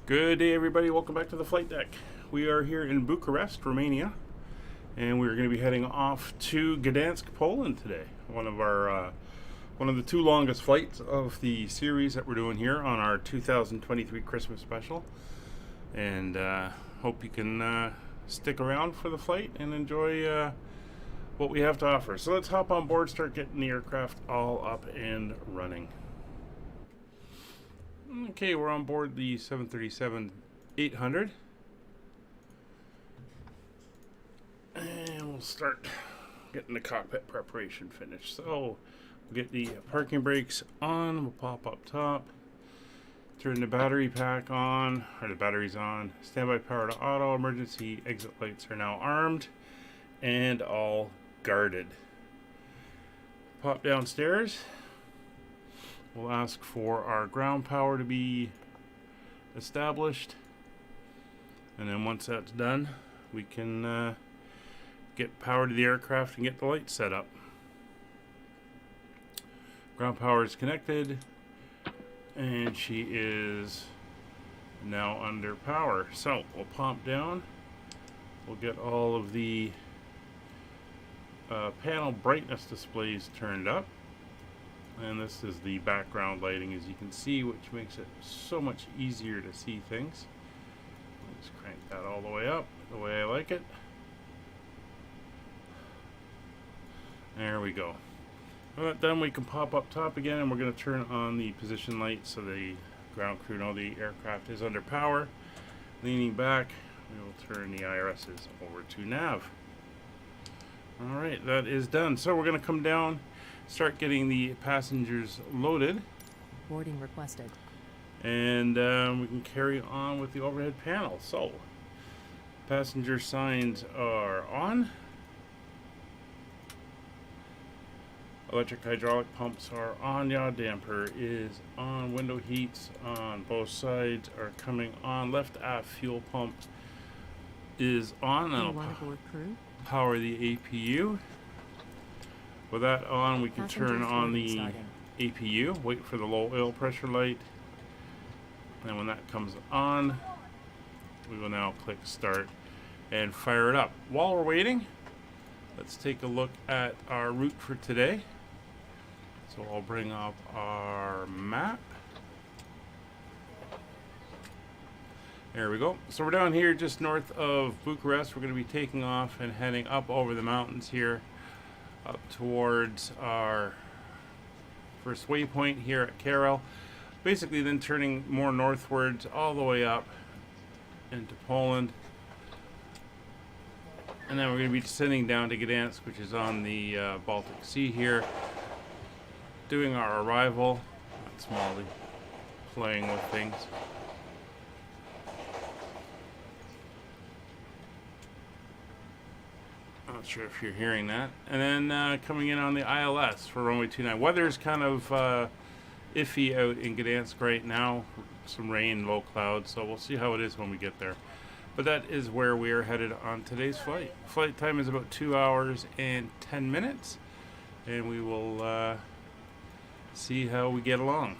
Good day, everybody. Welcome back to the flight deck. We are here in Bucharest, Romania, and we're going to be heading off to Gdańsk, Poland today. One of the two longest flights of the series that we're doing here on our 2023 Christmas special. And hope you can stick around for the flight and enjoy what we have to offer. So let's hop on board, start getting the aircraft all up and running. Okay, we're on board the 737-800. And we'll start getting the cockpit preparation finished. So we'll get the parking brakes on, we'll pop up top, turn the battery pack on, or the battery's on, standby power to auto, emergency exit lights are now armed and all guarded. Pop downstairs. We'll ask for our ground power to be established, and then once that's done, we can get power to the aircraft and get the lights set up. Ground power is connected, and she is now under power. So we'll pop down, we'll get all of the panel brightness displays turned up. And this is the background lighting, as you can see, which makes it so much easier to see things. Let's crank that all the way up, the way I like it. There we go. Well, then we can pop up top again, and we're going to turn on the position lights so the ground crew know the aircraft is under power. Leaning back, we will turn the IRSs over to nav. Alright, that is done. So we're going to come down, start getting the passengers loaded. Boarding requested. And we can carry on with the overhead panel. So, passenger signs are on. Electric hydraulic pumps are on. Yaw damper is on. Window heats on both sides are coming on. Left aft fuel pump is on. That'll power the APU. With that on, we can turn on the APU, wait for the low oil pressure light, and when that comes on, we will now click start and fire it up. While we're waiting, let's take a look at our route for today. So I'll bring up our map. There we go. So we're down here just north of Bucharest. We're going to be taking off and heading up over the mountains here, up towards our first waypoint here at Karel. Basically then turning more northwards all the way up into Poland. And then we're going to be descending down to Gdańsk, which is on the Baltic Sea here. Doing our arrival. That's Molly playing with things. Not sure if you're hearing that. And then coming in on the ILS for runway 29. Weather's kind of iffy out in Gdańsk right now. Some rain, low clouds, so we'll see how it is when we get there. But that is where we are headed on today's flight. Flight time is about 2 hours and 10 minutes. And we will see how we get along.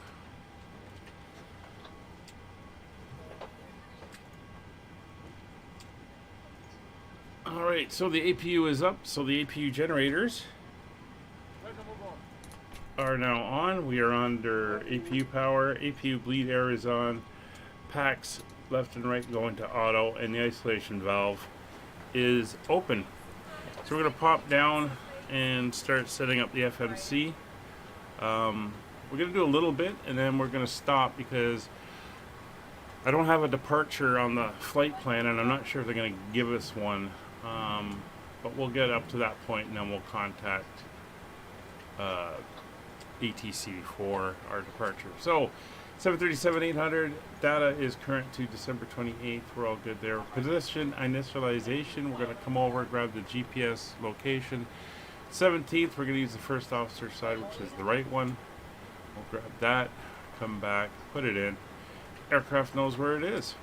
Alright, so the APU is up, so the APU generators are now on. We are under APU power. APU bleed air is on. Packs left and right go into auto, and the isolation valve is open. So we're going to pop down and start setting up the FMC. We're going to do a little bit, and then we're going to stop because I don't have a departure on the flight plan, and I'm not sure if they're going to give us one. But we'll get up to that point, and then we'll contact ATC for our departure. So 737-800 data is current to December 28th. We're all good there. Position initialization, we're going to come over, grab the GPS location. 17th, we're going to use the first officer side, which is the right one. We'll grab that, come back, put it in. Aircraft knows where it is.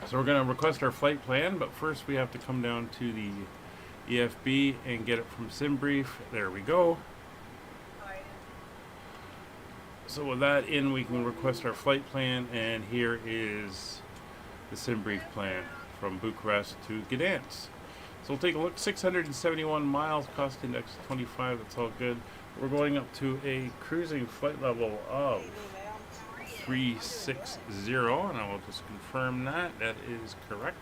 So we're going to request our flight plan, but first we have to come down to the EFB and get it from SimBrief. There we go. So with that in, we can request our flight plan, and here is the sim brief plan from Bucharest to Gdańsk. So we'll take a look. 671 miles, cost index 25. That's all good. We're going up to a cruising flight level of 360, and I will just confirm that. That is correct.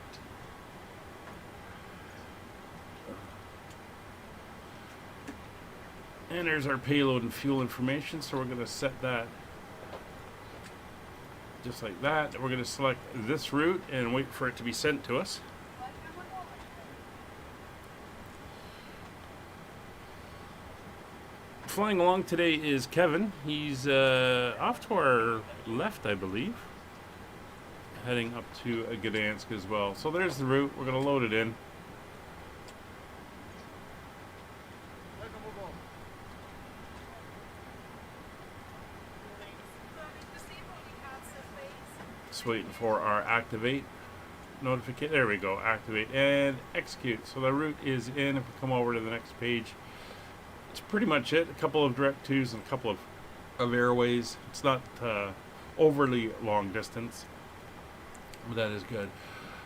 And there's our payload and fuel information. So we're going to set that just like that. We're going to select this route and wait for it to be sent to us. Flying along today is Kevin. He's off to our left, I believe, heading up to Gdańsk as well. So there's the route. We're going to load it in. Just waiting for our activate notification. There we go. Activate and execute. So the route is in. If we come over to the next page, it's pretty much it. A couple of direct twos and a couple of airways. It's not overly long distance, but that is good.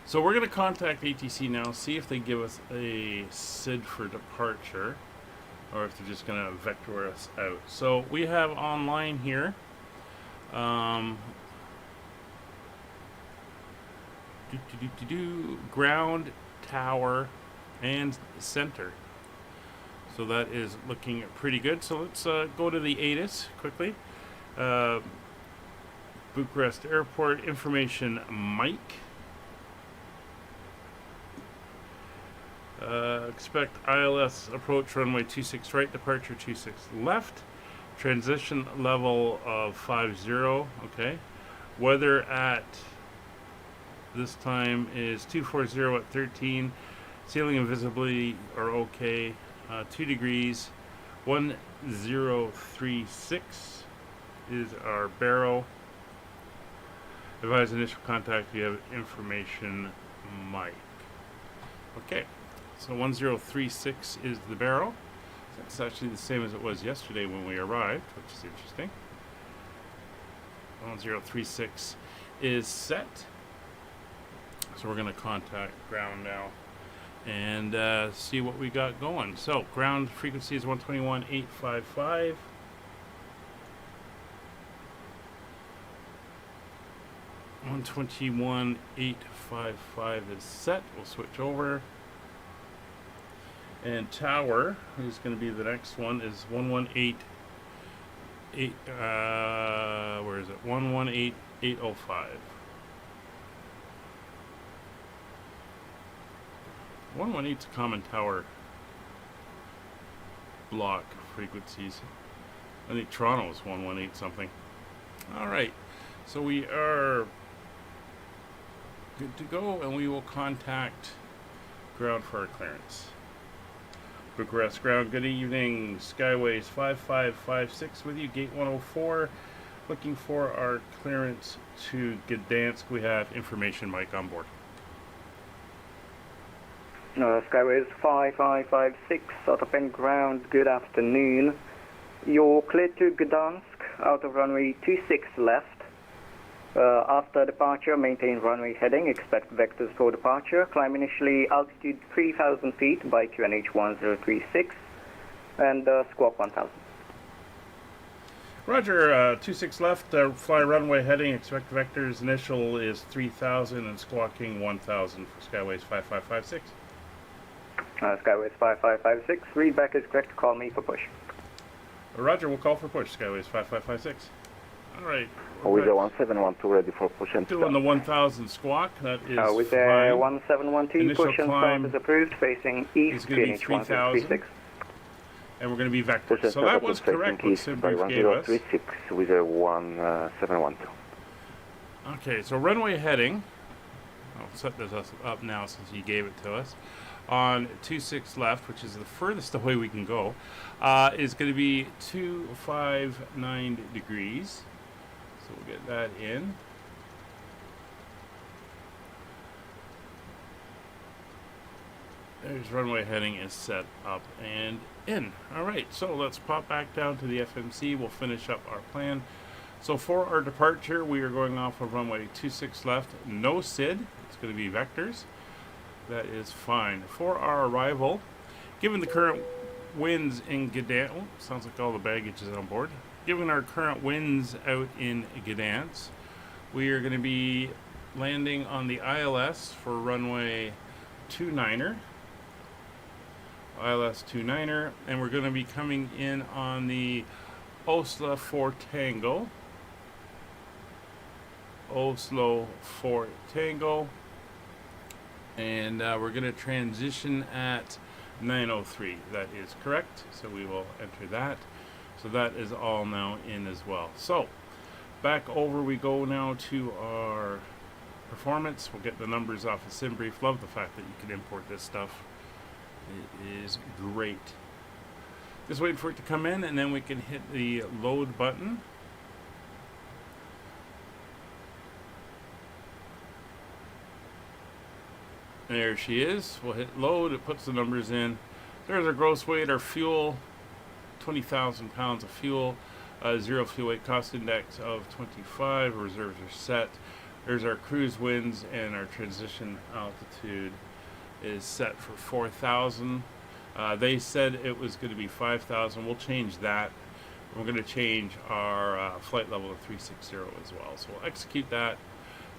So we're going to contact ATC now, see if they give us a SID for departure, or if they're just going to vector us out. So we have online here. Ground, tower, and center. So that is looking pretty good. So let's go to the ATIS quickly. Bucharest Airport information, Mike. Expect ILS approach runway 26 right, departure 26 left. Transition level of 50. Okay. Weather at this time is 240 at 13. Ceiling and visibility are okay. 2 degrees. 1036 is our barrel. Advise initial contact. You have information, Mike. Okay, so 1036 is the barrel. That's actually the same as it was yesterday when we arrived, which is interesting. 1036 is set. So we're going to contact ground now and see what we got going. So ground frequency is 121.855. $121.855 is set. We'll switch over. And tower is going to be the next one. Is 118.8. Where is it? 118.805. 118 is a common tower block frequencies. I think Toronto is 118 something. Alright, so we are good to go, and we will contact ground for our clearance. Bucharest ground, good evening. Skyways 5556 with you, gate 104. Looking for our clearance to Gdańsk. We have information, Mike, on board. Skyways 5556, out of end ground, good afternoon. You're cleared to Gdańsk, out of runway 26 left. After departure, maintain runway heading, expect vectors for departure. Climb initially altitude 3,000 feet by QNH 1036, and squawk 1,000. Roger, 26 left, fly runway heading, expect vectors initial is 3,000 and squawking 1,000 for Skyways 5556. Skyways 5556, readback is correct, call me for push. Roger, we'll call for push, Skyways 5556. Alright. With the 1712 ready for push and start. Doing the 1,000 squawk, that is with the 1712, push and start is approved, facing east, QNH 1036. And we're going to be vectors. So that was correct what SimBrief gave us. 1036 with a 1712. Okay, so runway heading. I'll set this up now since he gave it to us. On 26 left, which is the furthest away we can go, is going to be 259 degrees. So we'll get that in. There's runway heading is set up and in. All right, so let's pop back down to the FMC. We'll finish up our plan. So for our departure, we are going off of runway 26 left, no SID. It's going to be vectors. That is fine. For our arrival, given the current winds in Gdańsk, oh, sounds like all the baggage is on board. Given our current winds out in Gdańsk, we are going to be landing on the ILS for runway 29er. ILS 29er, and we're going to be coming in on the Oslo 4 Tango. Oslo 4 Tango. And we're going to transition at 9:03. That is correct. So we will enter that. So that is all now in as well. So back over we go now to our performance. We'll get the numbers off of SimBrief. Love the fact that you can import this stuff. It is great. Just wait for it to come in and then we can hit the load button. There she is. We'll hit load. It puts the numbers in. There's our gross weight, our fuel, 20,000 pounds of fuel, zero fuel weight cost index of 25. Reserves are set. There's our cruise winds, and our transition altitude is set for 4,000. They said it was going to be 5,000. We'll change that. We're going to change our flight level to 360 as well. So we'll execute that.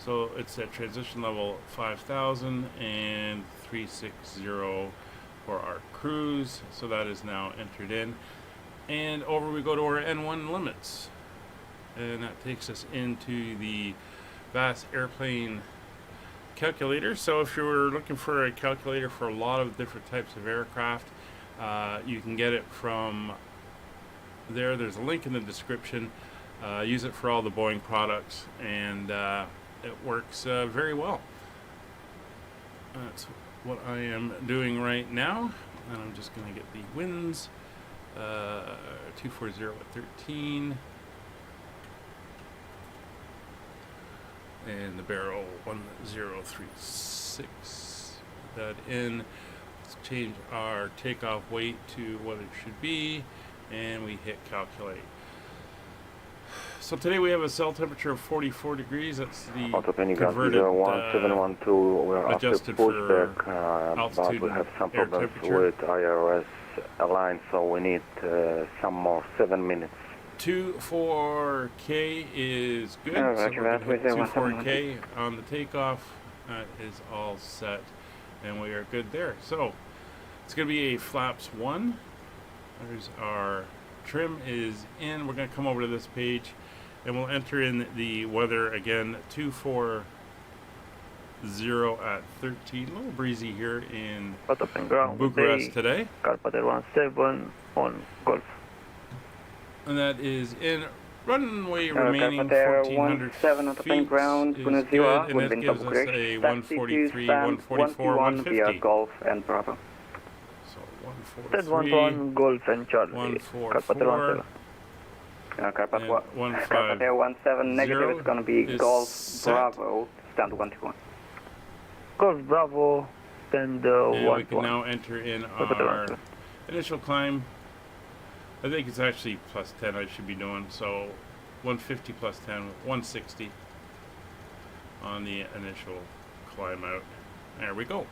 So it's at transition level 5,000 and 360 for our cruise. So that is now entered in. And over we go to our N1 limits. And that takes us into the vast airplane calculator. So if you're looking for a calculator for a lot of different types of aircraft, you can get it from there. There's a link in the description. Use it for all the Boeing products, and it works very well. That's what I am doing right now, and I'm just going to get the winds. 240 at 13. And the barrel 1036. Put that in. Let's change our takeoff weight to what it should be, and we hit calculate. So today we have a cell temperature of 44 degrees. That's the converted, 1712. We're adjusted after for pushback, altitude but we have some air problems temperature. with IRS align, so we need some more 7 minutes. 24K is good. Oh, So roger we're that. going to hit With the 24K on the takeoff. That is all set, and we are good there. So it's going to be a flaps 1. There's our trim is in. We're going to come over to this page, and we'll enter in the weather again. 240 at 13. A little breezy here in Bucharest today. Carpater 17 on Golf. And that is in runway remaining Carpater 1,400 17 on the feet ground, is Bună good, ziua, and that wind gives us Bucharest, a taxi 143, to 144, 121 via 150. Golf and Bravo. So Ted 143, 11 Golf and Charlie. 144, Carpater 17. Carpater and 17 negative is going to be is Golf set. Bravo, stand 121. Golf Bravo and And we 1 can now enter in our initial climb. I think it's actually plus 10 I should be doing. So 150 plus 10, 160 on the initial climb out. There we go.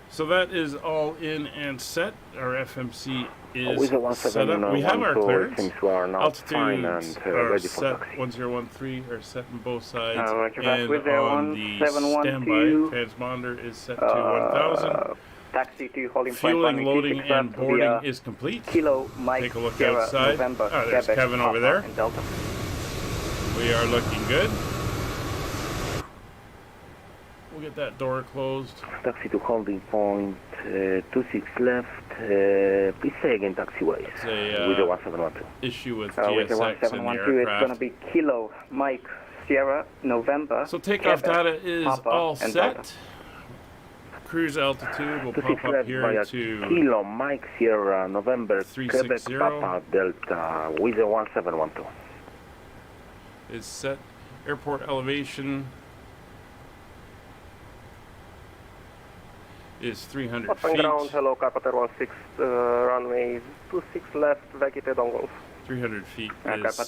So that is all in and set. Our FMC is set up. We have our clearance. Altitudes are ready for set. taxi. 1013 are set on both sides. Roger that. And With the on the 1712, standby, transponder is set to 1000. Taxi to holding point Fueling, loading, 126 and left boarding via is complete. Kilo Mike Take a look Sierra outside. November, Oh, there's Quebec, Kevin over Papa, there. and Delta. We are looking good. We'll get that door closed. Taxi to holding point 26 left. Please say again taxiway. It's With the a 1712. issue with With the GSX in the 1712, it's going to aircraft. be Kilo Mike Sierra November. So takeoff Quebec, data is Papa, all and Delta. set. Cruise altitude will 26 pop up left here via to Kilo Mike Sierra November 360. Quebec Papa Delta with the 1712. is set. Airport elevation is 300 Open feet. ground, hello, Carpenter 16, runway 26 left, vacated on golf. 300 feet is Carpenter set.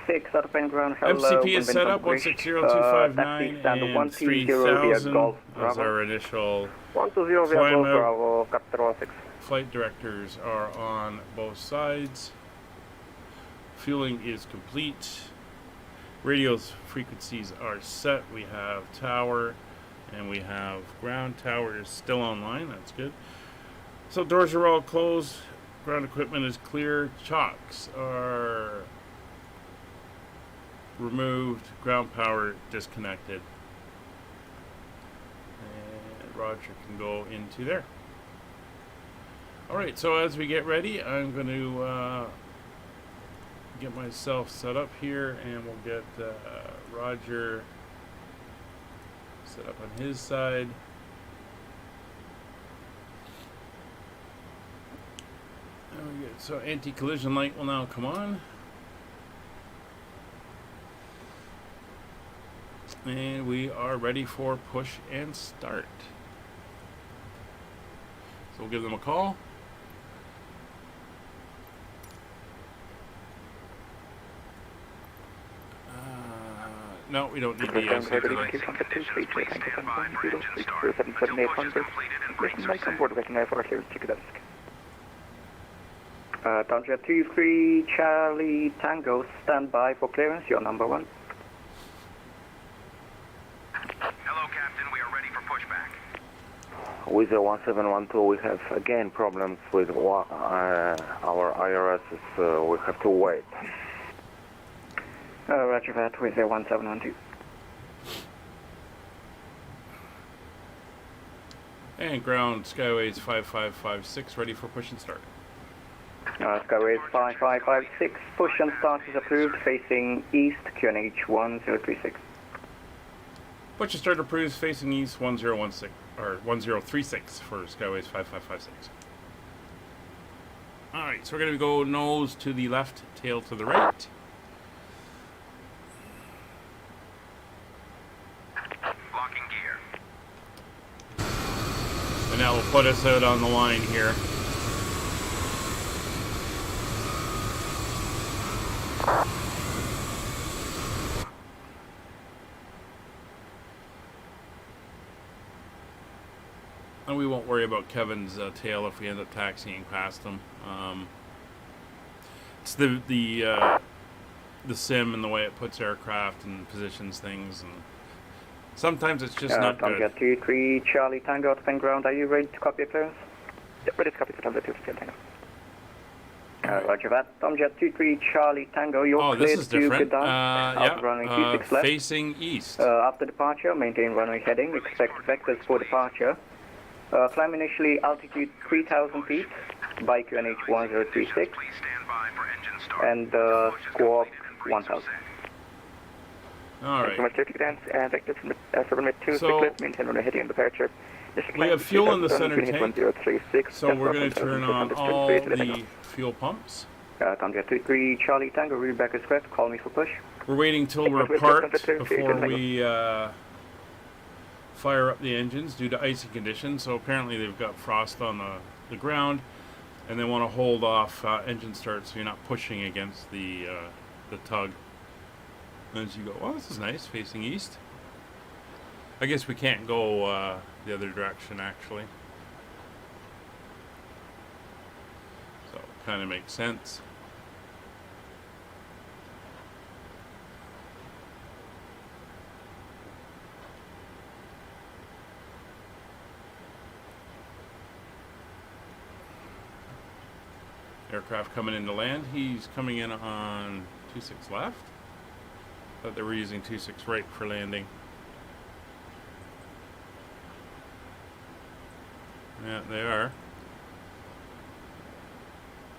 16, open ground, hello. MCP is set up, Bridge. 160259 taxi stand and 130 via 3000 Golf as Bravo. our initial 120 via Climb Golf out. Bravo, Carpenter 16. flight directors are on both sides. Fueling is complete. Radio's frequencies are set. We have tower and we have ground. Tower is still online. That's good. So doors are all closed. Ground equipment is clear. Chocks are removed. Ground power disconnected. And Roger can go into there. Alright, so as we get ready, I'm going to get myself set up here, and we'll get Roger set up on his side. There we go. So anti-collision light will now come on. And we are ready for push and start. So we'll give them a call. No, we don't need the safety lights. Tango 23 Charlie Tango, stand by for clearance, you're number 1. Hello, Captain. We are ready for pushback. With the 1712, we have again problems with our IRS. We have to wait. Roger that with the 1712. And ground Skyways 5556 ready for push and start. Skyways 5556, push and start is approved, facing east, QNH 1036. Push and start approved, facing east 1016 or 1036 for Skyways 5556. Alright, so we're gonna go nose to the left, tail to the right. Locking gear. And that will put us out on the line here. And we won't worry about Kevin's tail if we end up taxiing past him. It's the sim and the way it puts aircraft and positions things, and sometimes it's just not good. Tango 23 Charlie Tango, open ground, are you ready to copy your clearance? Yep, ready to copy for Tango 23 Tango. Roger that. Tomjet 23 Charlie Tango, you're Oh, cleared this is to different. Gdańsk, runway 26 left. Facing east. After departure, maintain runway heading, expect vectors for departure. Climb initially altitude 3,000 feet by QNH 1036 Please stand by for engine start. and squawk 1,000. All right. Vector from runway 26 So- left, maintain runway heading and departure. We have fuel in the center tank, 1036. so we're going to turn on all the fuel pumps. Tomjet 23 Charlie Tango, read back as correct, call me for push. We're waiting till we're parked before we fire up the engines due to icy conditions. So apparently they've got frost on the ground, and they want to hold off engine start so you're not pushing against the tug. And as you go, oh, this is nice, facing east. I guess we can't go the other direction actually. So it kind of makes sense. Aircraft coming in to land. He's coming in on 26 left. Thought they were using 26 right for landing. Yeah, they are.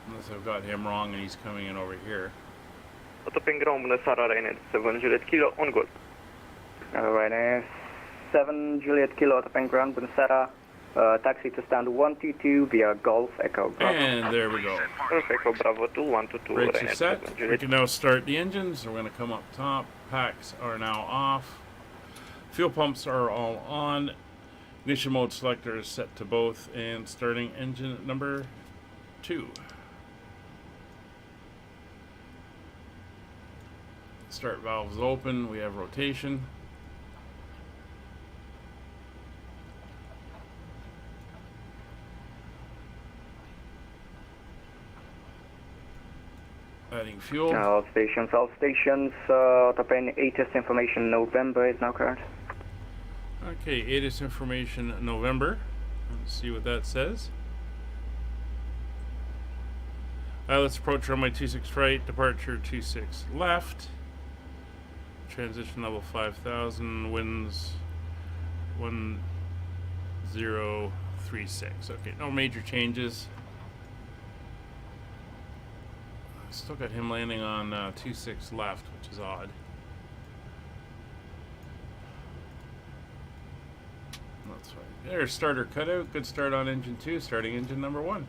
Unless I've got him wrong and he's coming in over here. Open ground, Sarah Rainer, 7 Juliet Kilo, on good. Right, 7 Juliet Kilo, open ground, Bucharest. Taxi to stand 122 via Golf Echo Bravo. And there we go. Perfect, Bravo 2, 122. Brakes are set. We can now start the engines. We're going to come up top. Packs are now off. Fuel pumps are all on. Ignition mode selector is set to both, and starting engine number 2. Start valve is open. We have rotation. Adding fuel. All stations, top end ATIS information November is now current. Okay, ATIS information November. Let's see what that says. Let's approach runway 26 right, departure 26 left. Transition level 5000, winds 1036. Okay, no major changes. Still got him landing on 26 left, which is odd. That's fine. There's starter cutout. Good start on engine 2, starting engine number 1.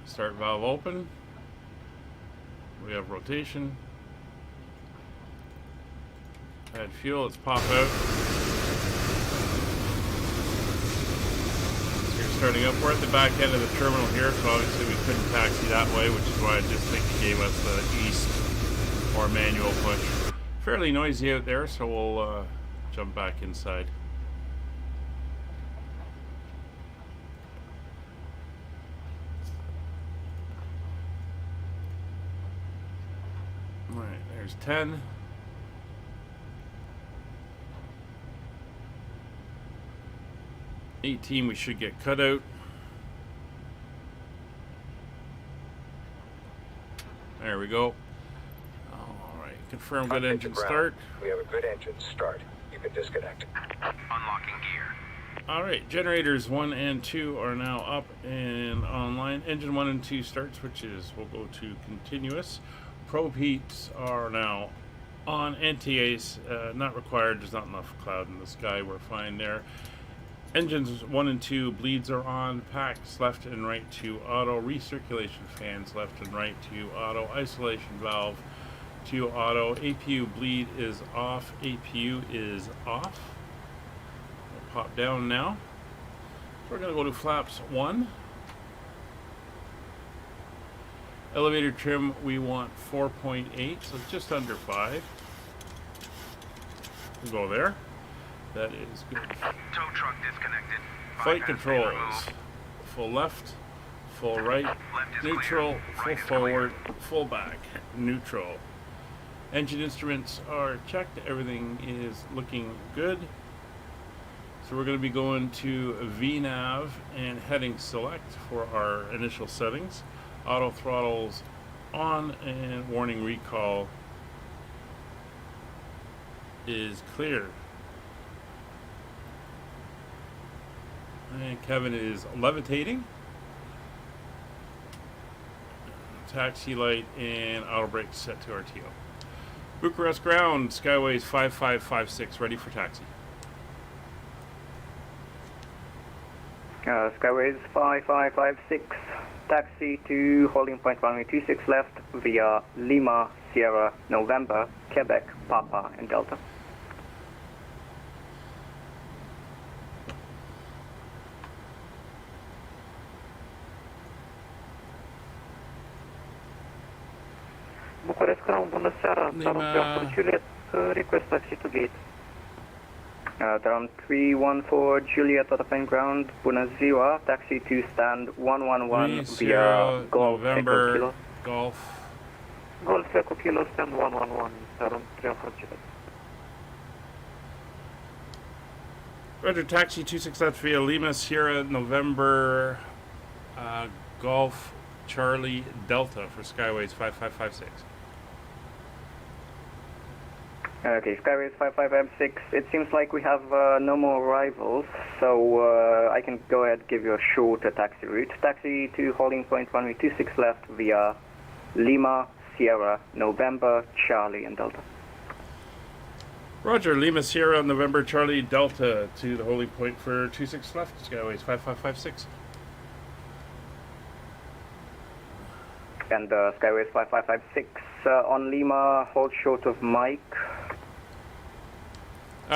Start valve open. We have rotation. Add fuel, let's pop out. So you're starting up. We're at the back end of the terminal here, so obviously we couldn't taxi that way, which is why I just think it gave us the east or manual push. Fairly noisy out there, so we'll jump back inside. Alright, there's 10. $18 we should get cut out. There we go. Alright, confirm good engine start. We have a good engine start. You can disconnect. Unlocking gear. Alright, generators 1 and 2 are now up and online. Engine 1 and 2 start switches will go to continuous. Probe heats are now on. NTAs not required. There's not enough cloud in the sky. We're fine there. Engines 1 and 2 bleeds are on. Packs left and right to auto. Recirculation fans left and right to auto. Isolation valve to auto. APU bleed is off. APU is off. We'll pop down now. So we're going to go to flaps 1. Elevator trim, we want 4.8, so just under 5. We'll go there. That is good. Tow truck disconnected. Flight Bypass controls. removed. Full left, full right, Left is neutral, clear. full Right is forward, full back, neutral. Engine instruments are checked. Everything is looking good. So we're going to be going to VNAV and heading select for our initial settings. Auto throttles on and warning recall is clear. And Kevin is levitating. Taxi light and auto brake set to RTO. Bucharest ground, Skyways 5556, ready for taxi. Skyways 5556, taxi to holding point runway 26 left via Lima, Sierra, November, Quebec, Papa, and Delta. Bucharest Crown, bună seara. Lima. Juliet, request taxi to gate. Down 314 Juliet Autopen Ground, bună ziua, taxi to stand 111 via Golf Echo November, Kilo. Golf. Golf Echo Kilo, stand 111, around 314 Juliet. Roger, taxi 26 left via Lima, Sierra, November, Golf, Charlie, Delta for Skyways 5556. Okay, Skyways 5556, it seems like we have no more arrivals, so I can go ahead and give you a shorter taxi route. Taxi to holding point runway 26 left via Lima, Sierra, November, Charlie, and Delta. Roger, Lima, Sierra, November, Charlie, Delta to the holding point for 26 left, Skyways 5556. And Skyways 5556 on Lima, hold short of Mike.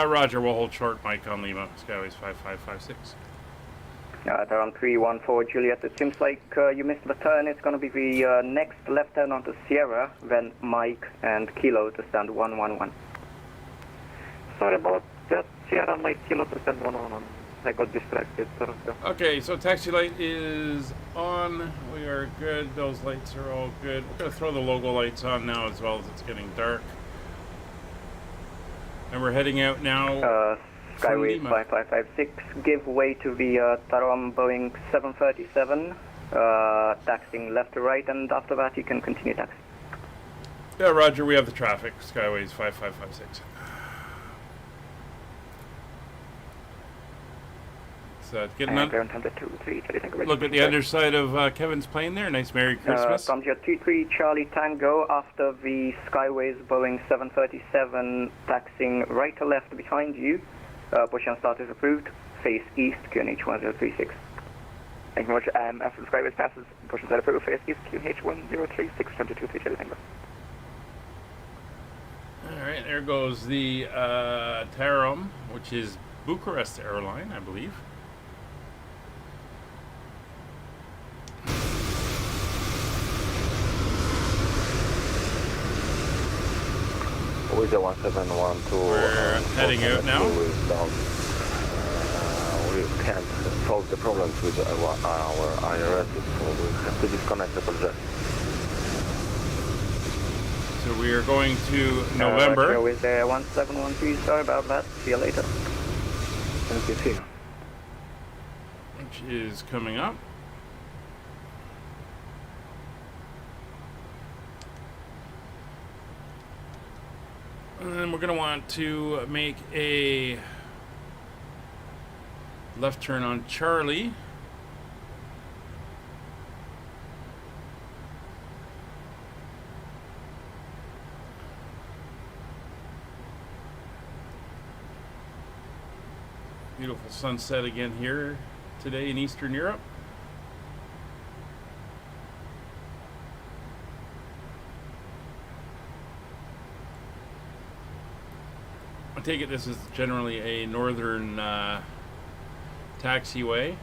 Roger, we'll hold short Mike on Lima, Skyways 5556. Around 314 Juliet, it seems like you missed the turn. It's going to be the next left turn onto Sierra, then Mike and Kilo to stand 111. Sorry about that, Sierra, Mike, Kilo to stand 111. I got distracted. Okay, so taxi light is on. We are good. Those lights are all good. We're going to throw the logo lights on now as well as it's getting dark. And we're heading out now. Skyways 5556, give way to the Tarom Boeing 737, taxiing left to right, and after that you can continue taxiing. Yeah, Roger, we have the traffic. Skyways 5556. So getting on. Look at the underside of Kevin's plane there. Nice Merry Christmas. From your 23 Charlie Tango, after the Skyways Boeing 737, taxiing right to left behind you. Push and start is approved. Face east, QNH 1036. Thank you very much. After the Skyways passes, push and start approved. Face east, QNH 1036. 22 Charlie Tango. Alright, there goes the Tarom, which is Bucharest airline, I believe. With the 1712. We're heading out now. We can't solve the problems with our IRS, so we have to disconnect the project. So we are going to November. With 1712, sorry about that. See you later. Thank you, see you. Which is coming up. And then we're going to want to make a left turn on Charlie. Beautiful sunset again here today in Eastern Europe. I take it this is generally a northern taxiway.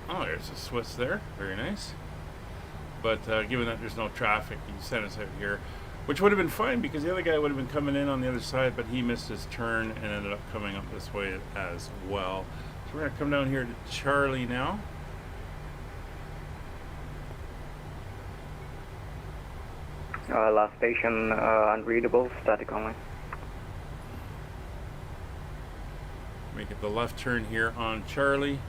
Oh, there's a Swiss there. Very nice. But given that there's no traffic, he sent us out here, which would have been fine because the other guy would have been coming in on the other side, but he missed his turn and ended up coming up this way as well. So we're going to come down here to Charlie now. Last station, unreadable, static only. Make it the left turn here on Charlie.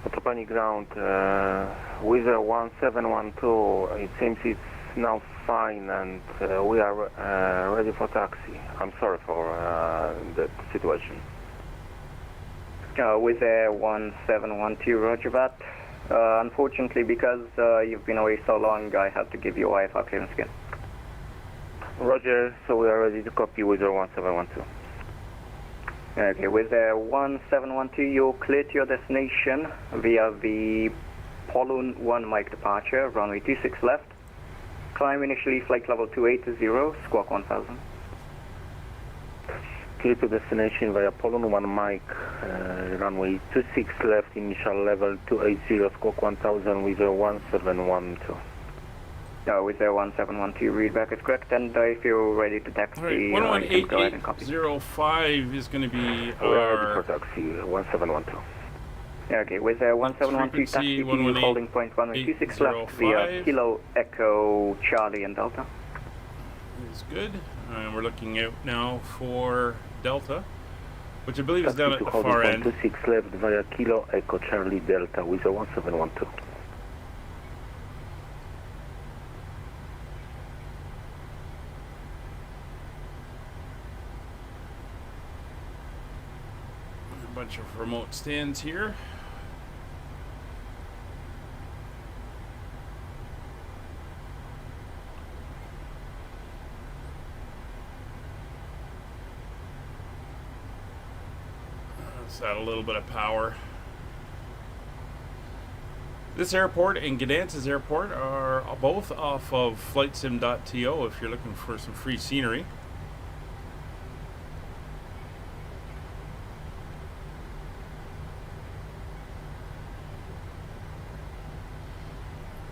Autopanic ground, with a 1712, it seems it's now fine and we are ready for taxi. I'm sorry for that situation. With a 1712, roger that. Unfortunately, because you've been away so long, I have to give you IFR clearance again. Roger, so we are ready to copy with your 1712. Okay, with the 1712, you're clear to your destination via the Polun 1 Mike departure, runway 26 left. Climb initially flight level 280, squawk 1000. Clear to destination via Polun 1 Mike, runway 26 left, initial level 280, squawk 1000 with a 1712. With the 1712 readback is correct, and if you're ready to taxi, Right, go ahead and copy. 118.05 is going to be We are ready our for taxi, 1712. Okay, with the 1712 taxi to holding point runway 26 left via Kilo, Echo, Charlie, and Delta. is good. And we're looking out now for Delta, which I believe is down at the far end. 26 left via Kilo, Echo, Charlie, Delta with a 1712. A bunch of remote stands here. Let's add a little bit of power. This airport and Gdańsk's airport are both off of flightsim.to if you're looking for some free scenery.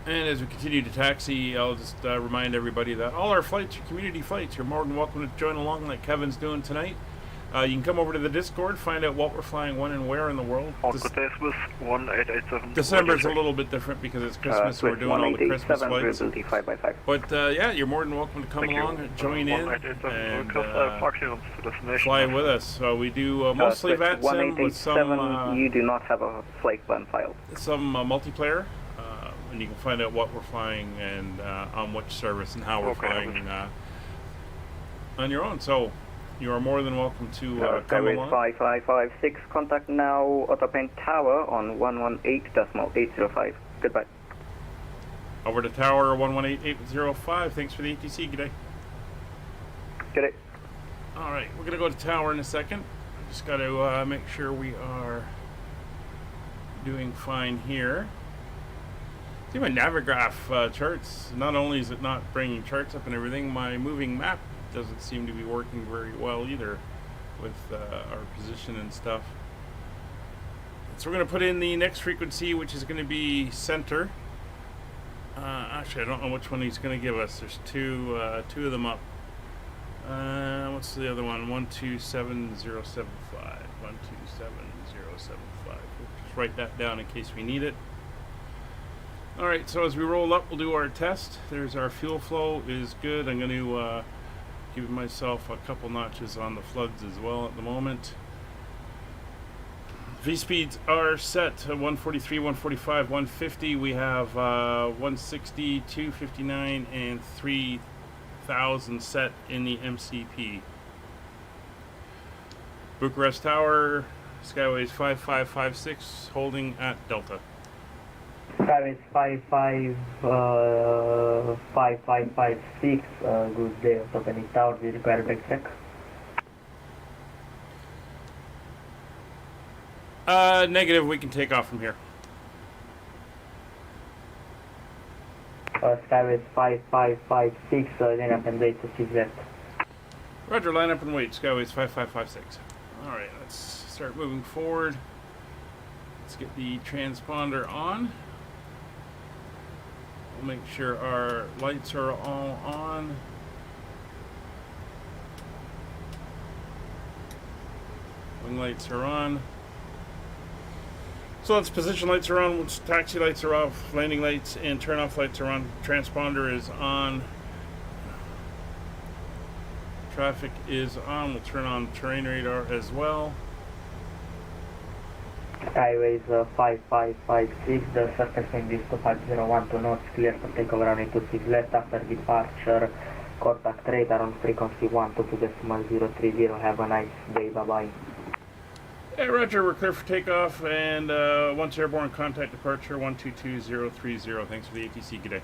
And as we continue to taxi, I'll just remind everybody that all our flights are community flights. You're more than welcome to join along like Kevin's doing tonight. You can come over to the Discord, find out what we're flying, when and where in the world. December's a little bit different because it's Christmas, so we're doing all the Christmas flights. But yeah, you're more than welcome to come along and join in and fly with us. So we do mostly VATSIM with some... you do not have a flight plan filed. Some multiplayer. And you can find out what we're flying and on which service and how we're flying on your own. So you are more than welcome to come along. 5556, contact now Autopane Tower on 118.805. Goodbye. Over to Tower 118805. Thanks for the ATC. Good day. Good day. All right, we're going to go to Tower in a second. Just got to make sure we are doing fine here. See my Navigraph charts, not only is it not bringing charts up and everything, my moving map doesn't seem to be working very well either with our position and stuff. So we're going to put in the next frequency, which is going to be center. Actually, I don't know which one he's going to give us. There's two of them up. What's the other one? 127075. 127075. We'll just write that down in case we need it. Alright, so as we roll up, we'll do our test. There's our fuel flow is good. I'm going to give myself a couple notches on the floods as well at the moment. V-speeds are set to 143, 145, 150. We have 160, 259, and 3000 set in the MCP. Bucharest Tower, Skyways 5556, holding at Delta. Skyways 5556, good day, Autopane Tower, we require backtrack. Negative, we can take off from here. Skyways 5556, line up and wait to 6 left. Roger, line up and wait, Skyways 5556. Alright, let's start moving forward. Let's get the transponder on. We'll make sure our lights are all on. Wing lights are on. So once position lights are on, once taxi lights are off, landing lights and turn off lights are on, transponder is on, traffic is on, we'll turn on terrain radar as well. Skyways 5556, the surface wind is 2501 to north, clear for takeover runway 26 left after departure, contact radar on frequency 122.030, have a nice day, bye bye. Yeah, roger, we're clear for takeoff, and once airborne, contact departure 122030. Thanks for the ATC, good day.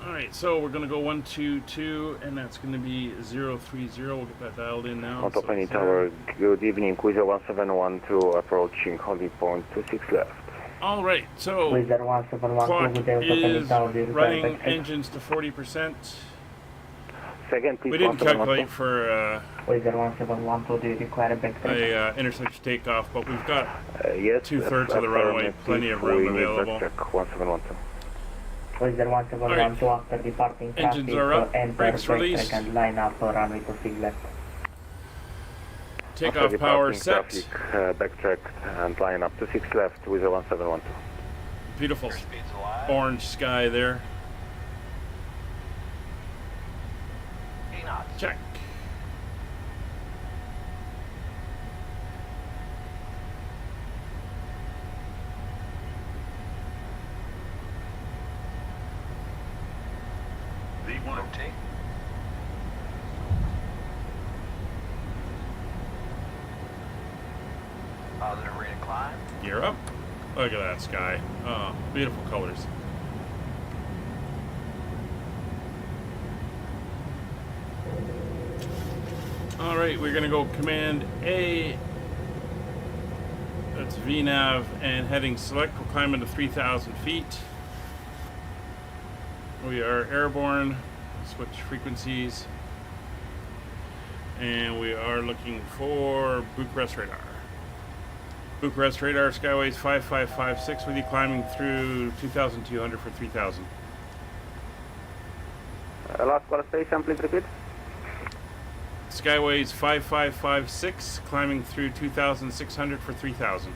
Alright, so we're going to go 122, and that's going to be 030. We'll get that dialed in now. Autopane Tower, good evening, Quizer 1712 approaching Holly Point 26 left. Alright, so Quizer 1712, clock good day, Autopane is Tower, running engines to 40%. Second, please. We didn't calculate for Quizer 1712, do you require a backtrack? a intersection takeoff, but we've got yes, 2/3 of the runway, plenty of room available. 1712. Quizer 1712, after departing traffic, Engines are up, enter brakes released. and line up runway 26 left. Takeoff power set. Traffic, backtrack and line up to 6 left with a 1712. Beautiful orange sky there. Check. Rotate. Positive rate of climb. Gear up. Look at that sky. Oh, beautiful colors. All right, we're gonna go Command A. That's VNAV and heading select. We're climbing to 3,000 feet. We are airborne. Switch frequencies. And we are looking for Bucharest radar. Bucharest radar, Skyways 5556 with you climbing through 2,200 for 3,000. Last call station, please repeat. Skyways 5556 climbing through 2,600 for 3,000.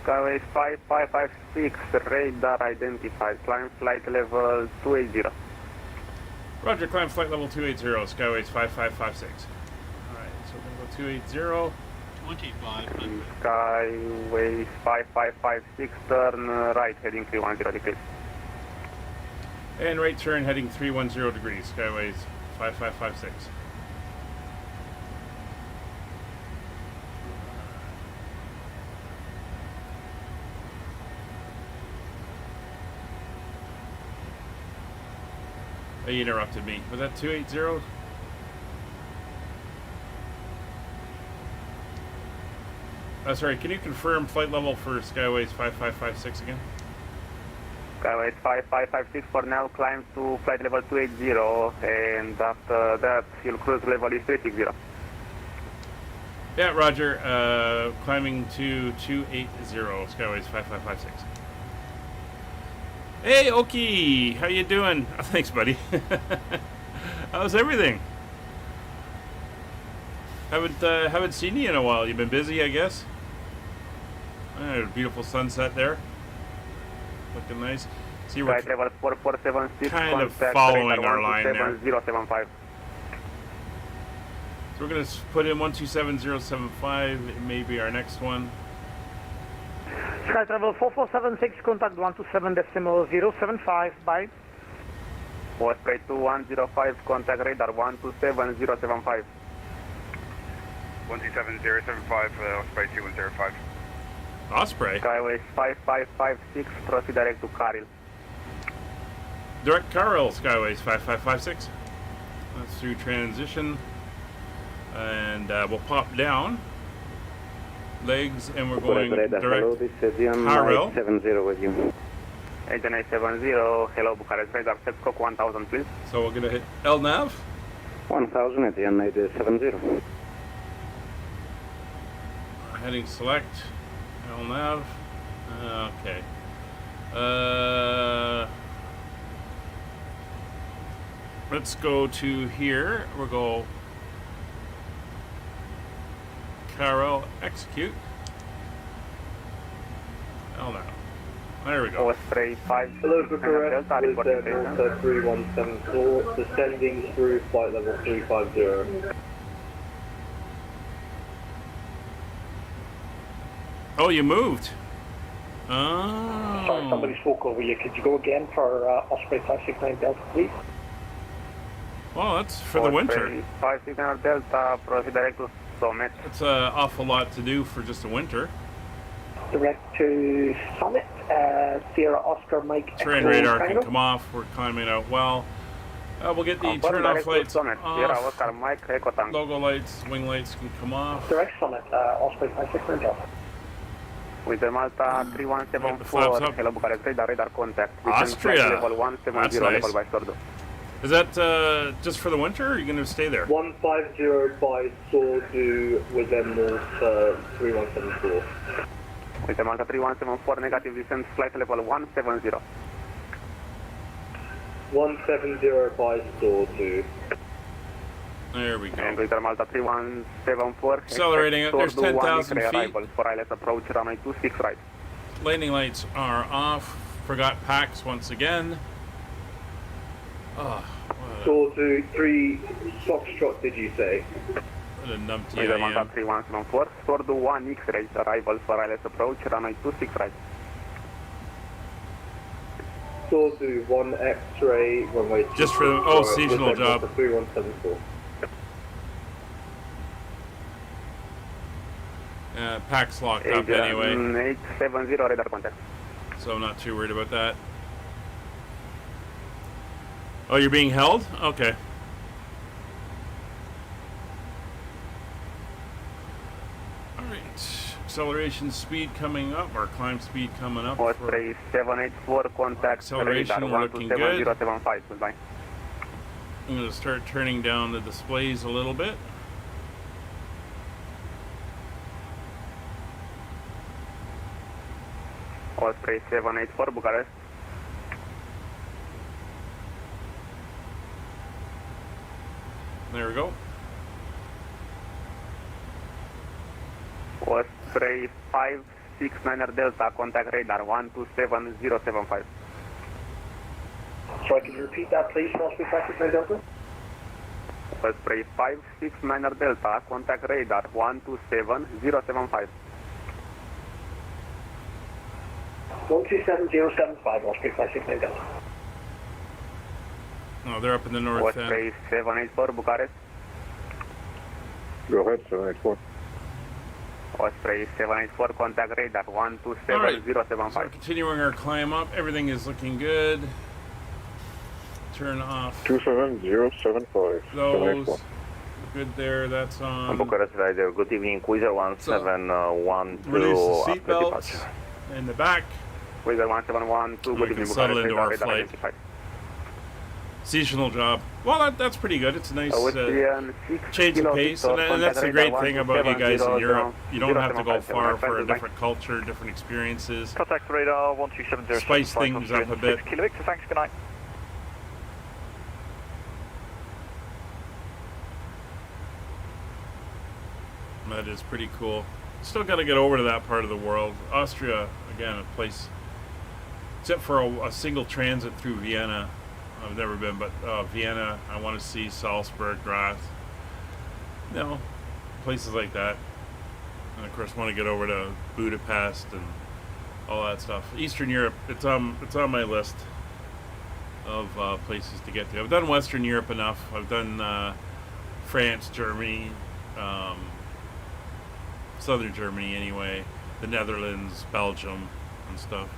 Skyways 5556, radar identified, climb flight level 280. Roger, climb flight level 280, Skyways 5556. Alright, so we're going to go 280. 2,500. Skyways 5556, turn right, heading 310 degrees. And right turn heading 310 degrees, Skyways 5556. He interrupted me. Was that 280? Sorry, can you confirm flight level for Skyways 5556 again? Skyways 5556 for now, climb to flight level 280, and after that, you'll cruise level is 360. Yeah, Roger. Climbing to 280, Skyways 5556. Hey, Oki, how you doing? Oh, thanks, buddy. How's everything? Haven't seen you in a while. You've been busy, I guess. Beautiful sunset there. Looking nice. See, we're Flight level 4476, kind of contact following radar our line there. 127,075. So we're going to put in 127075. It may be our next one. Sky Travel 4476, contact 127.075, bye. Osprey 2105, contact radar 127075. 127.075, Osprey 2105. Osprey? Skyways 5556, proceed direct to Karil. Direct Karel, Skyways 5556. That's through transition. And we'll pop down. Legs, and we're going direct Karel. 70 with you. Agent 870, hello Bucharest, radar set scope 1000 please. So we're going to hit LNAV. 1000 at the end, 870. Heading select. LNAV. Okay. Let's go to here. We'll go Karel, execute. LNAV. There we go. Osprey 5. Hello Bucharest, with Delta 3174, descending through flight level 350. Oh, you moved. Oh. Sorry, somebody spoke over you. Could you go again for Osprey 569 Delta, please? Well, that's for the winter. 569 Delta, proceed direct to Summit. It's an awful lot to do for just a winter. Direct to Summit, Sierra Oscar Mike. Terrain radar can come off. We're climbing out well. We'll get the turn-off lights off. Logo lights, wing lights can come off. Direct Summit, Osprey 569 Delta. With the Malta 3174, hello Bucharest, radar contact. Austria. Level 170, That's nice. level by Sordo. Is that just for the winter, or are you going to stay there? 150 by Sordo with them north 3174. With the Malta 3174, negative descent, flight level 170. 170 by Sordo. There we go. And with the Malta 3174, accelerating it. There's 10,000 feet. Arrival for ILS approach, runway 26 right. Landing lights are off. Forgot packs once again. Oh, Sordo 3 Foxtrot, did you say? what a numpty With the I Malta am. 3174, Sordo 1 X-ray, arrival for ILS approach, runway 26 right. Sordo 1 X-ray, runway 26 Just for right, seasonal with them job. north 3174. Pack's locked up anyway, 870 radar contact. so I'm not too worried about that. Oh, you're being held? Okay. Alright, acceleration speed coming up, or climb speed coming up. Osprey 784, contact acceleration, radar we're looking good. 127075, goodbye. I'm going to start turning down the displays a little bit. Osprey 784, Bucharest. There we go. Osprey 569er Delta, contact radar 127075. Sorry, could you repeat that, please, for Osprey 569 Delta? Osprey 569er Delta, contact radar 127075. 127075, Osprey 569 Delta. Oh, they're up in the north Osprey 784, Bucharest. Go ahead, 784. Osprey 784, contact radar 127075. So continuing our climb up, everything is looking good. Turn off 27075. those. Good there, that's on. Bucharest Rider, good evening. Wizard 1712. Release the seatbelts in the back. Wizard 1712, good evening. Settle into our radar flight. identified. Seasonal job. Well, that's pretty good. It's a nice change of pace, and that's the great thing about you guys in Europe. You don't have to go far for a different culture, different experiences. Contact radar 1270. Spice things up a bit. Kilo Victor, thanks, good night. That is pretty cool. Still got to get over to that part of the world. Austria, again, a place, except for a single transit through Vienna. I've never been, but Vienna, I want to see Salzburg, Graz. You know, places like that. And of course, want to get over to Budapest and all that stuff. Eastern Europe, it's on my list of places to get to. I've done Western Europe enough. I've done France, Germany, Southern Germany anyway, the Netherlands, Belgium, and stuff.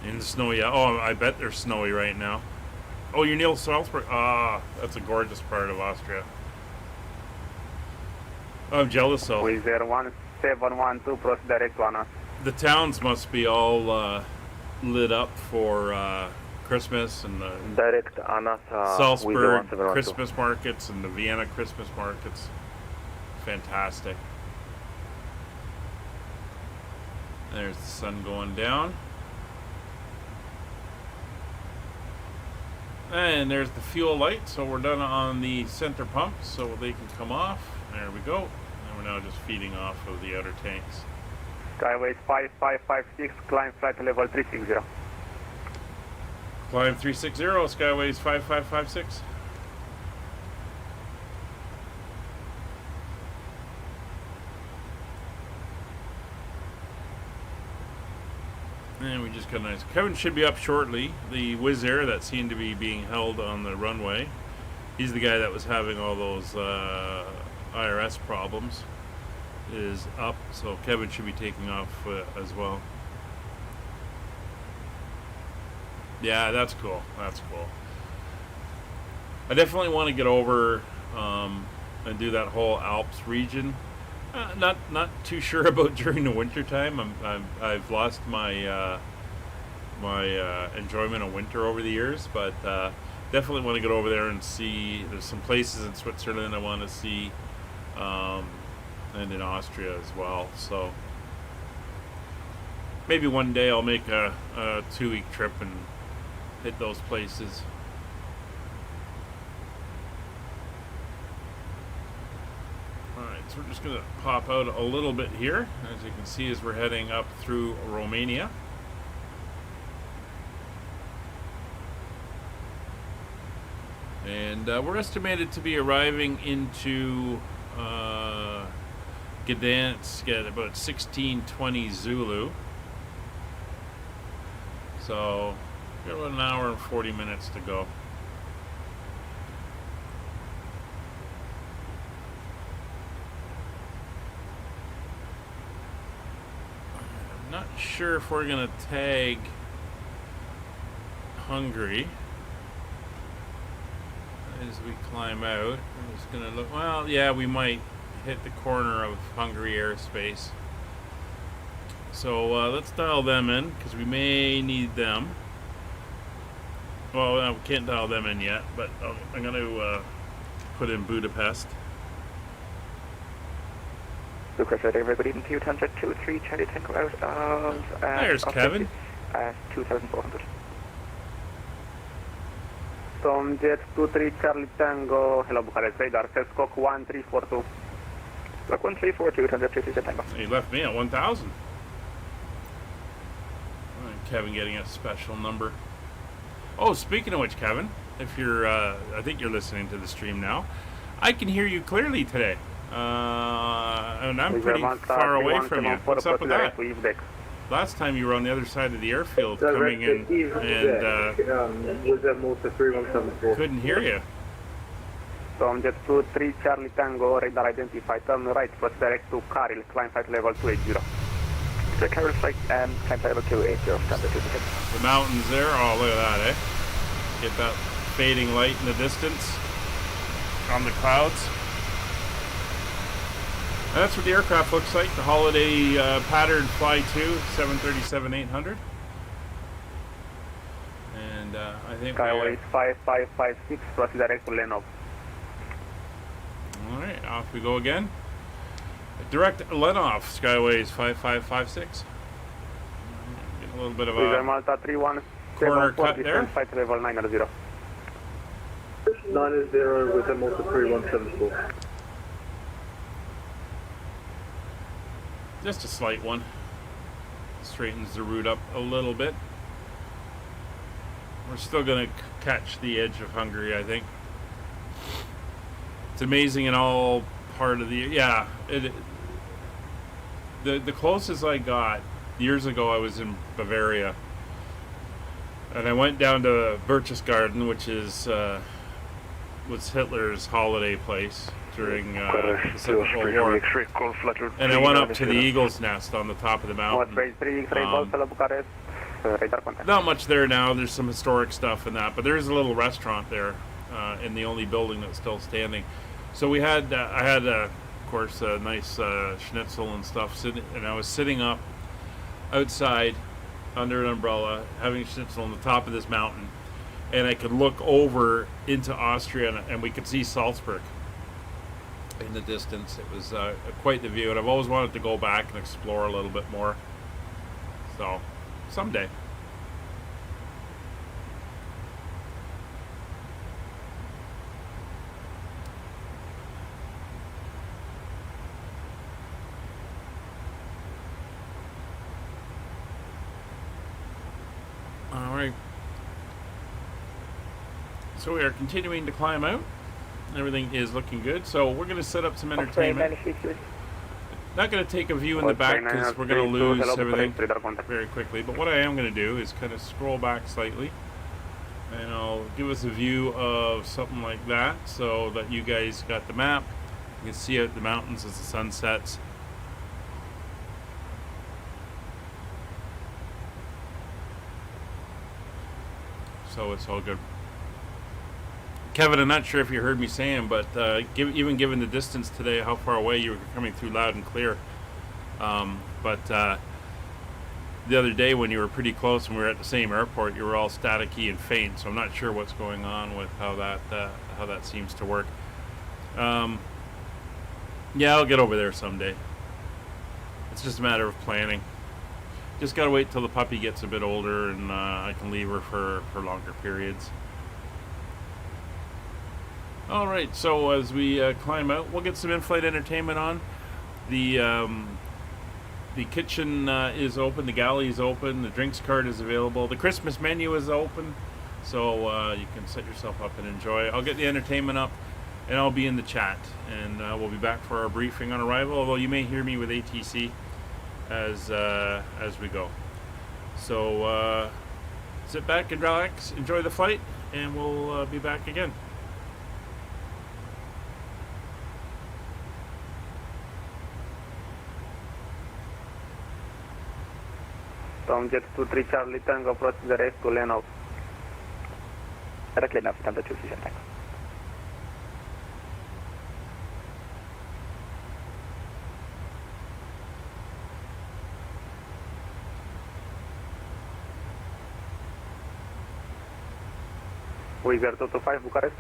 In the snowy, oh, I bet they're snowy right now. Oh, you're near Salzburg? Ah, that's a gorgeous part of Austria. I'm jealous of. Wizz Air 1712, proceed direct to Anna. The towns must be all lit up for Christmas and the direct Anna, Salzburg Christmas markets and the Vienna Christmas markets. Fantastic. There's the sun going down. And there's the fuel light, so we're done on the center pump, so they can come off. There we go. And we're now just feeding off of the outer tanks. Skyways 5556, climb flight level 360. Climb 360, Skyways 5556. And we just got a nice. Kevin should be up shortly. The Wizz Air that seemed to be being held on the runway. He's the guy that was having all those IRS problems. Is up, so Kevin should be taking off as well. Yeah, that's cool. That's cool. I definitely want to get over and do that whole Alps region. Not too sure about during the winter time. I've lost my my enjoyment of winter over the years, but definitely want to get over there and see. There's some places in Switzerland I want to see, and in Austria as well. So maybe one day I'll make a 2-week trip and hit those places. So we're just going to pop out a little bit here, as you can see, as we're heading up through Romania. And we're estimated to be arriving into Gdańsk at about 16:20 Zulu. So we've got about an hour and 40 minutes to go. Not sure if we're gonna tag Hungary as we climb out. I'm just gonna look. Well, yeah, we might. hit the corner of Hungary airspace. So let's dial them in because we may need them. Well, no, we can't dial them in yet, but I'm going to put in Budapest. Bucharest, everybody in 223 Charlie Tango out of... There's Kevin. 2,400. Jet 23 Charlie Tango, hello Bucharest, radar, Scock 1342. Look, 1342, 223 Tango. He left me at 1,000. Kevin getting a special number. Oh, speaking of which, Kevin, if you're, I think you're listening to the stream now, I can hear you clearly today. And I'm pretty far away from you. What's up with that? Last time you were on the other side of the airfield coming in and couldn't hear you. Jet 23 Charlie Tango, radar identified, turn right, plus direct to Karil, climb flight level 280. So Karil flight, climb flight level 280, standard 260. The mountains there, oh look at that, eh? Get that fading light in the distance on the clouds. And that's what the aircraft looks like, the holiday pattern Fly 2 737-800. And I think Skyway 5556, proceed direct to Lenov. Alright, off we go again. Direct Lenov, Skyways 5556. Get a little bit of a Malta 31 corner cut there. Flight level 90. 90 with a Malta 3174. Just a slight one. Straightens the route up a little bit. We're still going to catch the edge of Hungary, I think. It's amazing in all part of the... Yeah, the closest I got, years ago I was in Bavaria. And I went down to Berchtesgaden, which is was Hitler's holiday place during the Second World War. And I went up to the Eagle's Nest on the top of the mountain. Not much there now. There's some historic stuff in that, but there is a little restaurant there in the only building that's still standing. So we had, I had, of course, a nice schnitzel and stuff, and I was sitting up outside under an umbrella having schnitzel on the top of this mountain, and I could look over into Austria, and we could see Salzburg in the distance. It was quite the view, and I've always wanted to go back and explore a little bit more. So, someday. All right. So we are continuing to climb out. Everything is looking good. So we're going to set up some entertainment. Not going to take a view in the back because we're going to lose everything very quickly. But what I am going to do is kind of scroll back slightly. And I'll give us a view of something like that so that you guys got the map. You can see out the mountains as the sun sets. So it's all good. Kevin, I'm not sure if you heard me saying, but even given the distance today, how far away you were coming through loud and clear. But the other day when you were pretty close and we were at the same airport, you were all staticky and faint. So I'm not sure what's going on with how that seems to work. Yeah, I'll get over there someday. It's just a matter of planning. Just gotta wait till the puppy gets a bit older and I can leave her for longer periods. Alright, so as we climb out, we'll get some in-flight entertainment on. The kitchen is open, the galley is open, the drinks cart is available, the Christmas menu is open, so you can set yourself up and enjoy. I'll get the entertainment up and I'll be in the chat, and we'll be back for our briefing on arrival, although you may hear me with ATC as we go. So sit back and relax, enjoy the flight, and we'll be back again. Jet 23 Charlie Tango, proceed direct to Lenov. Direct Lenov, standard 2 Tango. Wizard 225 Bucharest.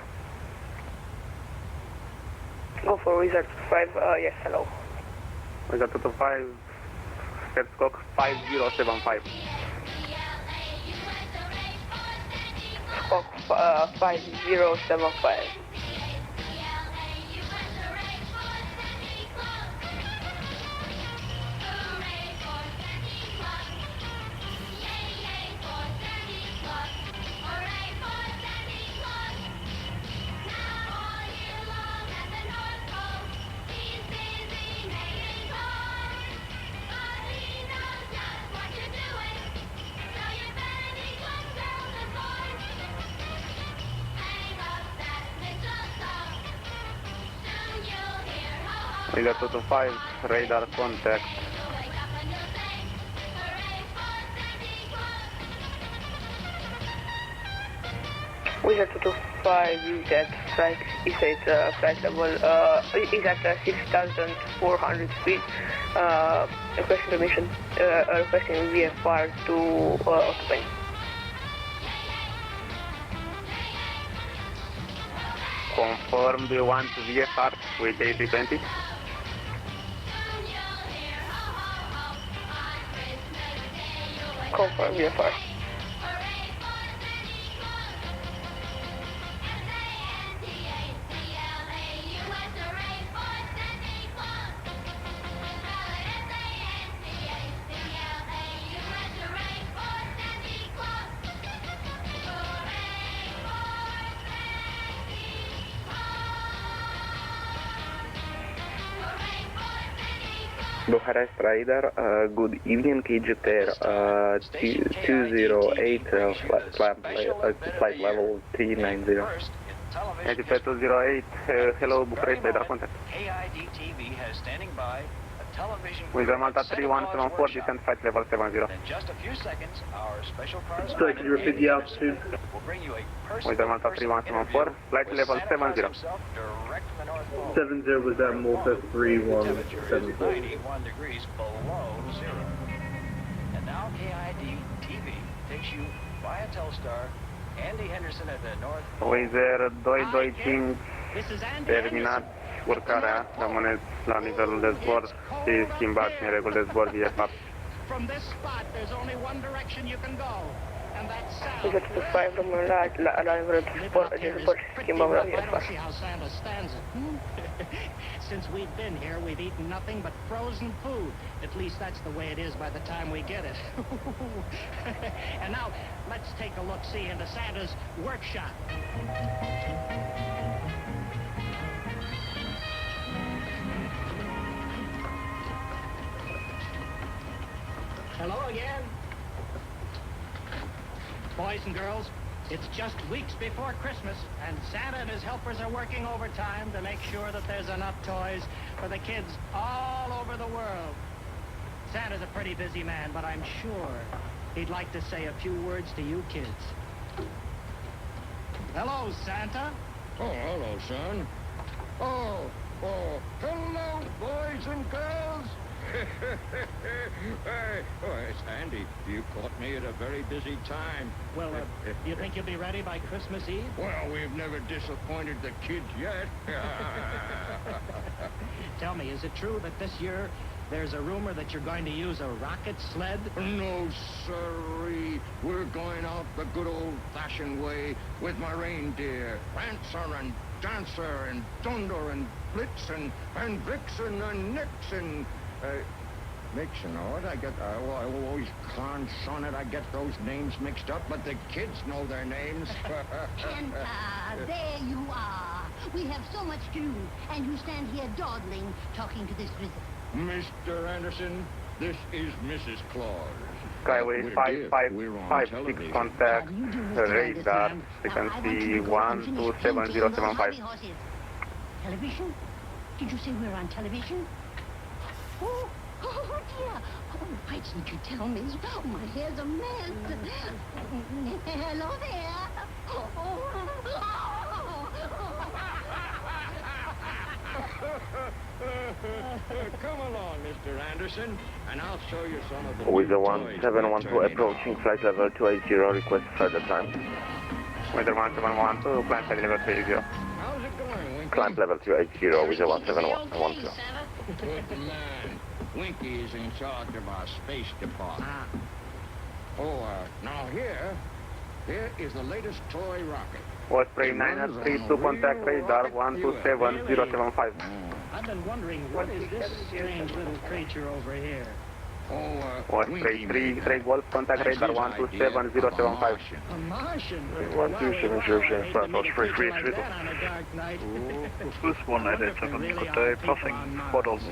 Go for Wizard 5, yes, hello. Wizard 225, Headstock 5075. Squawk 5075. Wizard 225, radar contact. Wizard 225 is at flight level, is at 6,400 feet. Requesting permission, requesting VFR to autoplane. Confirm, do you want VFR with A320? Confirm VFR. Bucharest radar, good evening, KGTR 208, flight level 390. 208, hello, Bucharest radar contact. KID TV has standing by a television. With Malta 3174, descent flight level 70. In just a few seconds, our special cars. Sorry, could you repeat the altitude? Will bring you a With Malta 3174, flight level 70. 70 was at Malta 3174. 91 degrees below zero. And now KID TV takes you via Telstar. Andy Henderson at the north. Wizard 225, terminat urcarea, rămâneți la nivelul de zbor și schimbați în regulă de zbor VFR. From this spot, there's only one direction you can go, and that's south. Wizard 225, rămân la nivelul de zbor și schimbăm la VFR. See how Santa stands it. Since we've been here, we've eaten nothing but frozen food. At least that's the way it is by the time we get it. And now, let's take a look-see into Santa's workshop. Hello again. Boys and girls, it's just weeks before Christmas, and Santa and his helpers are working overtime to make sure that there's enough toys for the kids all over the world. Santa's a pretty busy man, but I'm sure he'd like to say a few words to you kids. Hello, Santa. Oh, hello, son. Oh, hello, boys and girls. Hey, it's Andy. You caught me at a very busy time. Well, do you think you'll be ready by Christmas Eve? Well, we've never disappointed the kids yet. Tell me, is it true that this year there's a rumor that you're going to use a rocket sled? No, sirree. We're going out the good old-fashioned way with my reindeer. Prancer and Dancer and Thunder and Blitzen and Vixen and Nixon. Nixon, all right, I always son it, I get those names mixed up, but the kids know their names. And, there you are. We have so much to do, and you stand here dawdling, talking to this visit. Mr. Anderson, this is Mrs. Claus. Skyway 5556, contact radar, frequency 127075. Television? Did you say we're on television? Oh dear. Oh, why didn't you tell me? Oh, my hair's a mess. Hello there. Come along, Mr. Anderson, and I'll show you some of the With the 1712 approaching flight level 280, request further time. Weather 1712, climb side level 30. How's it going, Winky? Climb level 280 with 1712. Good man. Winky is in charge of our space department. Now here is the latest toy rocket. Osprey 932, contact radar 127075. I've been wondering, what is this strange little creature over here? Osprey 3, Grey Wolf, contact radar 127075. A Martian? 127075, Osprey 3, Like that on a dark night. Plus 187, good day, passing models.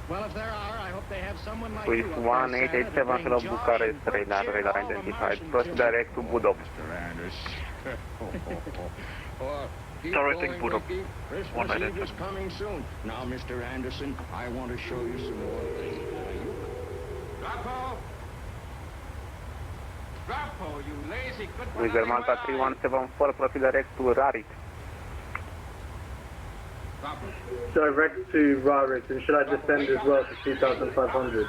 Well, if there are, I hope they have someone like With you up there, 1887, Santa, hello to Bucharest, enjoy and radar cheer all the identified. Martian Proceed children. direct to Budov. Directing Budov. Christmas Eve is coming soon. Now, Mr. Anderson, I want to show you some more things. Grotto! Grotto, you lazy good With Malta 3174, proceed direct to Rarit. Direct to Rarit, and should I descend as well to 2,500?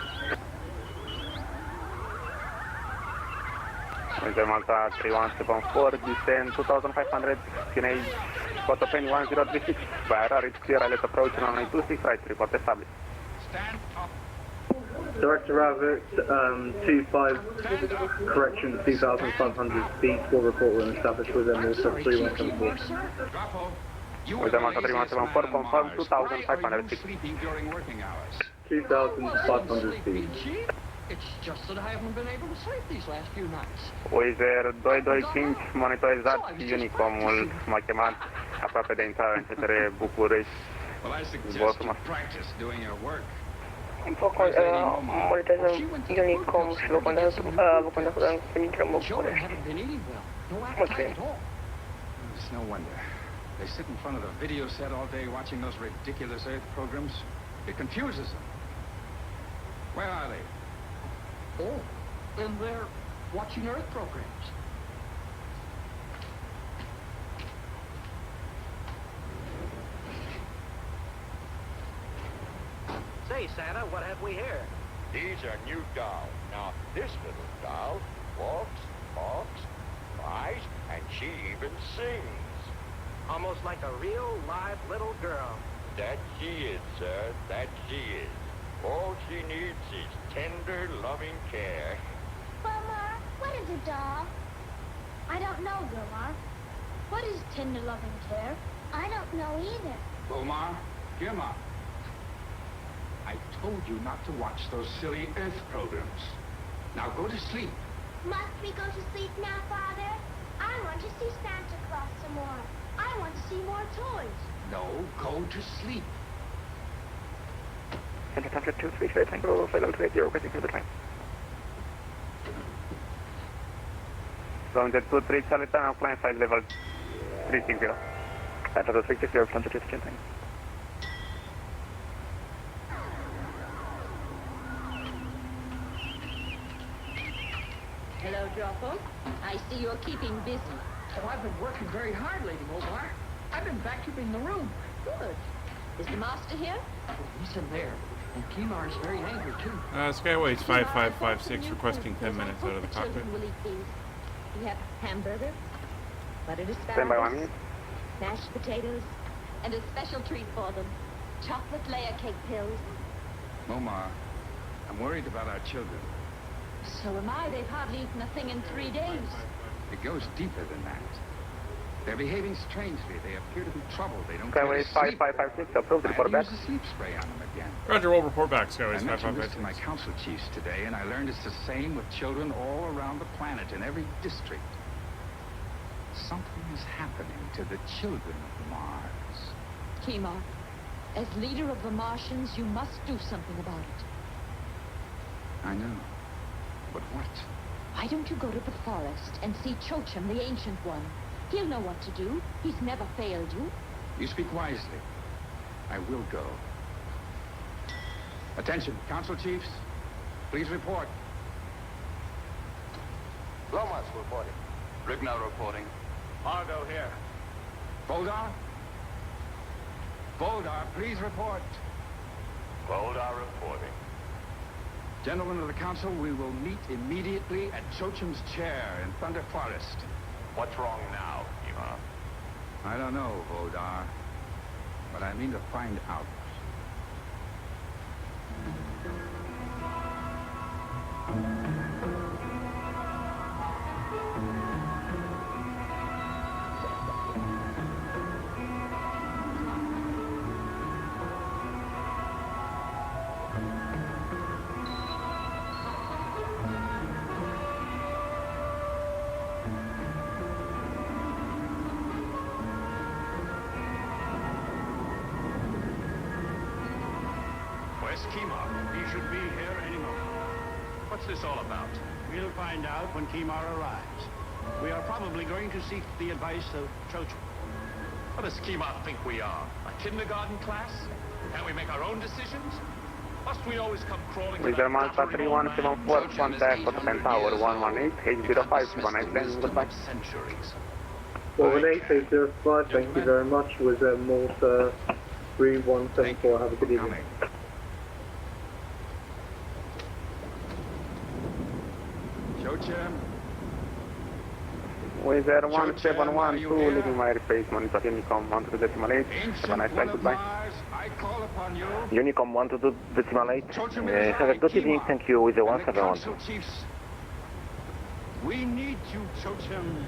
With Malta 3174, descend 2,500, QNH, Grotto Pen 1036, via Rarit, clear, let's approach on 926, right, report established. Stand up. Direct to Rarit, 25, correction, 2,500 feet, will report when established with them also 3174. With Malta 3174, confirm 2,500 feet. Sleeping during working hours. 2,500 feet. It's just that I haven't been able to sleep these last few nights. Wizard 225, monitorizați Honeycomb-ul, m-a chemat aproape de intrare în către București. Well, I suggest you practice doing your work. Monitorizăm Honeycomb și vă contactăm când intrăm în București. Mulțumim. It's no wonder. They sit in front of the video set all day watching those ridiculous Earth programs. It confuses them. Where are they? Oh, and they're watching Earth programs. Say, Santa, what have we here? These are new dolls. Now, this little doll walks, talks, cries, and she even sings. Almost like a real, live little girl. That she is, sir. That she is. All she needs is tender, loving care. Wilmar, what is a doll? I don't know, Wilmar. What is tender loving care? I don't know either. Omar, here, Ma. I told you not to watch those silly Earth programs. Now go to sleep. Must we go to sleep now, Father? I want to see Santa Claus some more. I want to see more toys. No, go to sleep. Center Temperature 233, Tango, flight level 280, requesting for the time. Ground 23, Charlie Town, climb side level 360. Level 360, Center 223. Hello, Grotto. I see you're keeping busy. Oh, I've been working very hard, Lady Mobar. I've been vacuuming the room. Good. Is the master here? Oh, he's in there. And Kimar is very angry, too. Skyways 5556 requesting 10 minutes out of the cockpit. Children will eat these. We have hamburgers, buttered Stand by 1 asparagus, minute. mashed potatoes, and a special treat for them. Chocolate layer cake pills. Omar, I'm worried about our children. So am I. They've hardly eaten a thing in 3 days. It goes deeper than that. They're behaving strangely. They appear to be troubled. They don't care Skyways to sleep. 5556, approved, I report had back. to use a sleep spray on them again. Roger, we'll report back, Skyways I mentioned this to 5556. my council chiefs today, and I learned it's the same with children all around the planet, in every district. Something is happening to the children of Mars. Kimar, as leader of the Martians, you must do something about it. I know. But what? Why don't you go to the forest and see Chocham, the Ancient One? He'll know what to do. He's never failed you. You speak wisely. I will go. Attention, council chiefs. Please report. Lomas reporting. Rignow reporting. Margot here. Voldar? Voldar, please report. Voldar reporting. Gentlemen of the council, we will meet immediately at Chocham's chair in Thunder Forest. What's wrong now, Eva? I don't know, Vodar, but I mean to find out. Where's Kimar? He should be here any moment. What's this all about? We'll find out when Kimar arrives. We are probably going to seek the advice of Chocho. What does Kimar think we are? A kindergarten class? Can't we make our own decisions? Must we always come crawling With the Malta 3174, contact for the Tower 118, 805, goodbye. Centuries. Well, with 8805, thank you very much. With Malta 3174, have a good evening. Chochem, With 1712, leaving my replacement at Unicom 122.8. Have a nice flight, goodbye. I call upon you. Unicom 122.8. Have a good evening, thank you, with the 1712. Chiefs. We need you, Chochem.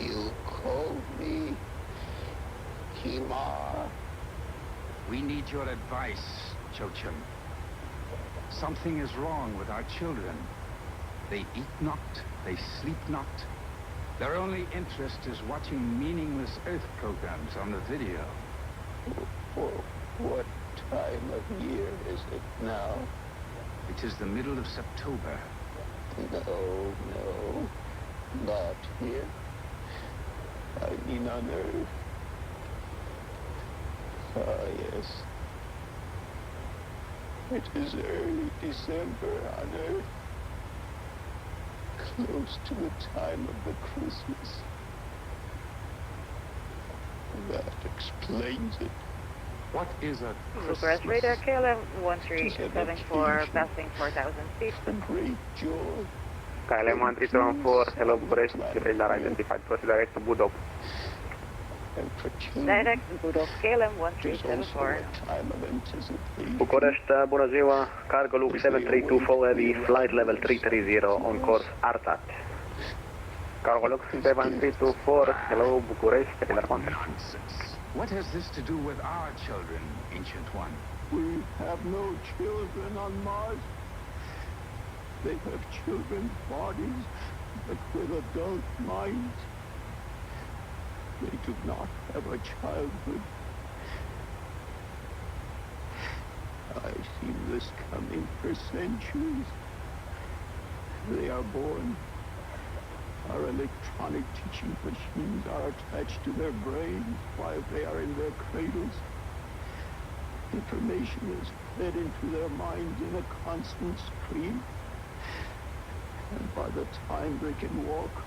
You called me, Kimar. We need your advice, Chochem. Something is wrong with our children. They eat not, they sleep not. Their only interest is watching meaningless Earth programs on the video. What time of year is it now? It is the middle of September. No, not here. I mean on Earth. Ah, yes. It is early December on Earth. Close to the time of the Christmas. That explains it. What is a Bucharest radar KLM 1374, passing 4,000 feet. A great joy. KLM 1374, hello Bucharest, radar identified, proceed direct to Budok. Direct Budok, KLM 1374. Bucharest, bună ziua, cargo look 7324 heavy, flight level 330, on course Artat. Cargo look 7324, hello Bucharest, radar contact. Nonsense. What has this to do with our children, Ancient One? We have no children on Mars. They have children's bodies, but with adult minds. They do not have a childhood. I've seen this coming for centuries. They are born. Our electronic teaching machines are attached to their brains while they are in their cradles. Information is fed into their minds in a constant stream. And by the time they can walk,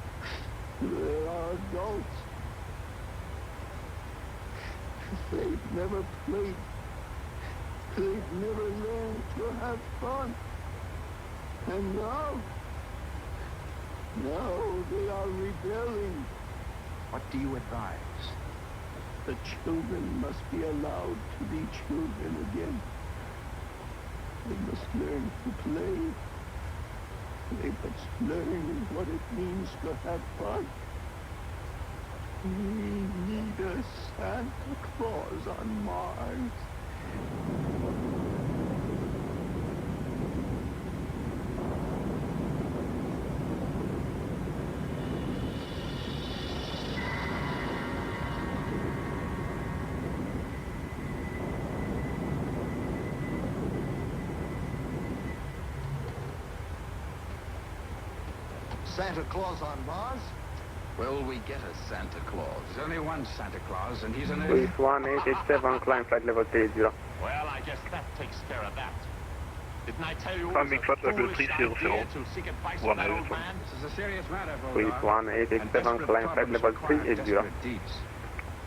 they are adults. They've never played. They've never learned to have fun. And now they are rebelling. What do you advise? The children must be allowed to be children again. They must learn to play. They must learn what it means to have fun. We need a Santa Claus on Mars. Santa Claus on Mars? Will we get a Santa Claus? There's only one Santa Claus, and he's an... With 1887, climb flight level 30. Well, I guess that takes care of that. Didn't I tell you it was Climbing a flight level foolish 300, idea to seek advice from that old 187. man? This is a serious matter, Please, Bulldog. 1887, climb flight level 380. Desperate deeds.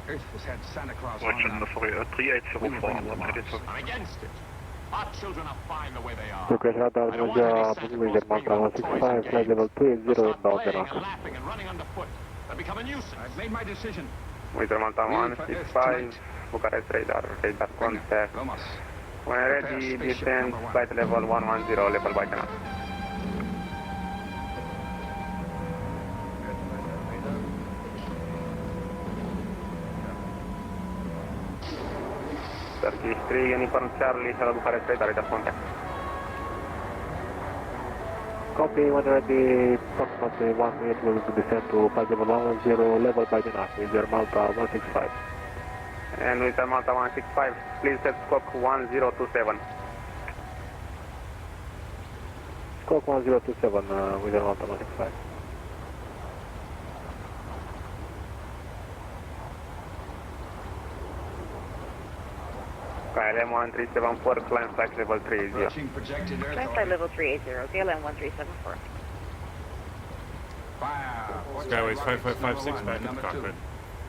Earth has had Santa Claus on Watching now. the 3804, We will bring him to 187. I'm against it. Our children are fine the way they are. Request radar, I don't want any Santa Moving Claus bringing them toys 165, and flight games. level They'll 280 start inbound playing Iraq. and laughing and running underfoot. They'll become a nuisance. I've made my decision. Wizard Malta 165, Bucharest radar contact. Vamos. When ready, descend flight level 110, level by canal. Turkish 3, Uniform Charlie, hello Bucharest radar, radar contact. Copy, when ready, approximately 1 minute will descend to flight level 110, level by the NAC, Wizard Malta 165. And Wizard Malta 165, please set scope 1027. Scope 1027, Wizard Malta 165. KLM 1374, climb flight level 30. Approaching projected Earth Climb flight level 380, KLM 1374. Fire. Skyways 5556 back in the cockpit.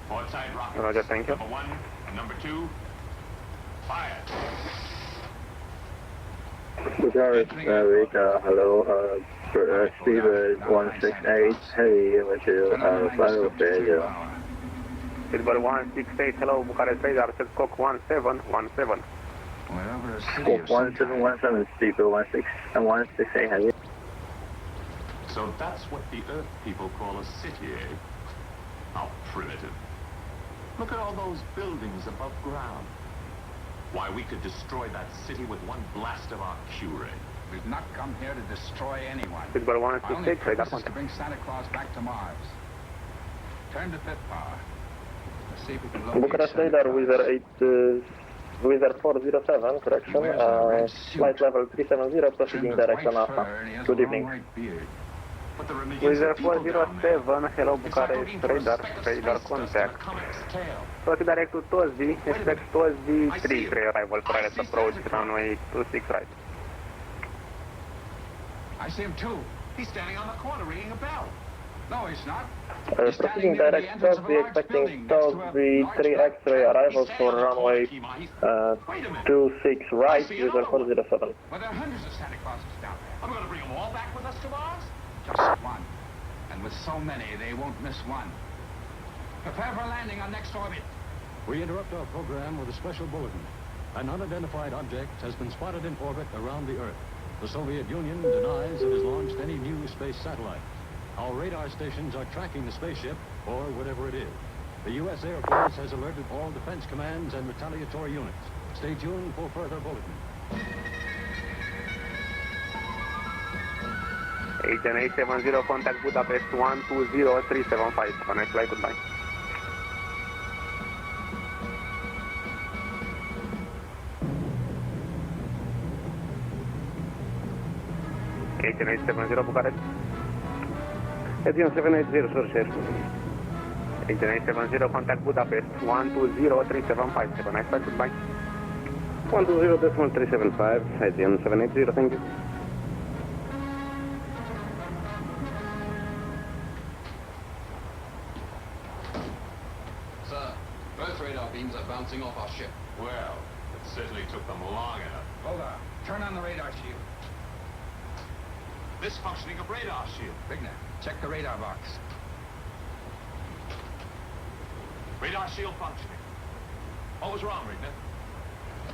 Port side rockets. Roger, thank you. Number 1 and number 2. Fire. Bucharest, hello, speed 168, heavy material, final failure. Silver 168, hello Bucharest radar, set scope 1717. Scope 1717, speed 168, heavy. So that's what the Earth people call a city, eh? How primitive. Look at all those buildings above ground. Why, we could destroy that city with one blast of our Q-ray. We've not come here to destroy anyone. Silver Our only 168, radar purpose is to contact. bring Santa Claus back to Mars. Turn to fifth power. Let's see if we can locate Bucharest Santa radar, Claus. Wizard 407, correction, flight level 370, proceeding direction Alpha. Good evening. But the Romanians Wizard are people down there. 407, hello It's like Bucharest looking for a radar, speck of radar space dust in a contact. comic's tail. Proceed direct to Tosby, expect Tosby 3 pre-arrival, Bucharest see approach, Santa Claus. runway 26 right. I see him too. He's standing on the corner ringing a bell. No, he's not. Proceeding direct Tosby, expecting Tosby 3 X-ray arrival for runway 26 right, Wizard 407. Well, there are hundreds of Santa Clauses down there. Are we going to bring them all back with us to Mars? Just one. And with so many, they won't miss one. Prepare for landing on next orbit. We interrupt our program with a special bulletin. An unidentified object has been spotted in orbit around the Earth. The Soviet Union denies it has launched any new space satellite. Our radar stations are tracking the spaceship, or whatever it is. The U.S. Air Force has alerted all defense commands and retaliatory units. Stay tuned for further bulletin. 870, contact Budapest 120375. Connect flight, goodbye. Eight 70 Bucharest. 780, sir, sir. 870, contact Budapest 120375. Have a nice flight, goodbye. 120.375, 780, thank you. Sir, both radar beams are bouncing off our ship. Well, it certainly took them long enough. Hold on. Turn on the radar shield. Misfunctioning of radar shield. Vigna, check the radar box. Radar shield functioning. What was wrong, Rigna?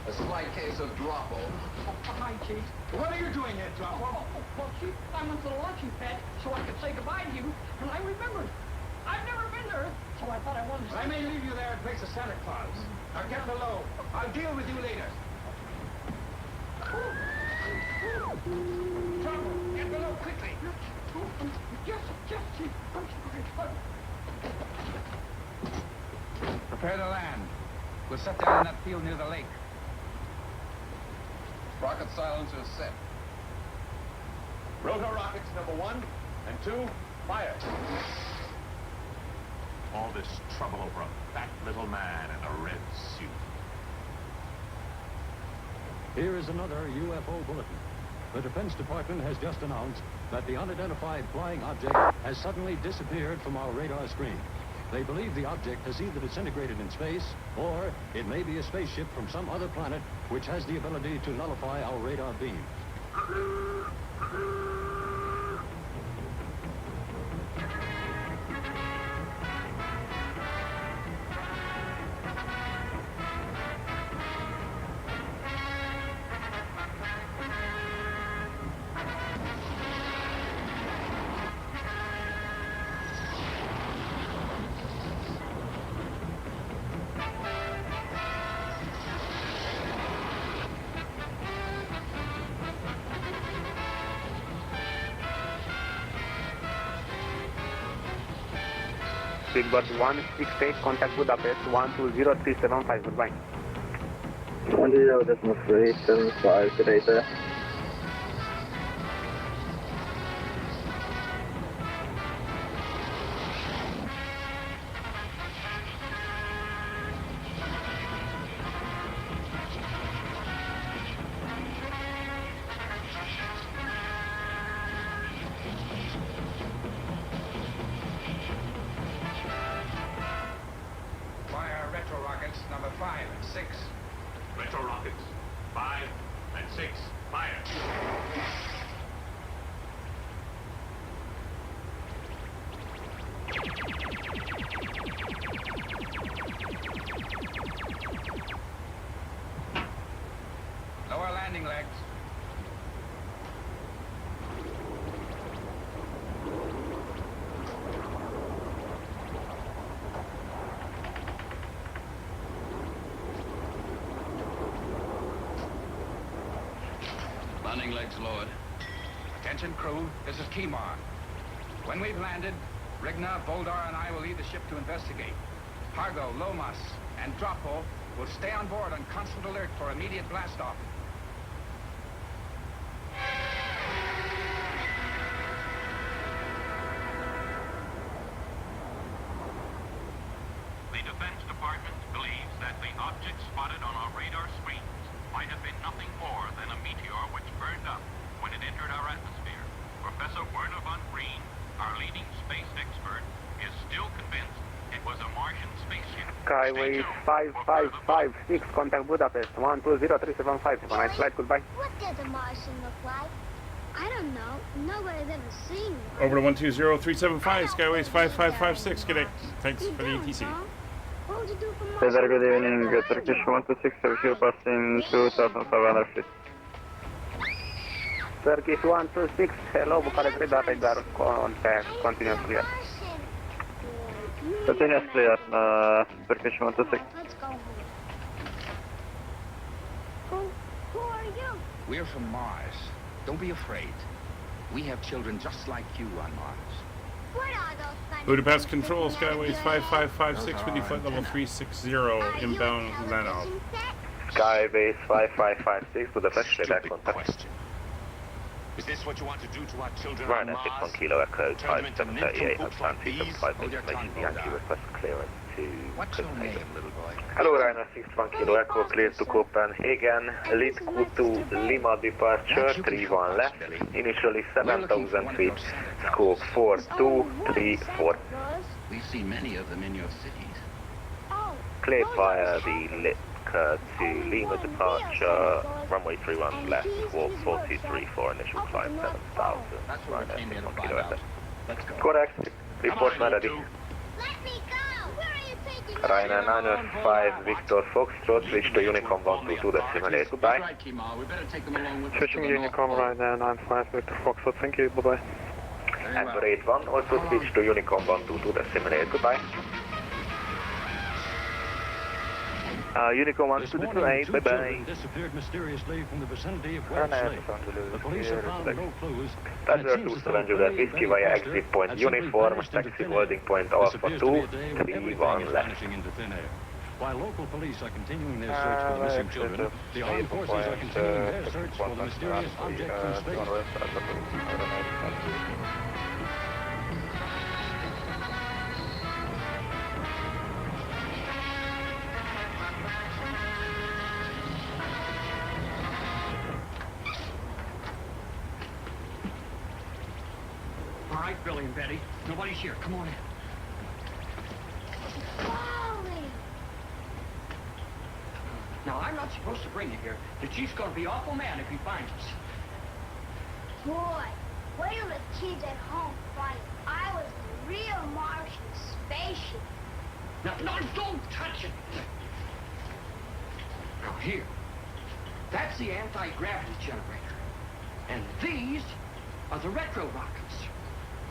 A slight case of Grotto. Oh, hi, Chief. What are you doing here, Throttle? Well, Chief, I went to the launching pad so I could say goodbye to you, and I remembered. I've never been there, so I thought I wanted to... I may leave you there in place of Santa Claus. Now get below. I'll deal with you later. Trouble. Get below quickly. Yes, Chief. I'm sorry. Prepare to land. We'll set down in that field near the lake. Rocket silencer set. Rotor rockets number 1 and 2, fire. All this trouble over a fat little man in a red suit. Here is another UFO bulletin. The Defense Department has just announced that the unidentified flying object has suddenly disappeared from our radar screen. They believe the object has either disintegrated in space, or it may be a spaceship from some other planet which has the ability to nullify our radar beams. Speedbird 168, contact Budapest 120375, goodbye. 10.375, good day there. Fire retro rockets number 5 and 6. Retro rockets. 5 and 6. Fire. Lower landing legs. Landing legs lowered. Attention crew, this is Kimar. When we've landed, Rigna, Boldar, and I will lead the ship to investigate. Hargo, Lomas, and Grotto will stay on board on constant alert for immediate blast-off. The Defense Department believes that the object spotted on our radar screens might have been nothing more than a meteor which burned up when it entered our atmosphere. Professor Werner von Green, our leading space expert, is still convinced it was a Martian spaceship. Skyway 5556, contact Budapest 120375, have a nice flight, goodbye. What does a Martian look like? I don't know. Nobody's ever seen one. Over to 120375, Skyways 5556. Good day. Thanks for the ATC. What would you do for Very Martian? good evening, Turkish 126, review passing 2500 feet. Turkish 126, hello, Bucharest radar, contact, continuous clear. Continuous clear, Turkish 126. Let's go home. Who are you? We're from Mars. Don't be afraid. We have children just like you on Mars. What are those funny Budapest things Control, sticking out of Skyways your 5556 Those with you are flight level antenna. 360 inbound Lenov. television set? Skybase 5556, Budapest, radar Stupid contact. question. Is this what you want to do to our children on Ryanair Mars? 61 Kilo Echo Turn them into 5738 nincompoop and like plan these? 275 Hold your information. tongue, Yankee Boldar. request clearance to What's your Copenhagen. name, little boy? Hello, Ryanair 61 Kilo Echo, clear to Copenhagen. Lead Q2 Lima departure, 31 left. Initially 7,000 feet, scope 4234. We've seen many of them in your cities. Clear via the LIC to Lima departure, runway 31 left, squawk 4234, initial climb 7,000. That's what we came here to find out. Let's go. Correct. Report not ready. Let me go! Where are you taking me? Ryanair 905 Victor Foxtrot, switch to Unicom 122, simulate. Goodbye. Right, Kimar. We better take them along with us Switching to the Unicom, North Pole. Ryanair 95 Victor Foxtrot, thank you, bye-bye. Very well. Ember 81, also switch to Unicom 122, simulate. Goodbye. Unicom This 122, morning, two bye-bye. children disappeared mysteriously from the vicinity of Welsh Ryanair Lake. 222, The police have found no clues. and Passenger it seems as though 27 Juliet Billy Whiskey via Foster exit point had simply uniform, vanished into taxi thin holding air. point This Alpha appears 2, to be a day when everything 31 is left. vanishing into thin air. While local police are continuing their search for the missing children, the armed forces are continuing their search for the mysterious object from space. right, Billy and Betty. Nobody's here. Come on in. Now, I'm not supposed to bring you here. The chief's gonna be awful mad if he finds us. Boy, wait till the kids at home find I was a real Martian spaceship. Now, no, don't touch it. Now, here. That's the anti-gravity generator. And these are the retro rockets.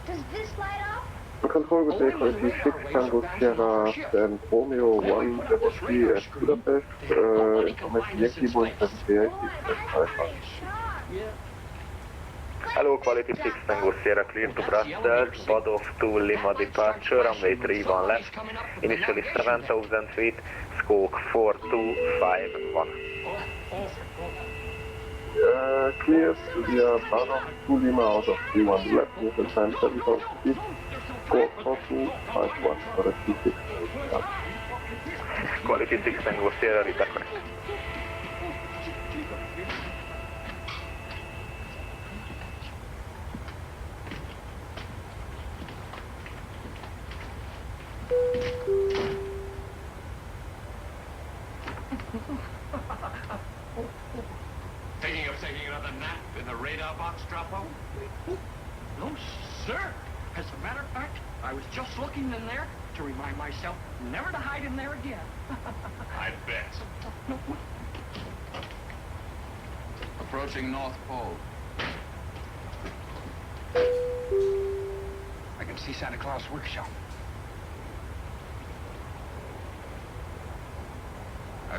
Does this light up? Control with Echo 86 Tango Sierra and Romeo 1 Level 3 at Budapest. Information Yankee 178 Hello, Quality 6 Tango Sierra, clear to Brussels, bud off to Lima departure, runway 31 left, initially 7,000 feet, squawk 4251. Clear via bud off to Lima out of 31 left, initial time 7,000 feet, squawk 4251 for a T6. Quality 6 Tango Sierra, return connect. Thinking of taking another nap in the radar box, Droppo? No, sir. As a matter of fact, I was just looking in there to remind myself never to hide in there again. I bet. Approaching North Pole. I can see Santa Claus workshop.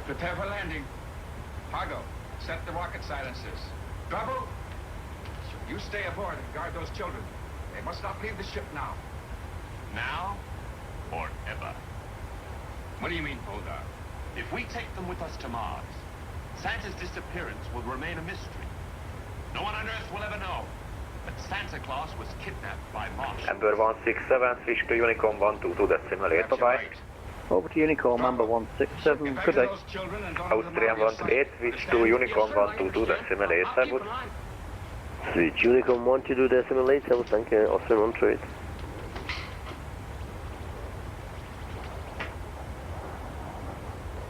Prepare for landing. Hargo, set the rocket silencers. Bravo! You stay aboard and guard those children. They must not leave the ship now. Now or ever. What do you mean, Bodar? If we take them with us to Mars, Santa's disappearance will remain a mystery. No one on Earth will ever know. But Santa Claus was kidnapped by Martians. Ember 167, switch to Unicom 122 decimal 8, bye-bye. Over to Unicom, number 167, good day. Austrian 18, switch to Unicom 122 decimal 8, Servus. Switch Unicom 122 decimal 8, Servus, danke, Austrian 18.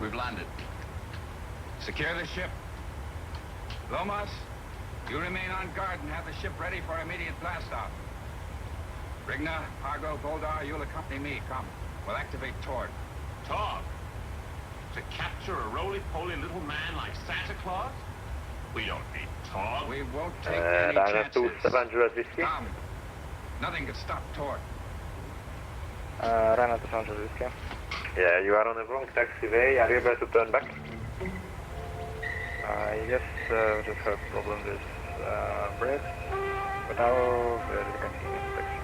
We've landed. Secure the ship. Lomas, you remain on guard and have the ship ready for immediate blast-off. Rigna, Hargo, Boldar, you'll accompany me. Come. We'll activate Tord. Tord? To capture a roly-poly little man like Santa Claus? We don't need Tord. We won't take any chances. 27 Come. Nothing can stop Tord. Rana to San Jose. Yeah, you are on the wrong taxiway. Are you able to turn back? Yes, we just had a problem with brakes, but now we're continuing inspection.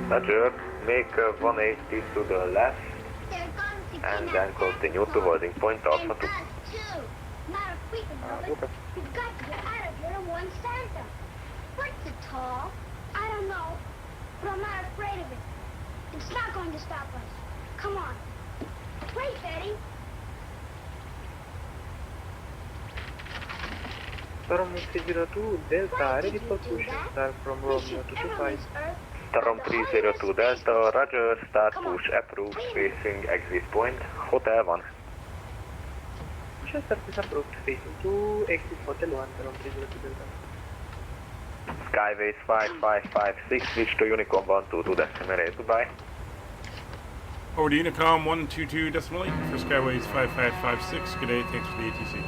Roger, make 180 to the left, and then continue to holding point Alpha 2. Not a freaking bullet. We've got to get out of here and warn Santa. What's it, Tall? I don't know, but I'm not afraid of it. It's not going to stop us. Come on. Wait, Betty. Storm 302 Delta, ready for push and start from Romeo 225. Storm 302 Delta, Roger, start push approved, facing exit point, Hotel 1. Push start is approved, facing to exit Hotel 1, Storm 302 Delta. Skyways 5556, switch to Unicom 122 decimal 8, goodbye. Over to Unicom 122 decimal 8 for Skyways 5556. Good day, thanks for the ATC.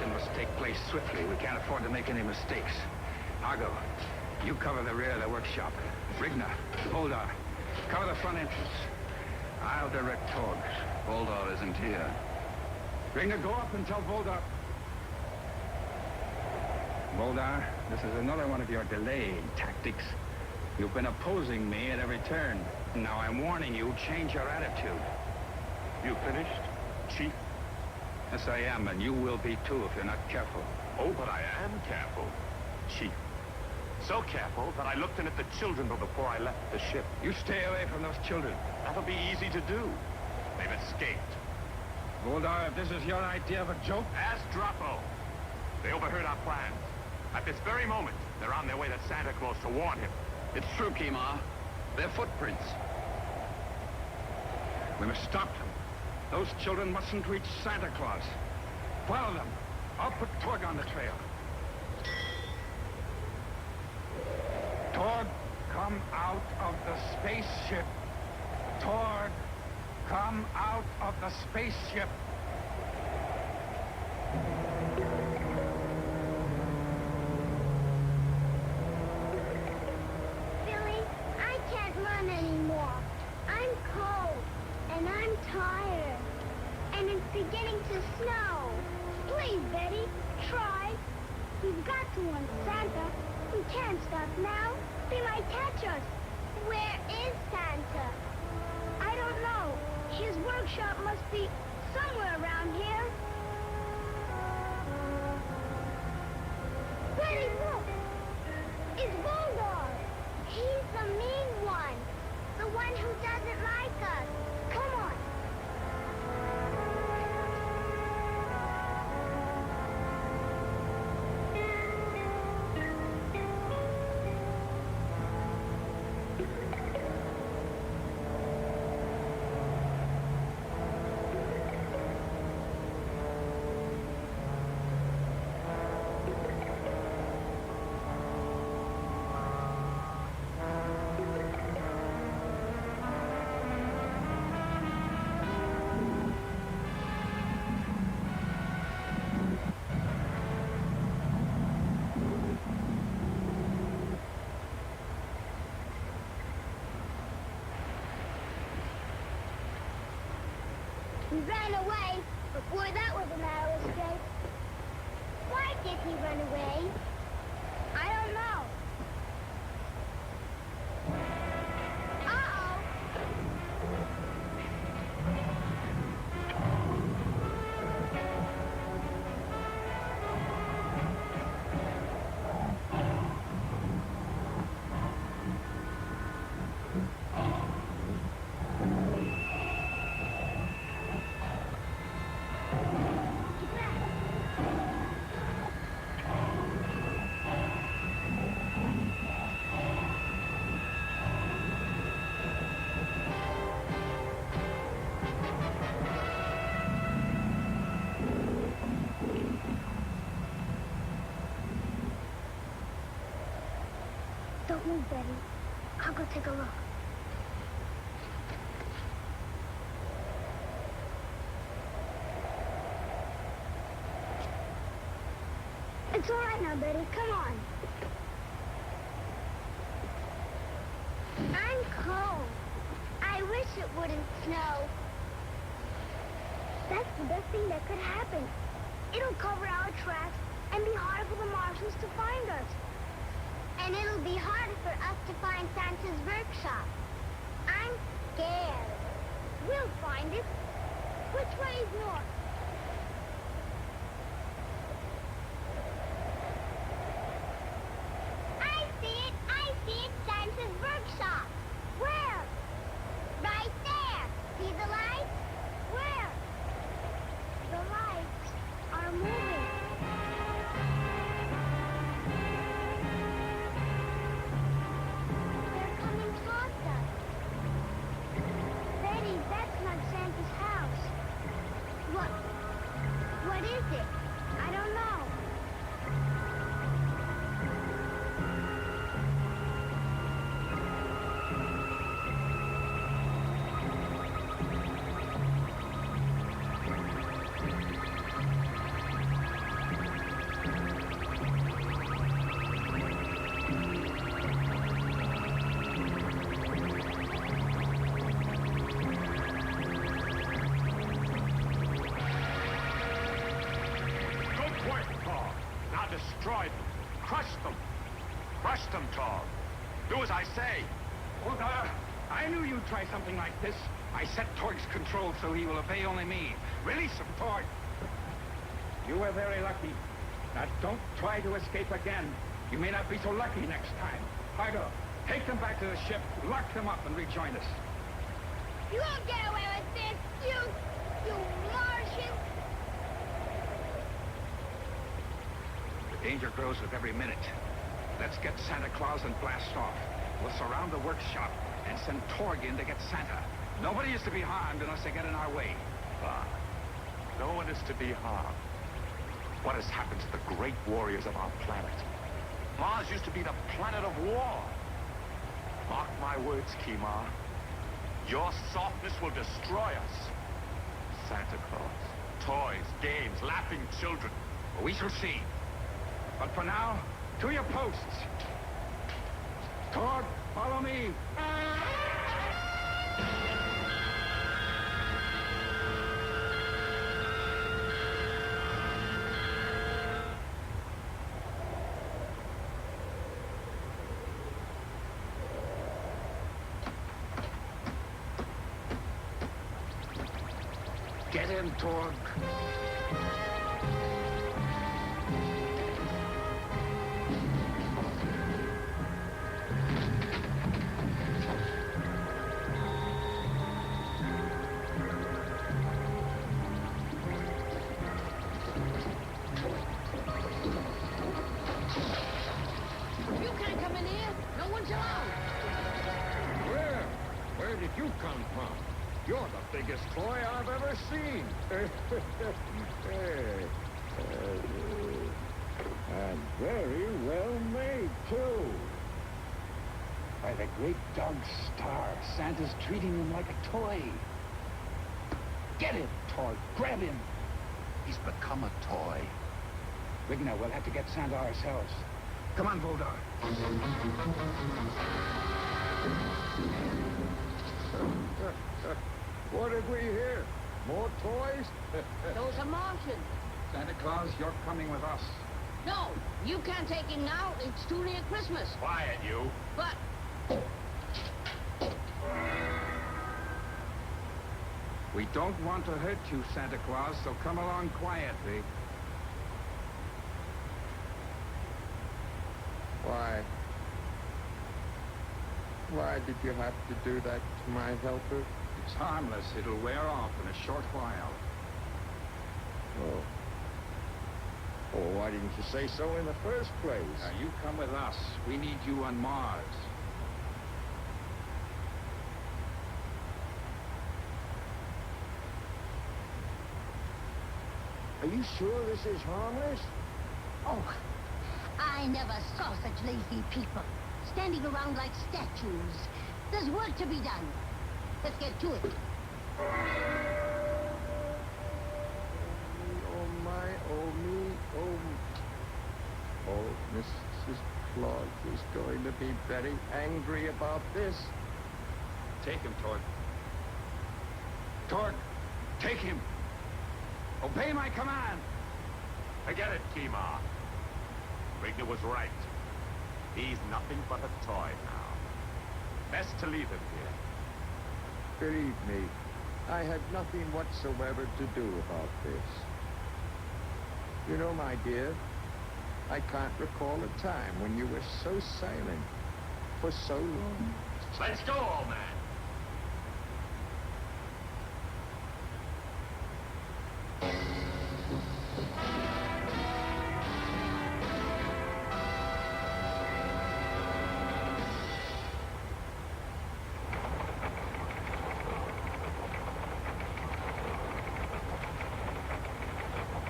Operation must take place swiftly. We can't afford to make any mistakes. Argo, you cover the rear of the workshop. Rigna, Voldar, cover the front entrance. I'll direct Torgs. Voldar isn't here. Rigna, go up and tell Voldar. Voldar, this is another one of your delaying tactics. You've been opposing me at every turn. Now I'm warning you, change your attitude. You finished, Chief? Yes, I am, and you will be too if you're not careful. Oh, but I am careful, Chief. So careful that I looked in at the children before I left the ship. You stay away from those children. That'll be easy to do. They've escaped. Voldar, if this is your idea of a joke... Ask Grotto. They overheard our plans. At this very moment, they're on their way to Santa Claus to warn him. It's true, Kima. They're footprints. We must stop them. Those children mustn't reach Santa Claus. Follow them. I'll put Torg on the trail. Torg, come out of the spaceship. Torg, come out of the spaceship. Billy, I can't run anymore. I'm cold, and I'm tired. And it's beginning to snow. Please, Betty, try. We've got to warn Santa. We can't stop now. They might catch us. Where is Santa? I don't know. His workshop must be somewhere around here. Betty, look! It's Voldar! He's the mean one. The one who doesn't like us. Come on. He ran away before that was a narrow escape. Why did he run away? I don't know. Uh-oh. Don't move, Betty. I'll go take a look. It's all right now, Betty. Come on. I'm cold. I wish it wouldn't snow. That's the best thing that could happen. It'll cover our tracks and be hard for the Martians to find us. And it'll be harder for us to find Santa's workshop. I'm scared. We'll find it. Which way is north? I see it! I see it! Santa's workshop! Where? Right there! See the lights? Where? The lights are moving. They're coming towards us. Betty, that's not Santa's house. What? him, Tog. Do as I say. I knew you'd try something like this. I set Torg's control so he will obey only me. Release him, Torg. You were very lucky. Now don't try to escape again. You may not be so lucky next time. Hardo, take them back to the ship, lock them up, and rejoin us. You won't get away with this, you Martian! The danger grows with every minute. Let's get Santa Claus and blast off. We'll surround the workshop and send Torg in to get Santa. Nobody is to be harmed unless they get in our way. No one is to be harmed. What has happened to the great warriors of our planet? Mars used to be the planet of war. Mark my words, Kima. Your softness will destroy us. Santa Claus, toys, games, laughing children. Well, we shall see. But for now, to your posts. Torg, follow me. Get in, Torg. You can't come in here. No one's allowed. Where did you come from? You're the biggest toy I've ever seen. And very well made, too. By the great dog Star, Santa's treating him like a toy. Get him, Torg. Grab him. He's become a toy. Rigna, we'll have to get Santa ourselves. Come on, Voldar. What did we hear? More toys? Those are Martians. Santa Claus, you're coming with us. No, you can't take him now. It's too near Christmas. Quiet, you. But We don't want to hurt you, Santa Claus, so come along quietly. Why did you have to do that to my helper? It's harmless. It'll wear off in a short while. Oh, why didn't you say so in the first place? Now, you come with us. We need you on Mars. Are you sure this is harmless? oh, I never saw such lazy people. Standing around like statues. There's work to be done. Let's get to it. Oh my, oh me, oh, Mrs. Claus is going to be very angry about this. Take him, Torg. Torg, take him. Obey my command. Forget it, Kima. Rigna was right. He's nothing but a toy now. Best to leave him here. Believe me, I had nothing whatsoever to do about this. You know, my dear, I can't recall a time when you were so silent for so long. Let's go, old man.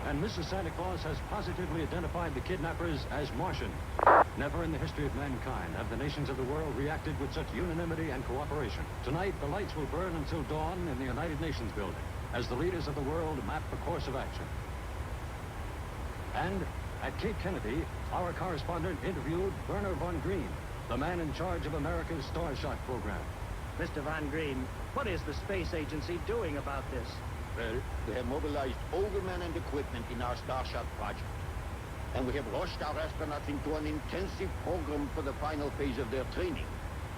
And Mrs. Santa Claus has positively identified the kidnappers as Martian. Never in the history of mankind have the nations of the world reacted with such unanimity and cooperation. Tonight, the lights will burn until dawn in the United Nations building, as the leaders of the world map the course of action. And at Cape Kennedy, our correspondent interviewed Werner von Green, the man in charge of America's Starshot program. Mr. Von Green, what is the space agency doing about this? Well, we have mobilized all the men and equipment in our Starshot project. and we have rushed our astronauts into an intensive program for the final phase of their training.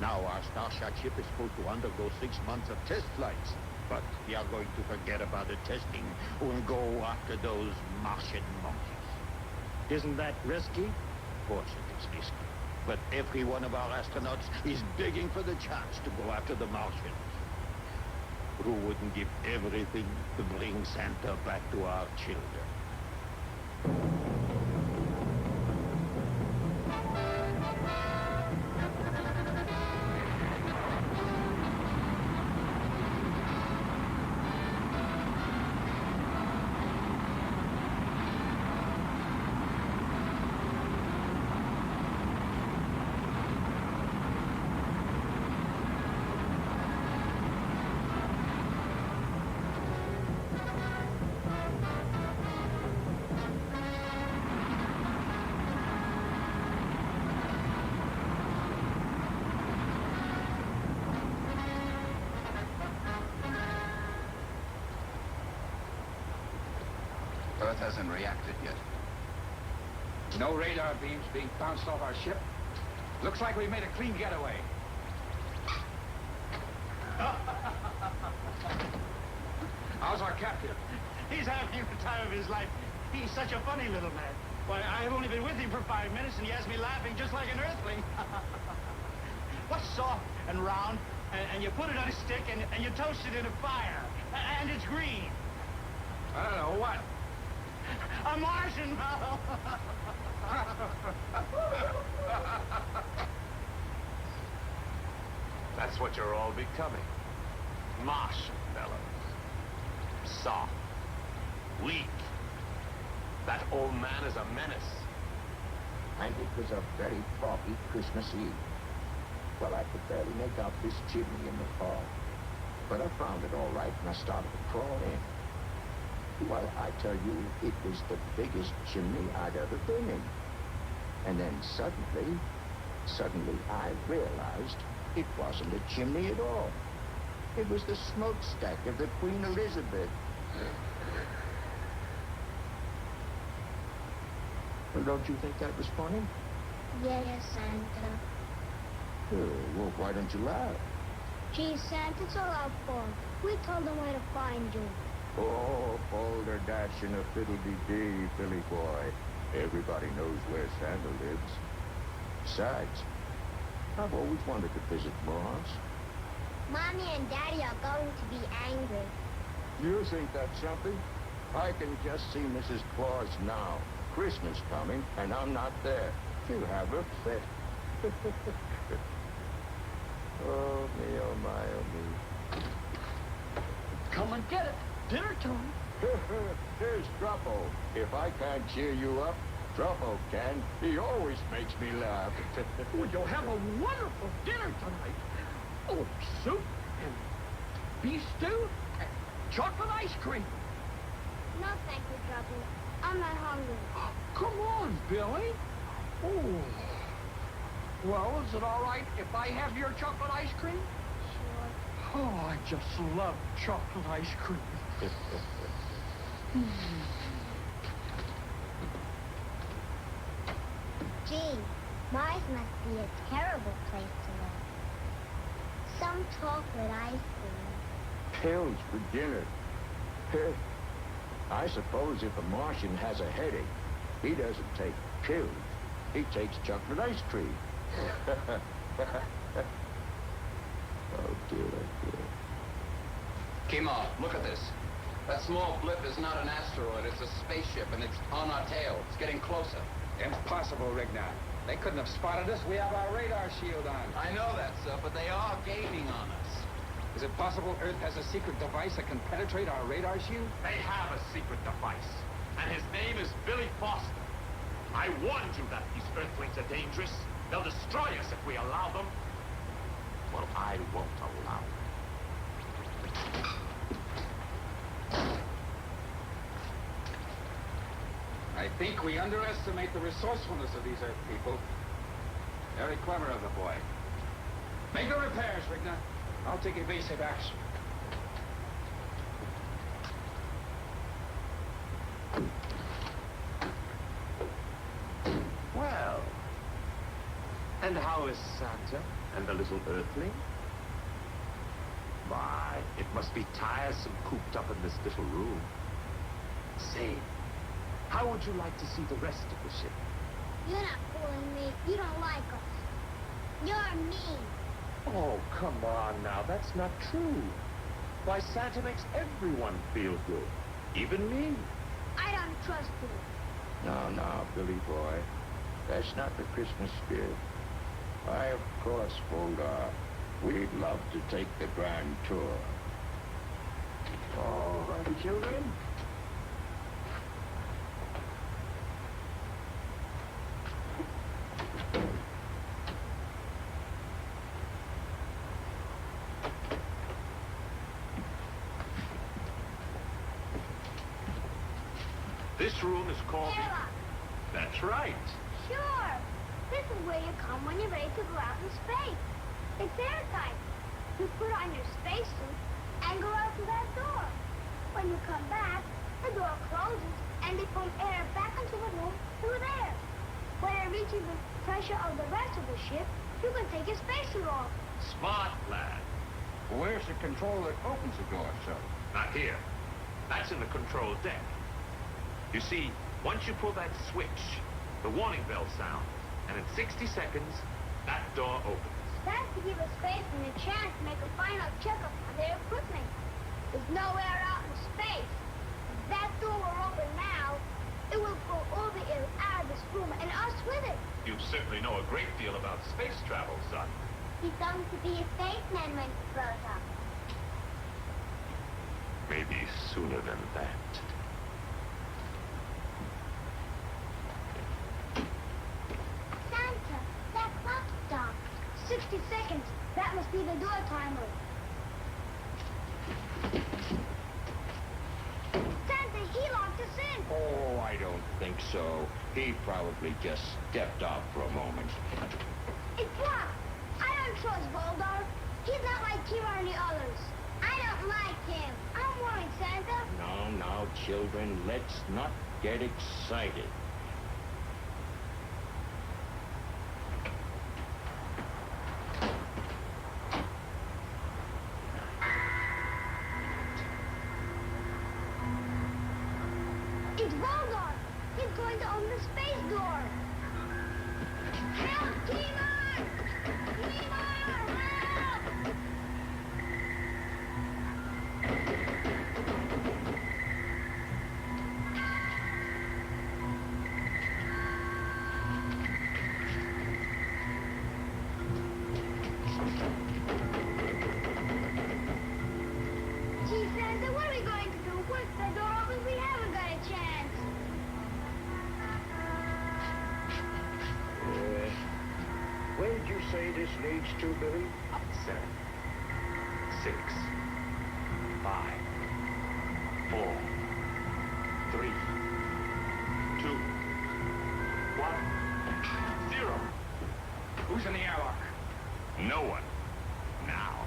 Now our Starshot ship is supposed to undergo 6 months of test flights, but we are going to forget about the testing and go after those Martian monkeys. Isn't that risky? Of course it is risky, but every one of our astronauts is begging for the chance to go after the Martians. Who wouldn't give everything to bring Santa back to our children? Earth hasn't reacted yet. No radar beams being bounced off our ship. Looks like we made a clean getaway. How's our captain? He's having the time of his life. He's such a funny little man. Why, I've only been with him for 5 minutes, and he has me laughing just like an earthling. What's soft and round, and you put it on a stick, and you toast it in a fire, and it's green? I don't know, what? A marshmallow! That's what you're all becoming. Marshmallows. Soft. Weak. That old man is a menace. And it was a very frothy Christmas Eve. Well, I could barely make out this chimney in the fog. But I found it all right, and I started to crawl in. Well, I tell you, it was the biggest chimney I'd ever been in. And then suddenly I realized it wasn't a chimney at all. It was the smokestack of the Queen Elizabeth. Well, don't you think that was funny? Yes, Santa. Oh, well, why don't you laugh? Gee, Santa, it's all our fault. We told them where to find you. Oh, boulder dashing a fiddle-dee-dee, Billy boy. Everybody knows where Santa lives. Besides, I've always wanted to visit Mars. Mommy and Daddy are going to be angry. You think that's something? I can just see Mrs. Claus now. Christmas coming, and I'm not there. She'll have a fit. Oh, me, oh, my, oh, me. Come and get it. Dinner time. Here's Grotto. If I can't cheer you up, Grotto can. He always makes me laugh. Well, you'll have a wonderful dinner tonight. Oh, soup and beef stew and chocolate ice cream. No, thank you, Grotto. I'm not hungry. Come on, Billy. Oh. Well, is it all right if I have your chocolate ice cream? Sure. Oh, I just love chocolate ice cream. Gee, Mars must be a terrible place to live. Some chocolate ice cream. Pills for dinner. I suppose if a Martian has a headache, he doesn't take pills. He takes chocolate ice cream. Oh, dear, oh, dear. Kima, look at this. That small blip is not an asteroid, it's a spaceship, and it's on our tail. It's getting closer. Impossible, Rigna. They couldn't have spotted us. We have our radar shield on. I know that, sir, but they are gaining on us. Is it possible Earth has a secret device that can penetrate our radar shield? They have a secret device, and his name is Billy Foster. I warned you that these Earthlings are dangerous. They'll destroy us if we allow them. Well, I won't allow it. I think we underestimate the resourcefulness of these Earth people. Very clever of the boy. Make the repairs, Rigna. I'll take evasive action. And how is Santa and the little earthling? My, it must be tiresome cooped up in this little room. Say, how would you like to see the rest of the ship? You're not fooling me. You don't like us. You're mean. Oh, come on now, that's not true. Why, Santa makes everyone feel good, even me. I don't trust you. No, Billy boy. That's not the Christmas spirit. Why, of course, Boldar. We'd love to take the grand tour. All right, children. This room is called... Airlock. That's right. Sure. This is where you come when you're ready to go out in space. It's airtight. You put on your spacesuit and go out to that door. When you come back, the door closes and they pump air back into the room through there. When it reaches the pressure of the rest of the ship, you can take your spacesuit off. Smart lad. Where's the control that opens the door, sir? Not here. That's in the control deck. You see, once you pull that switch, the warning bell sounds, and in 60 seconds, that door opens. That's to give a spaceman a chance to make a final checkup on their equipment. There's nowhere out in space. If that door were open now, it will pull all the air out of this room and us with it. You certainly know a great deal about space travel, son. He's going to be a spaceman when he grows up. Maybe sooner than that. Santa, that clock stopped. 60 seconds. That must be the door timer. Santa, he locked us in. Oh, I don't think so. He probably just stepped out for a moment. It's locked. I don't trust Voldar. He's not like Kim or the others. I don't like him. I'm worried, Santa. Now, children, let's not get excited. It's Voldar. He's going to open the space door. Help, Timon! Timon, help! Gee, Santa, what are we going to do? Once the door opens, we haven't got a chance. Where did you say this leads to, Billy? 7, 6, 5, 4, 3, 2, 1, 0. Who's in the airlock? No one. Now.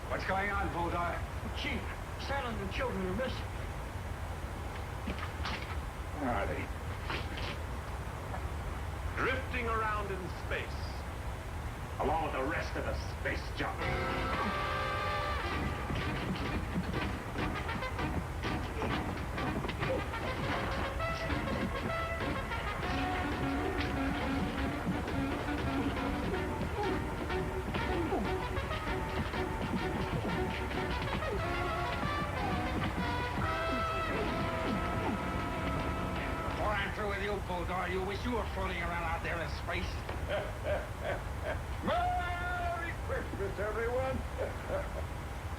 What's going on, Voldar? Chief, Santa and the children are missing. Where are they? Drifting around in space, along with the rest of the space junk. Before I'm through with you, Voldar, you wish you were floating around out there in space. Merry Christmas, everyone!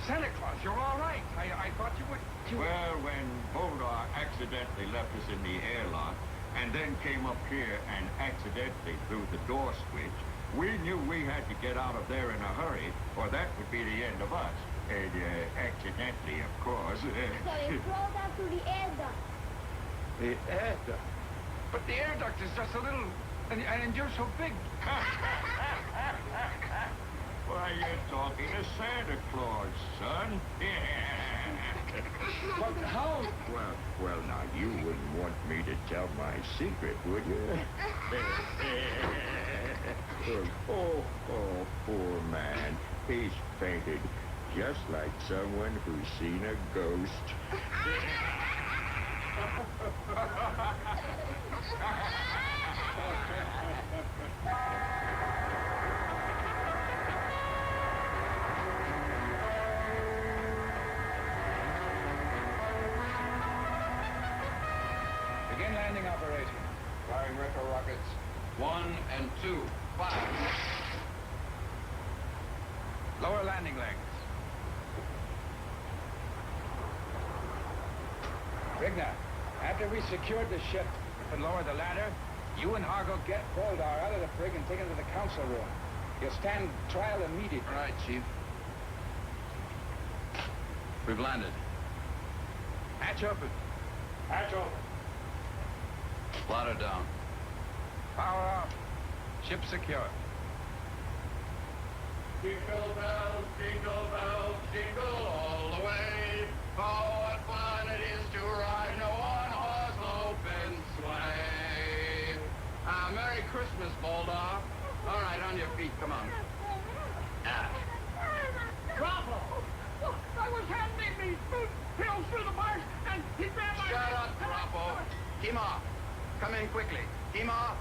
Santa Claus, you're all right. I thought you would... Well, when Boldar accidentally left us in the airlock, and then came up here and accidentally threw the door switch, we knew we had to get out of there in a hurry, or that would be the end of us. And, accidentally, of course. So you crawled out through the air duct. The air duct? But the air duct is just a little... And you're so big. Why, you're talking to Santa Claus, son. But how? Well, now, you wouldn't want me to tell my secret, would you? Oh, poor man. He's fainted, just like someone who's seen a ghost. Begin landing operation. Firing retro rockets. 1 and 2. Fire. Lower landing legs. Rigna, after we secured the ship and lowered the ladder, you and Hargo get Boldar out of the brig and take him to the council room. You'll stand trial immediately. All right, Chief. We've landed. Hatch open. Hatch open. Ladder down. Power off. Ship secure. Jingle bells, jingle all the way. Oh, what fun it is to ride in a one-horse open sleigh. Merry Christmas, Boldar. All right, on your feet, come on. Bravo! I was handing these pills through the bars, and he grabbed my... Shut up, Grotto. Kima, come in quickly. Kima?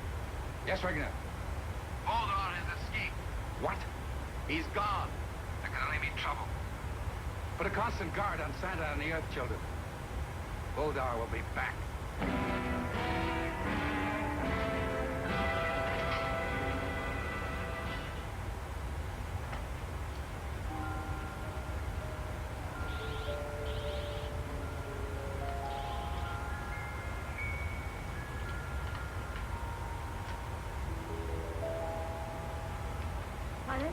Yes, Regina. Boldar has escaped. What? He's gone. There can only be trouble. Put a constant guard on Santa and the Earth Children. Boldar will be back. Father?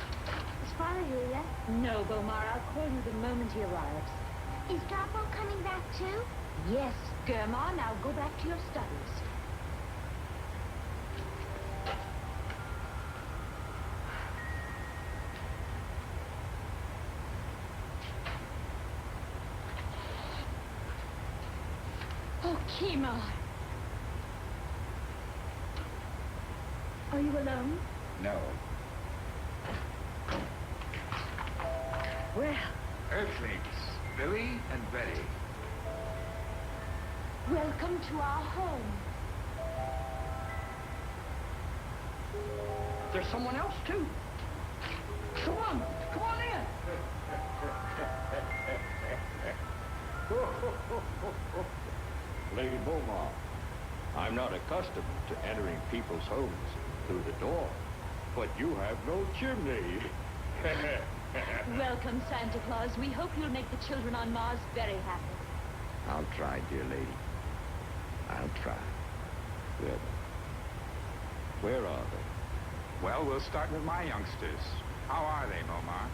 Is Father here yet? No, Bomar. I'll call you the moment he arrives. Is Drapo coming back too? Yes, Germa. Now go back to your studies. Oh, Kima. Are you alone? No. Well, Earthlings, Billy and Betty. welcome to our home. There's someone else, too. Come on in. Lady Beaumont, I'm not accustomed to entering people's homes through the door, but you have no chimney. Welcome, Santa Claus. We hope you'll make the children on Mars very happy. I'll try, dear lady. I'll try. Where are they? Well, we'll start with my youngsters. How are they, Momar?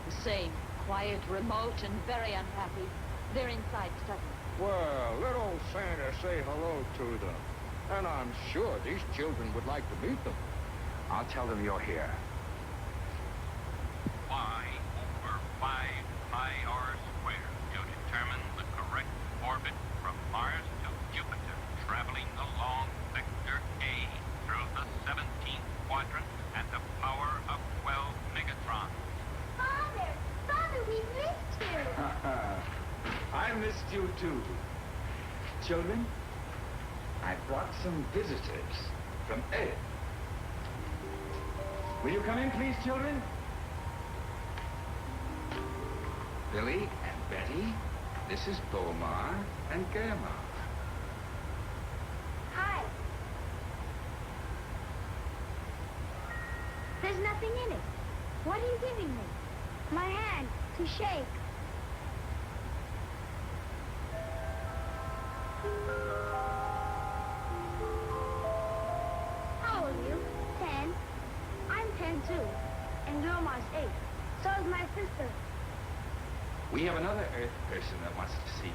The same. Quiet, remote, and very unhappy. They're inside studying. Well, let old Santa say hello to them. And I'm sure these children would like to meet them. I'll tell them you're here. Y over 5 pi r squared to determine the correct orbit from Mars to Jupiter, traveling along vector A through the 17th quadrant at the power of 12 megatrons. Father, we missed you. I missed you too. Children, I brought some visitors from Earth. Will you come in, please, children? Billy and Betty, this is Bomar and Germa. Hi. There's nothing in it. What are you giving me? My hand to shake. How old are you? 10. I'm 10 too. And Grandma's 8. So is my sister. We have another Earth person that wants to see you.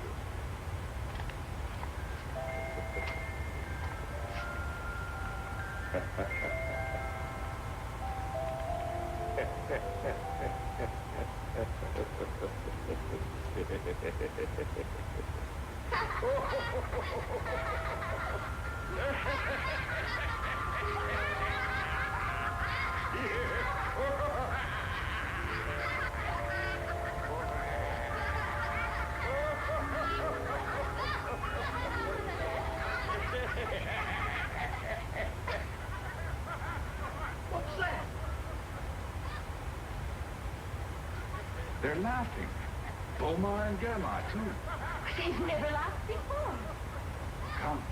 What's that? They're laughing. Boma and Gemma, too. They've never laughed before. Come.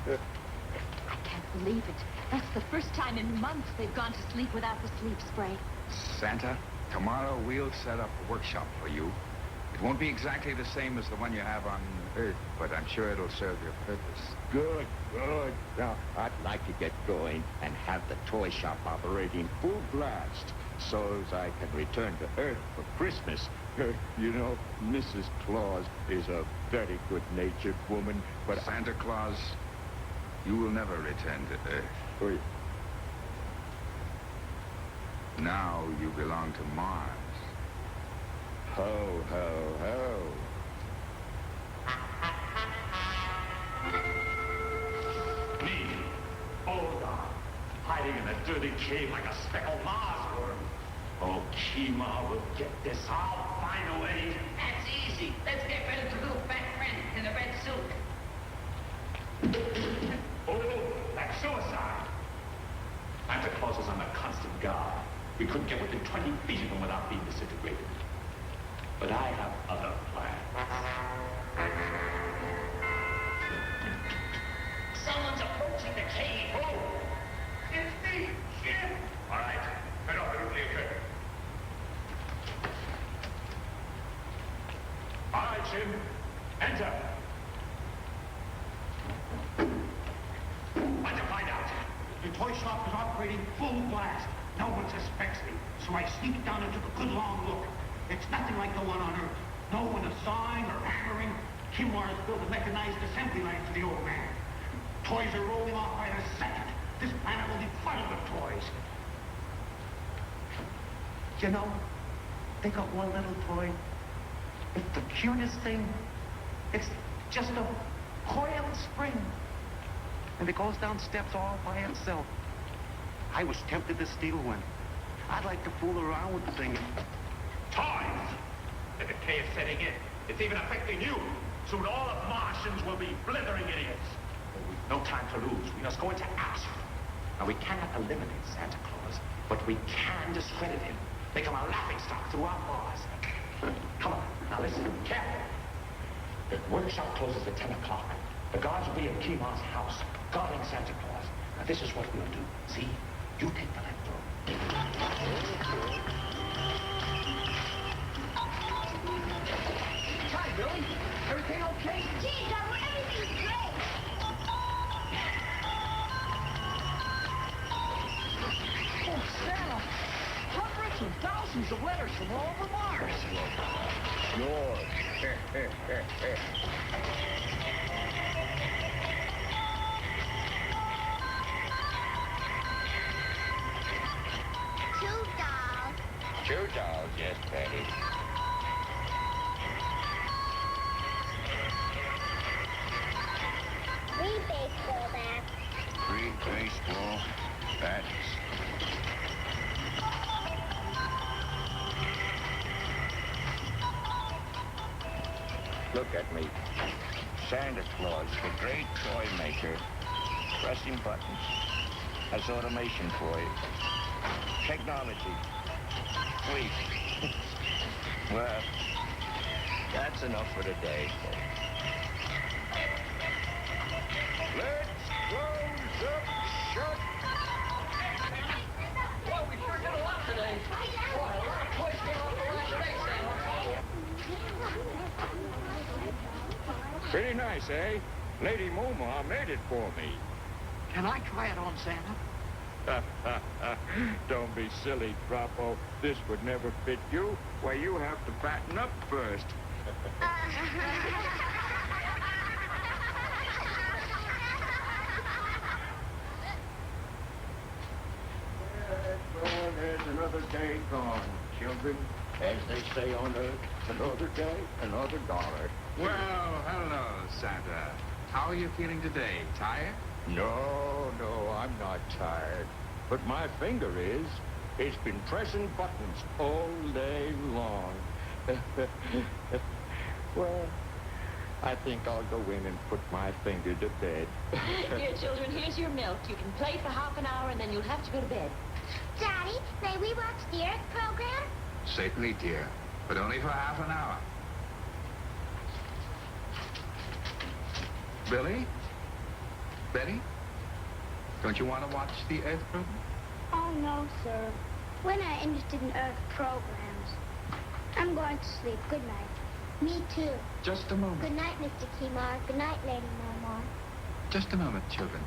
I can't believe it. That's the first time in months they've gone to sleep without the sleep spray. Santa, tomorrow we'll set up a workshop for you. It won't be exactly the same as the one you have on Earth, but I'm sure it'll serve your purpose. Good, good. Now, I'd like to get going and have the toy shop operating full blast so as I can return to Earth for Christmas. You know, Mrs. Claus is a very good-natured woman, but Santa Claus, you will never return to Earth. Wait. Now you belong to Mars. Ho, ho, ho. Me, Olga, hiding in a dirty cave like a speckled Mars worm. Oh, Kima will get this. I'll find a way. That's easy. Let's get rid of the little fat friend in the red suit. Oh, that's suicide. Santa Claus is on a constant guard. We couldn't get within 20 feet of him without being disintegrated. But I have other plans. Someone's approaching the cave. Oh! It's me, Jim! All right, head off the nuclear curtain. All right, Jim, enter. What to find out? The toy shop is operating full blast. No one suspects me, so I sneaked down and took a good long look. It's nothing like the one on Earth. No one is sawing or hammering. Kimar has built a mechanized assembly line for the old man. Toys are rolling off by the second. This planet will be flooded with toys. You know, they got one little toy. It's the cutest thing. It's just a coiled spring. And it goes down steps all by itself. I was tempted to steal one. I'd like to fool around with the thing. Toys! The decay is setting in. It's even affecting you. Soon all of Martians will be blithering idiots. We've no time to lose. We must go into action. Now, we cannot eliminate Santa Claus, but we can discredit him. Make him a laughingstock throughout Mars. Come on. Now, listen. Careful. The workshop closes at 10 o'clock. The guards will be in Kimar's house, guarding Santa Claus. Now, this is what we'll do. See? You take the left road. Hi, Billy. Everything okay? Gee, Double, everything's great. Oh, Santa! Hundreds and thousands of letters from all over Mars. Yours. Two dolls, yes, Betty. Free baseball bats. Free baseball bats. Look at me. Santa Claus, the great toy maker. Pressing buttons. Has automation for you. Technology. Sweet. Well, that's enough for today, folks. Let's close up shop. Well, we sure did a lot today. Boy, a lot of toys came off the last day, Santa. Pretty nice, eh? Lady Moma made it for me. Can I try it on Santa? Don't be silly, Troppo. This would never fit you. Why, you have to fatten up first. Well, there's another day gone, children. As they say on Earth, another day, another dollar. Well, hello, Santa. How are you feeling today? Tired? No, I'm not tired. But my finger is. It's been pressing buttons all day long. Well, I think I'll go in and put my finger to bed. Dear children, here's your milk. You can play for half an hour and then you'll have to go to bed. Daddy, may we watch the Earth program? Certainly, dear, but only for half an hour. Billy? Betty? Don't you want to watch the Earth program? Oh, no, sir. We're not interested in Earth programs. I'm going to sleep. Good night. Me too. Just a moment. Good night, Mr. Kimar. Good night, Lady Mama. Just a moment, children.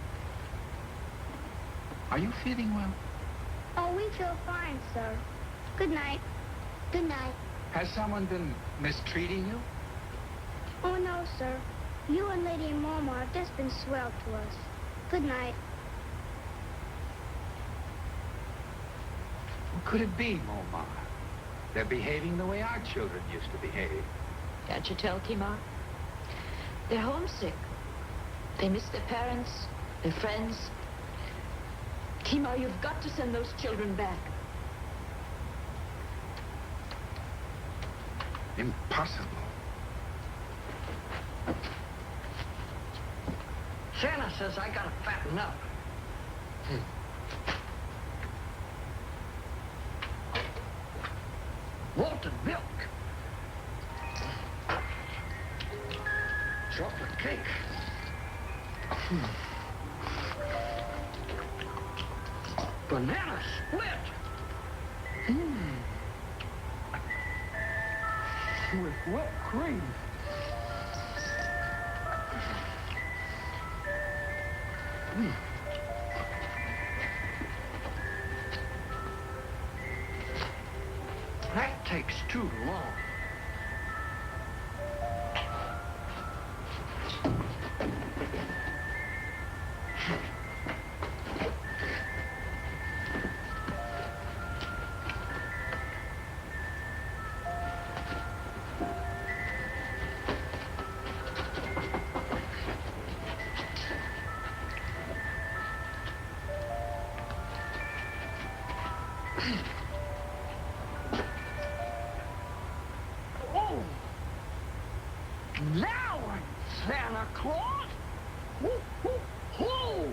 Are you feeling well? Oh, we feel fine, sir. Good night. Good night. Has someone been mistreating you? Oh, no, sir. You and Lady Mama have just been swell to us. Good night. What could it be, Momar? They're behaving the way our children used to behave. Can't you tell, Kimar? They're homesick. They miss their parents, their friends. Kimar, you've got to send those children back. Impossible. Santa says I gotta fatten up. Malted milk. Chocolate cake. Banana split. With whipped cream. That takes too long. Oh! Now I'm Santa Claus! Ho, ho, ho!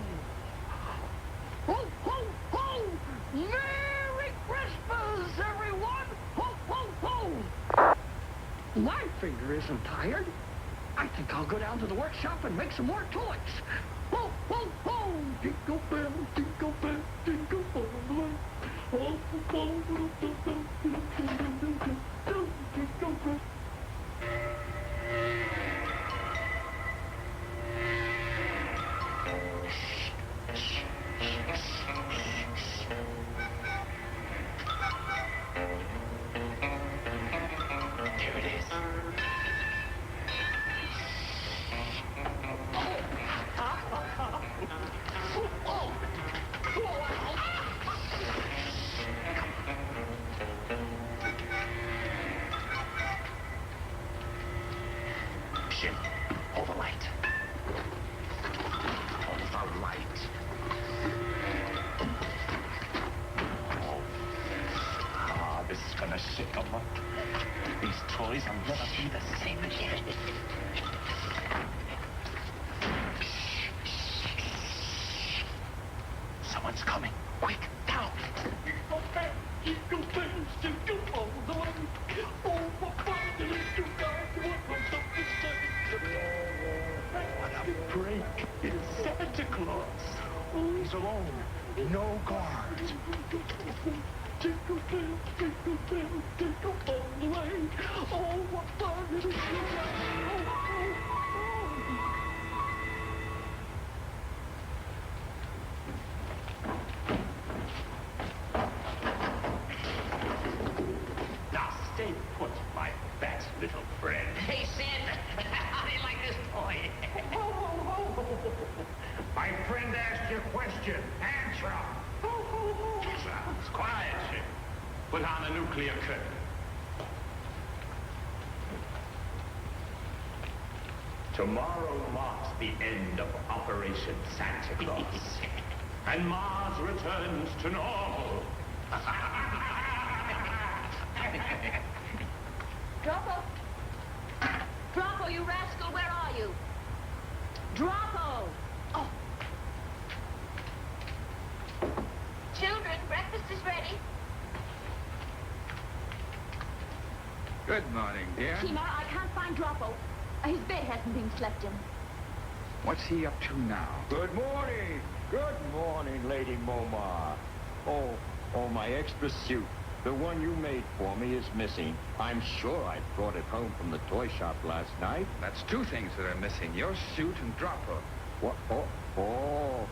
Ho, ho, ho! Merry Christmas, everyone! Ho, ho, ho! My finger isn't tired. I think I'll go down to the workshop and make some more toys. Ho, ho, ho! Jingle bell, jingle bell, jingle all the way. Ho, ho, ho, jingle bell, jingle bell. Here it is. Jim, hold the light. Hold the light. Oh, this is gonna shake them up. These toys will never be the same again. Someone's coming. Quick, down. Jingle bells, jingle bells, jingle all the way. Oh, what fun it is to ride one of What a break. It's Santa Claus. He's alone. No guards. Jingle bells, jingle bells, jingle all the way. Oh, what fun it is to ride. Now stay put, my fat little friend. nuclear curtain. Tomorrow marks the end of Operation Santa Claus. And Mars returns to normal. Grotto! Grotto, you rascal, where are you? Grotto! Oh. Children, breakfast is ready. Good morning, dear. Tima, I can't find Grotto. His bed hasn't been slept in. What's he up to now? Good morning. Good morning, Lady Momar. Oh, my extra suit. The one you made for me is missing. I'm sure I brought it home from the toy shop last night. That's two things that are missing, your suit and Grotto. What? Oh.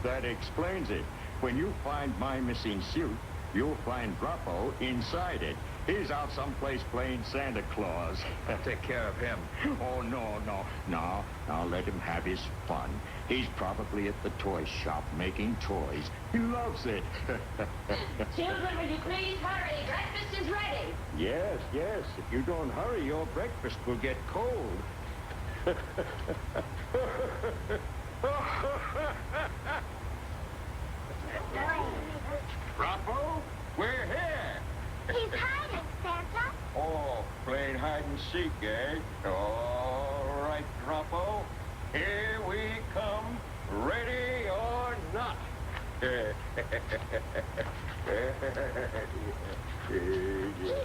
That explains it. When you find my missing suit, you'll find Grotto inside it. He's out someplace playing Santa Claus. I'll take care of him. Oh, no. Now let him have his fun. He's probably at the toy shop making toys. He loves it. Children, will you please hurry? Breakfast is ready. Yes. If you don't hurry, your breakfast will get cold. Grotto, we're here. He's hiding, Santa. Oh, playing hide and seek, eh? All right, Grotto. Here we come, ready or not. He's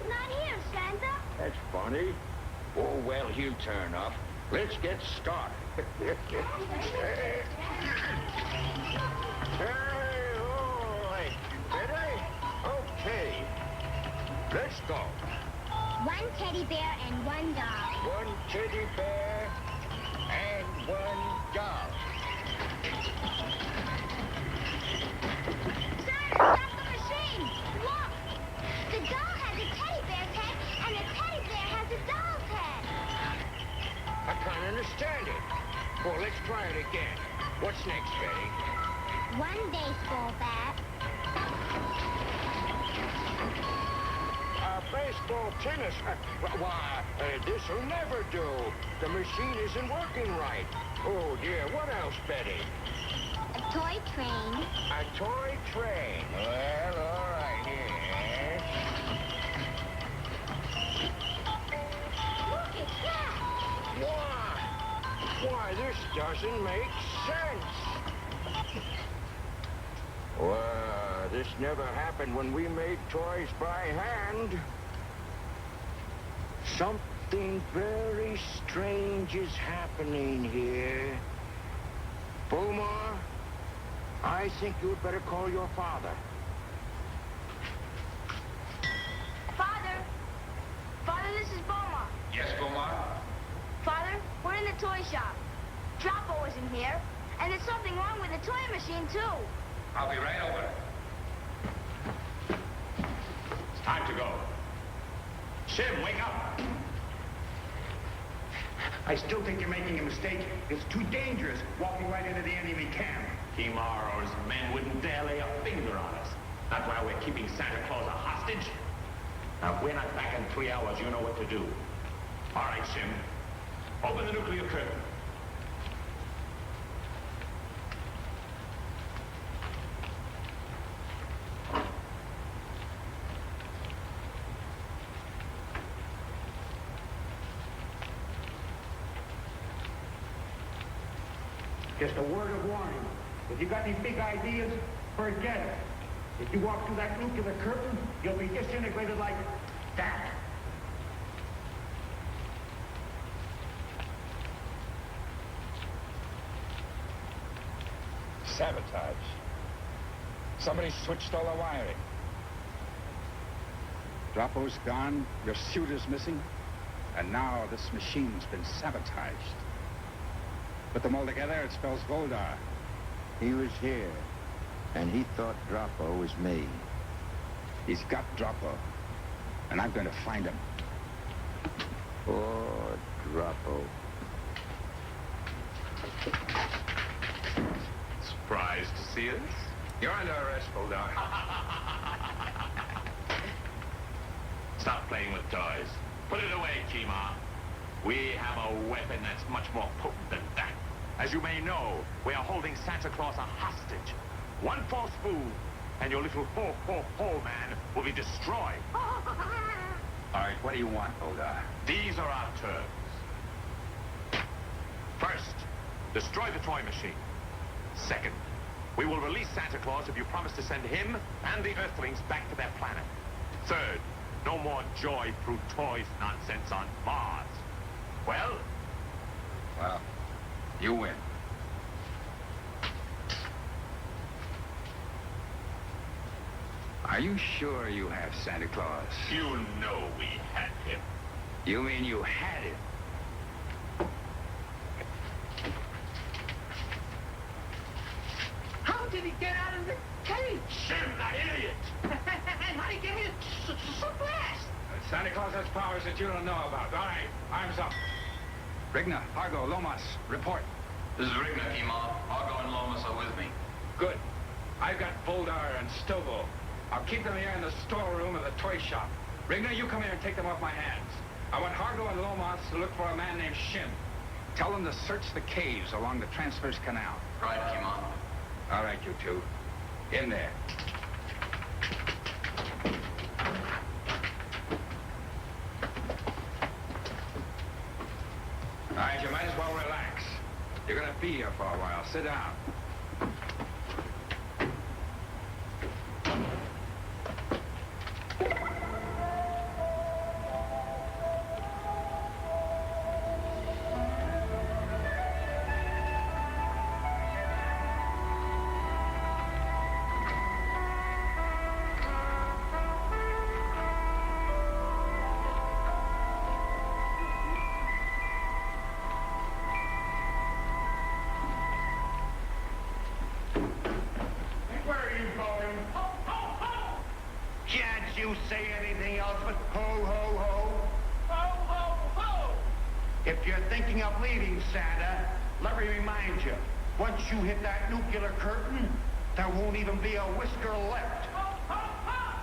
not here, Santa. That's funny. Oh, well, he'll turn up. Let's get started. Hey, all right. Ready? Okay. Let's go. One teddy bear and one doll. One teddy bear and one doll. Sir, stop the machine. Look. The doll has a teddy bear's head and the teddy bear has a doll's head. I can't understand it. Well, let's try it again. What's next, Betty? One baseball bat. Baseball, tennis. Why, this'll never do. The machine isn't working right. Oh, dear. What else, Betty? A toy train. A toy train. Well, all right, here. Look at that. Why, this doesn't make sense. Well, this never happened when we made toys by hand. Something very strange is happening here. Boomer, I think you'd better call your father. Father, this is Beaumont. Yes, Beaumont? Father, we're in the toy shop. Droppo isn't here, and there's something wrong with the toy machine, too. I'll be right over. It's time to go. Sim, wake up. I still think you're making a mistake. It's too dangerous walking right into the enemy camp. Tomorrow's men wouldn't dare lay a finger on us. That's why we're keeping Santa Claus a hostage. Now, if we're not back in 3 hours, you know what to do. All right, Sim. Open the nuclear curtain. Just a word of warning. If you got any big ideas, forget it. If you walk through that nuclear curtain, you'll be disintegrated like that. Sabotage. Somebody switched all the wiring. Droppo's gone, your suit is missing, and now this machine's been sabotaged. Put them all together, it spells Voldar. He was here, and he thought Droppo was me. He's got Droppo, and I'm going to find him. Poor Droppo. Surprised to see us? You're under arrest, Voldar. Stop playing with toys. Put it away, Kima. We have a weapon that's much more potent than that. As you may know, we are holding Santa Claus a hostage. One false move, and your little ho-ho-ho man will be destroyed. All right, what do you want, Olga? These are our terms. First, destroy the toy machine. Second, we will release Santa Claus if you promise to send him and the Earthlings back to their planet. Third, no more joy through toys nonsense on Mars. Well? Well, you win. Are you sure you have Santa Claus? You know we had him. You mean you had him? How did he get out of the cage? Shim, that idiot! And how did he get here so fast? Santa Claus has powers that you don't know about. All right, arms up. Rigna, Argo, Lomas, report. This is Rigna, Kima. Argo and Lomas are with me. Good. I've got Boldar and Stovo. I'll keep them here in the storeroom of the toy shop. Rigna, you come here and take them off my hands. I want Hargo and Lomas to look for a man named Shim. Tell them to search the caves along the Transverse Canal. Right, Kima. All right, you two. In there. All right, you might as well relax. You're gonna be here for a while. Sit down. You say anything else but ho, ho, ho? Ho, ho, ho! If you're thinking of leaving, Santa, let me remind you, once you hit that nuclear curtain, there won't even be a whisker left. Ho, ho, ho!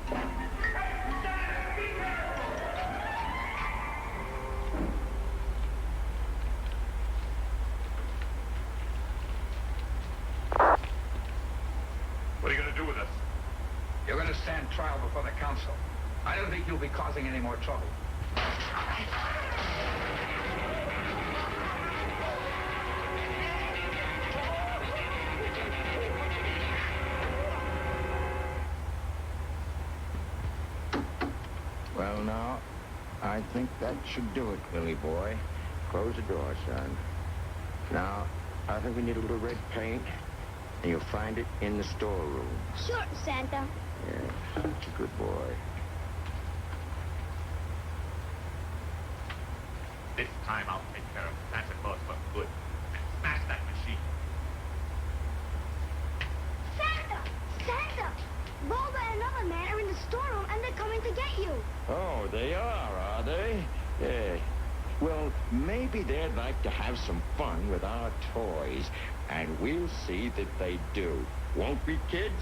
Hey, Santa, be careful! What are you going to do with us? You're going to stand trial before the council. I don't think you'll be causing any more trouble. Well, now, I think that should do it, Billy boy. Close the door, son. Now, I think we need a little red paint, and you'll find it in the storeroom. Sure, Santa. Yes, such a good boy. This time I'll take care of Santa Claus for good. And smash that machine. Santa! Santa! Bulba and another man are in the storeroom and they're coming to get you. Oh, they are they? Yeah. Well, maybe they'd like to have some fun with our toys, and we'll see that they do. Won't we, kids?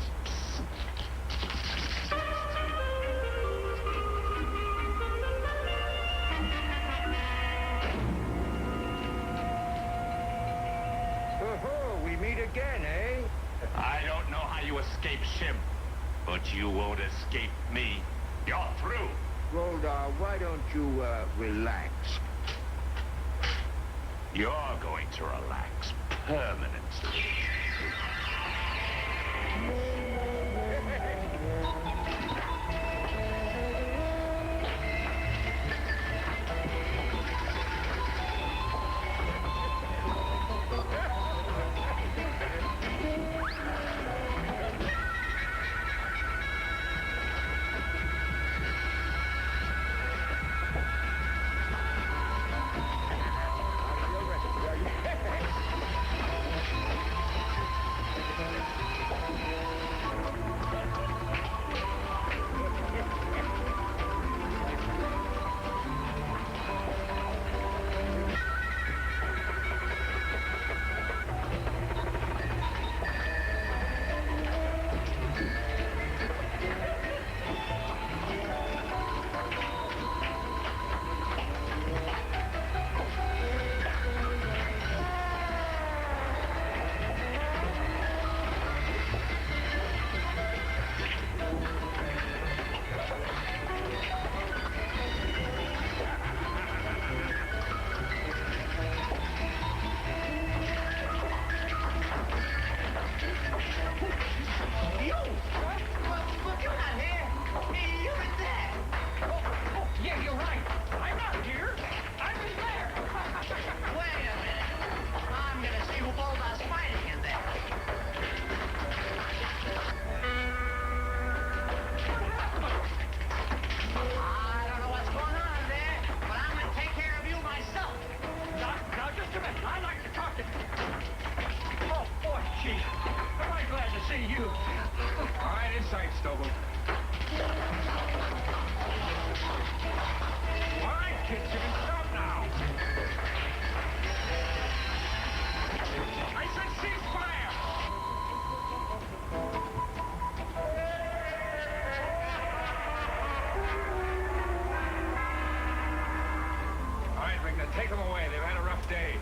Oh, we meet again, eh? I don't know how you escape Shim, but you won't escape me. You're through. Goldar, why don't you, relax? You're going to relax permanently. Now take them away. They've had a rough day.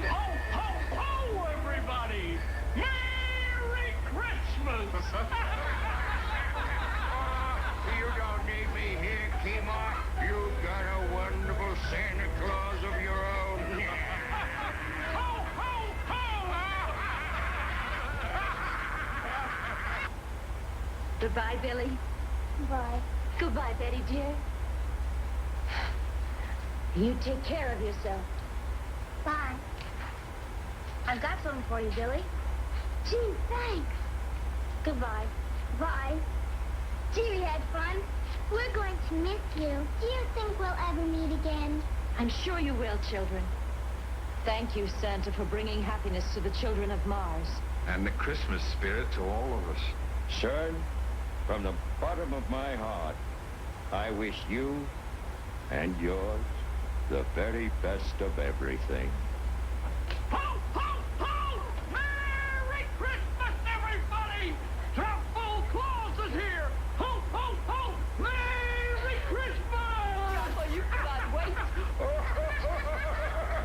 Ho, ho, ho, everybody! Merry Christmas! You don't need me here, Kima. You got a wonderful Santa Claus of your own. Ho, ho, ho! Goodbye, Billy. Bye. Goodbye, Betty, dear. You take care of yourself. Bye. I've got something for you, Billy. Gee, thanks. Goodbye. Bye. Gee, we had fun. We're going to miss you. Do you think we'll ever meet again? I'm sure you will, children. Thank you, Santa, for bringing happiness to the children of Mars. And the Christmas spirit to all of us. Son, from the bottom of my heart, I wish you and yours the very best of everything. Ho, ho, ho! Merry Christmas, everybody! Truffle Claus is here! Ho, ho, ho! Merry Christmas! Oh, you cannot wait.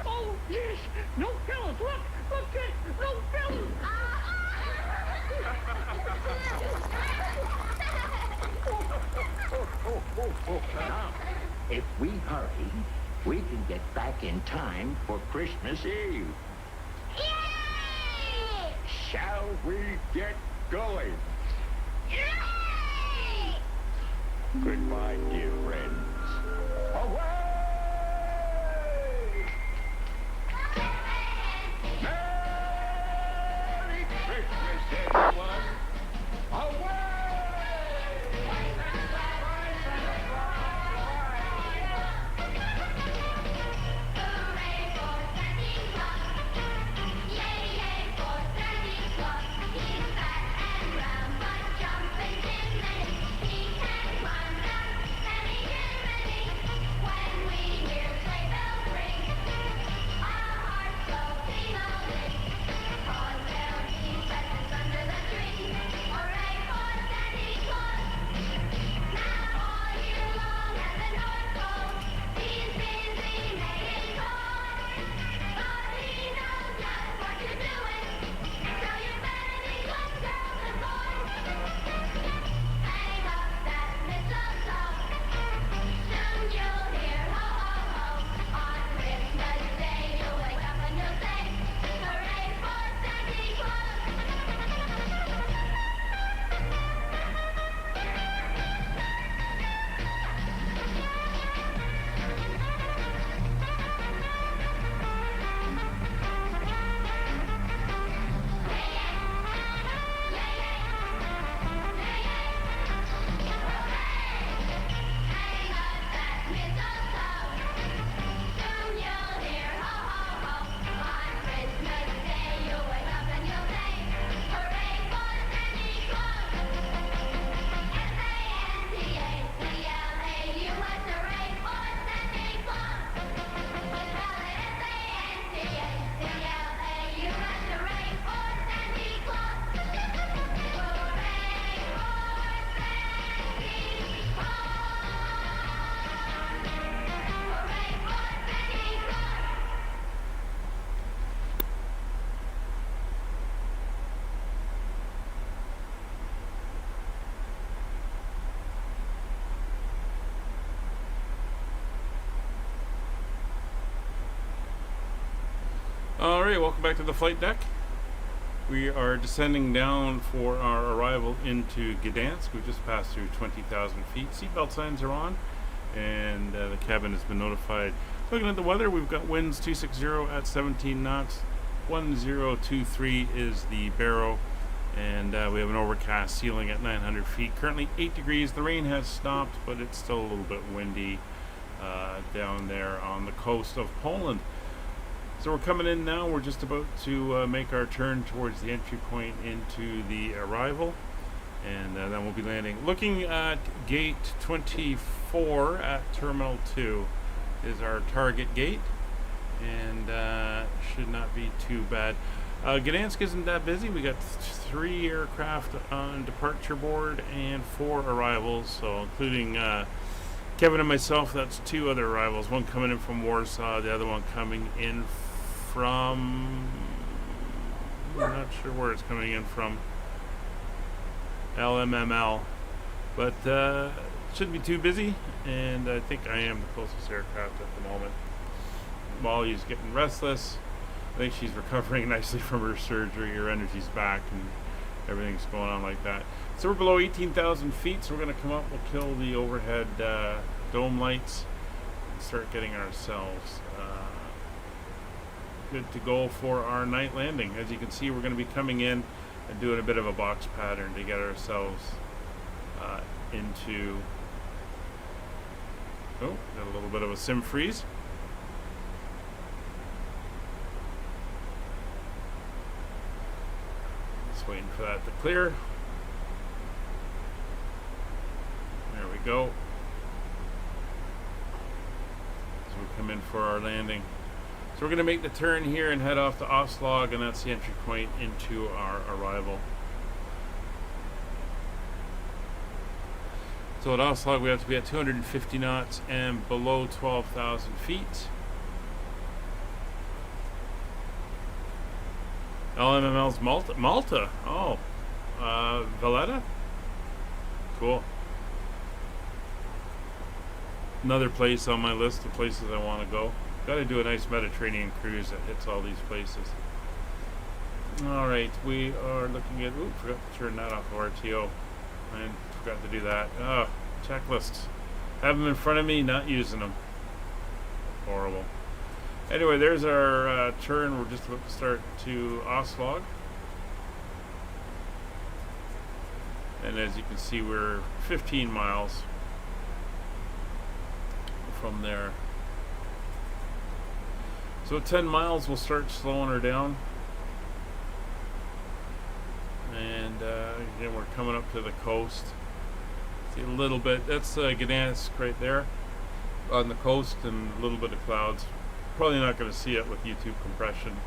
Oh, yes! No pillows! Look, kid! No pillows! Now, if we hurry, we can get back in time for Christmas Eve. Yay! Shall we get going? Yay! Goodbye, dear friends. Away! Merry Christmas, everyone! Away! Alright, welcome back to the flight deck. We are descending down for our arrival into Gdańsk. We've just passed through 20,000 feet. Seatbelt signs are on, and the cabin has been notified. Looking at the weather, we've got winds 260 at 17 knots. 1023 is the barrow, and we have an overcast ceiling at 900 feet. Currently 8 degrees. The rain has stopped, but it's still a little bit windy down there on the coast of Poland. So we're coming in now. We're just about to make our turn towards the entry point into the arrival, and then we'll be landing. Looking at gate 24 at Terminal 2 is our target gate, and should not be too bad. Gdańsk isn't that busy. We got 3 aircraft on departure board and 4 arrivals, so including Kevin and myself, that's 2 other arrivals. One coming in from Warsaw, the other one coming in from... I'm not sure where it's coming in from. LMML. But shouldn't be too busy, and I think I am the closest aircraft at the moment. Molly's getting restless. I think she's recovering nicely from her surgery. Her energy's back and everything's going on like that. So we're below 18,000 feet, so we're going to come up, we'll kill the overhead dome lights and start getting ourselves good to go for our night landing. As you can see, we're going to be coming in and doing a bit of a box pattern to get ourselves into... Oh, got a little bit of a sim freeze. Waiting for that to clear. There we go. So we come in for our landing. So we're going to make the turn here and head off to Oslog, and that's the entry point into our arrival. So at Oslog we have to be at 250 knots and below 12,000 feet. LMML's Malta. Oh. Valletta? Cool. Another place on my list of places I want to go. Gotta do a nice Mediterranean cruise that hits all these places. Alright, we are looking at... Ooh, forgot to turn that off of RTO. I forgot to do that. Oh, checklists. Have them in front of me, not using them. Horrible. Anyway, there's our turn. We're just about to start to Oslog. And as you can see, we're 15 miles from there. So at 10 miles, we'll start slowing her down. And again, we're coming up to the coast. See a little bit. That's Gdańsk right there on the coast, and a little bit of clouds. Probably not going to see it with YouTube compression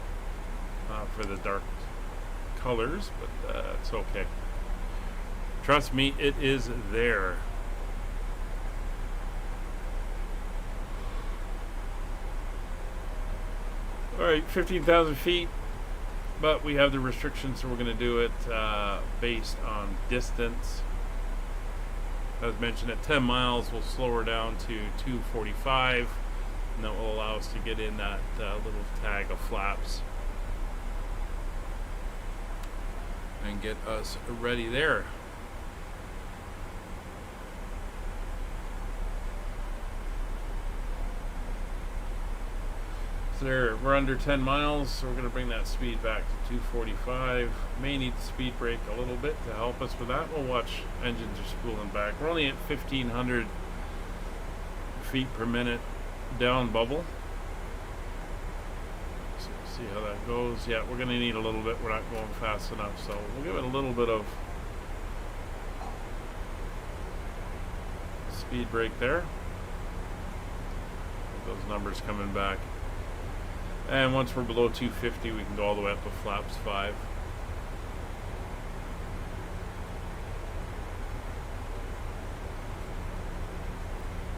for the dark colors, but it's okay. Trust me, it is there. Alright, 15,000 feet, but we have the restrictions, so we're going to do it based on distance. As mentioned, at 10 miles, we'll slow her down to 245. And that will allow us to get in that little tag of flaps and get us ready there. So there, we're under 10 miles, so we're going to bring that speed back to 245. May need to speed brake a little bit to help us with that. We'll watch engines are spooling back. We're only at 1,500 feet per minute. Down bubble. So see how that goes. Yeah, we're going to need a little bit. We're not going fast enough, so we'll give it a little bit of speed brake there. Those numbers coming back. And once we're below 250, we can go all the way up to flaps 5.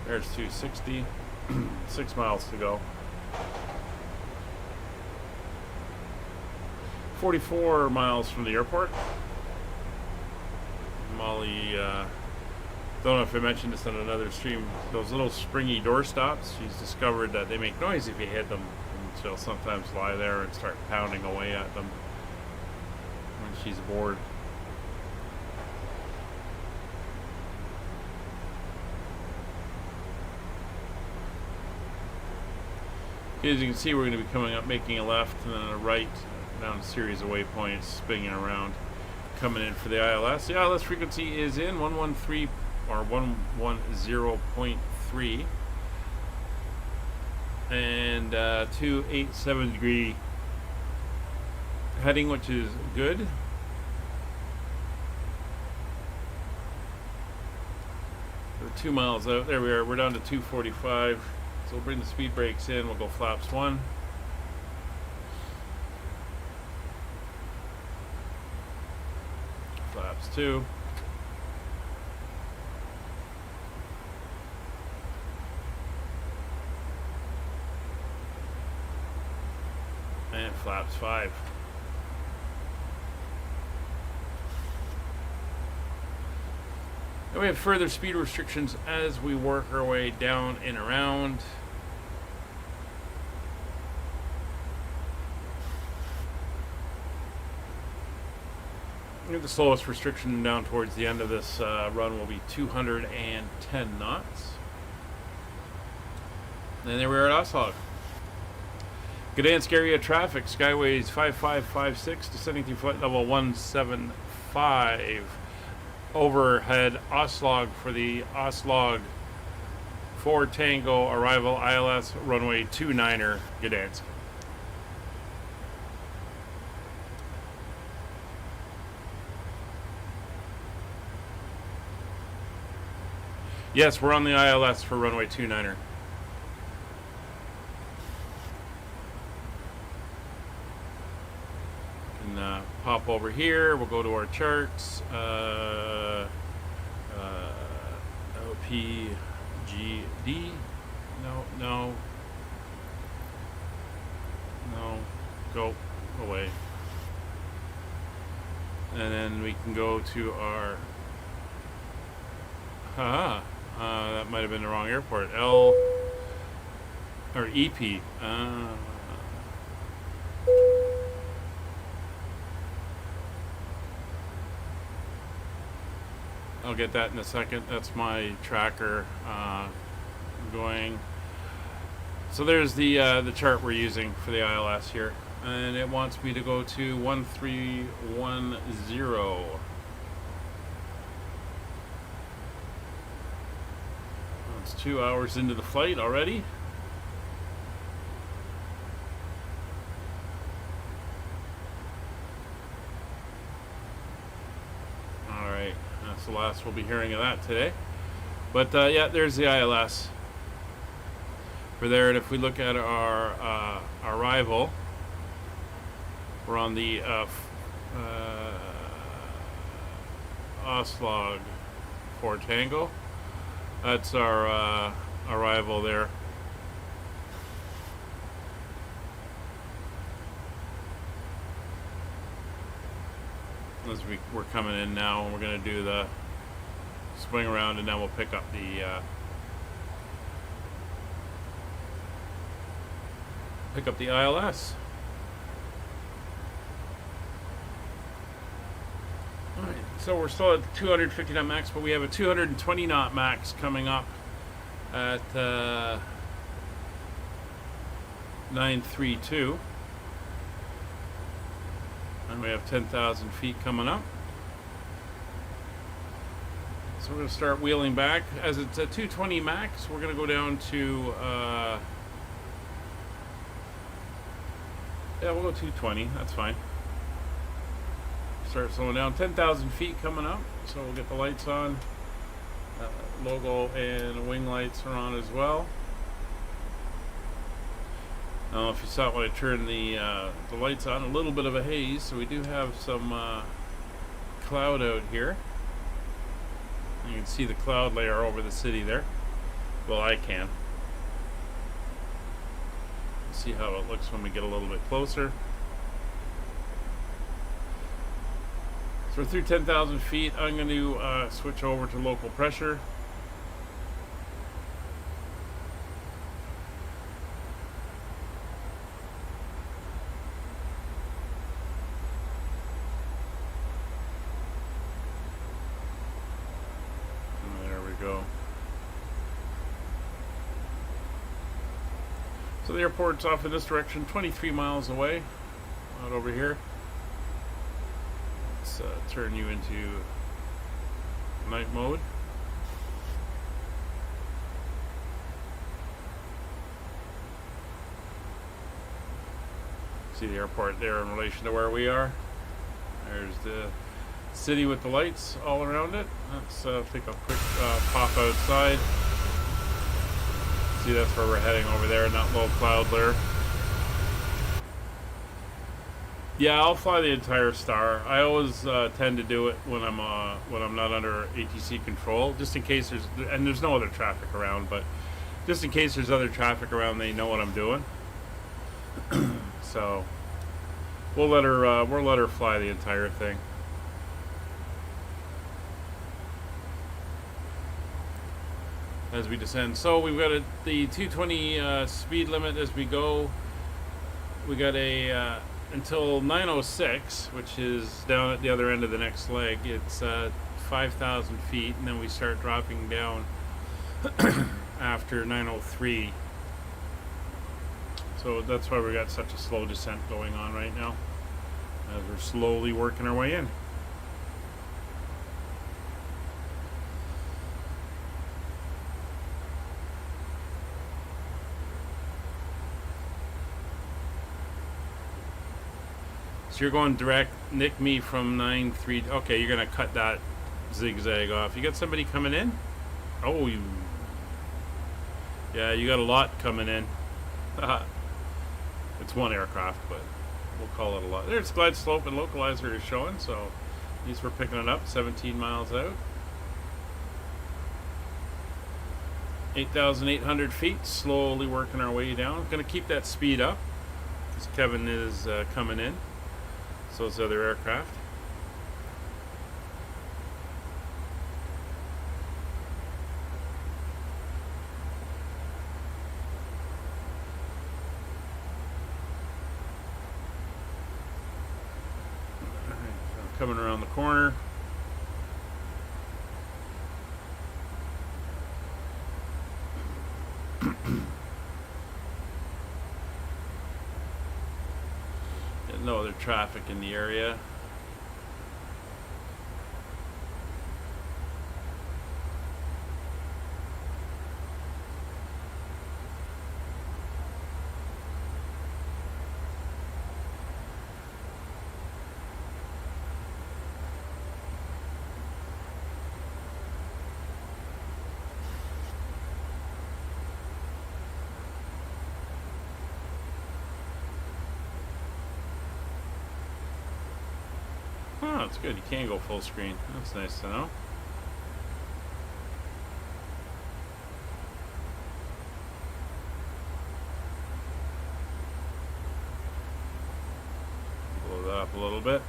There's 260. 6 miles to go. 44 miles from the airport. Molly, don't know if I mentioned this on another stream, those little springy door stops, she's discovered that they make noise if you hit them, and she'll sometimes lie there and start pounding away at them when she's bored. As you can see, we're going to be coming up, making a left and then a right down a series of waypoints, spinning around, coming in for the ILS. The ILS frequency is in 113 or 110.3 and 287 degree heading, which is good. We're 2 miles out. There we are. We're down to 245. So we'll bring the speed brakes in. We'll go flaps 1. flaps too. And flaps 5. And we have further speed restrictions as we work our way down and around. The slowest restriction down towards the end of this run will be 210 knots. And there we are at Oslog. Gdańsk area traffic, Skyways 5556, descending through flight level 175. Overhead Oslog for the Oslog 4 Tango arrival ILS runway 29er Gdańsk. Yes, we're on the ILS for runway 29er. And pop over here. We'll go to our charts. EPGD. No. Go away. And then we can go to our. That might have been the wrong airport. EP. I'll get that in a second. That's my tracker going. So there's the chart we're using for the ILS here, and it wants me to go to 1310. It's 2 hours into the flight already. Alright, that's the last we'll be hearing of that today. But yeah, there's the ILS for there. And if we look at our arrival, we're on the Oslog 4 Tango. That's our arrival there. As we're coming in now, and we're going to do the swing around, and then we'll pick up the ILS. Alright, so we're still at 250 knot max, but we have a 220 knot max coming up at 932. And we have 10,000 feet coming up. So we're going to start wheeling back. As it's at 220 max, we're going to go down to yeah, we'll go 220. That's fine. Start slowing down. 10,000 feet coming up, so we'll get the lights on. Logo and wing lights are on as well. I don't know if you saw it when I turned the lights on. A little bit of a haze, so we do have some cloud out here. You can see the cloud layer over the city there. Well, I can. See how it looks when we get a little bit closer. So we're through 10,000 feet. I'm going to switch over to local pressure. And there we go. So the airport's off in this direction, 23 miles away, out over here. Let's turn you into night mode. See the airport there in relation to where we are. There's the city with the lights all around it. Let's take a quick pop outside. See, that's where we're heading over there, not low cloud layer. Yeah, I'll fly the entire star. I always tend to do it when I'm not under ATC control, just in case there's no other traffic around, but just in case there's other traffic around, they know what I'm doing. So we'll let her fly the entire thing. As we descend. So we've got the 220 speed limit as we go. We got a until 906, which is down at the other end of the next leg. It's 5,000 feet, and then we start dropping down after 903. So that's why we got such a slow descent going on right now, as we're slowly working our way in. So you're going direct, nick me from 9-3. Okay, you're gonna cut that zigzag off. You got somebody coming in? Oh, yeah, you got a lot coming in. It's one aircraft, but we'll call it a lot. There's glide slope and localizer is showing, so at least we're picking it up. 17 miles out. 8,800 feet, slowly working our way down. Gonna keep that speed up because Kevin is coming in. So is the other aircraft. Coming around the corner. No other traffic in the area. Oh, that's good. You can go full screen. That's nice to know. Blow that up a little bit.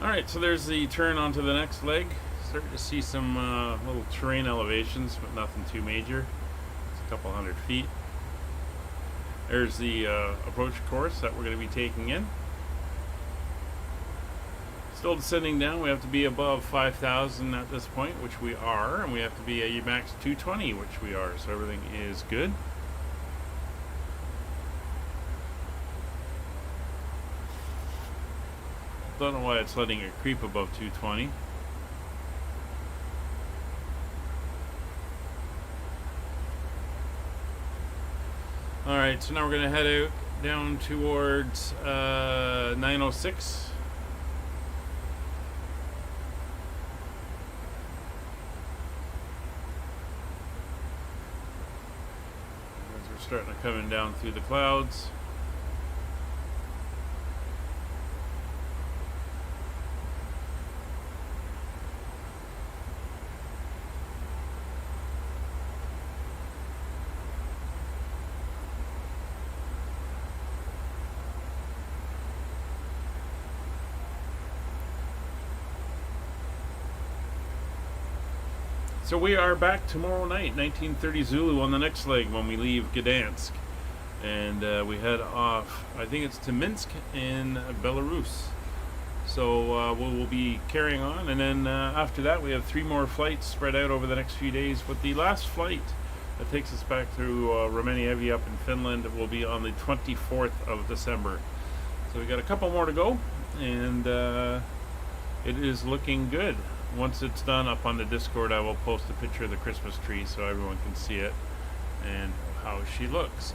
Alright, so there's the turn onto the next leg. Starting to see some little terrain elevations, but nothing too major. It's a couple hundred feet. There's the approach course that we're going to be taking in. Still descending down. We have to be above 5,000 at this point, which we are, and we have to be a max 220, which we are, so everything is good. Don't know why it's letting it creep above 220. Alright, so now we're going to head out down towards 906. Starting to come down through the clouds. So we are back tomorrow night, 1930 Zulu on the next leg when we leave Gdańsk. And we head off, I think it's to Minsk in Belarus. So we will be carrying on, and then after that we have 3 more flights spread out over the next few days. But the last flight that takes us back through Rovaniemi up in Finland will be on the 24th of December. So we got a couple more to go, and it is looking good. Once it's done, up on the Discord I will post a picture of the Christmas tree so everyone can see it and how she looks.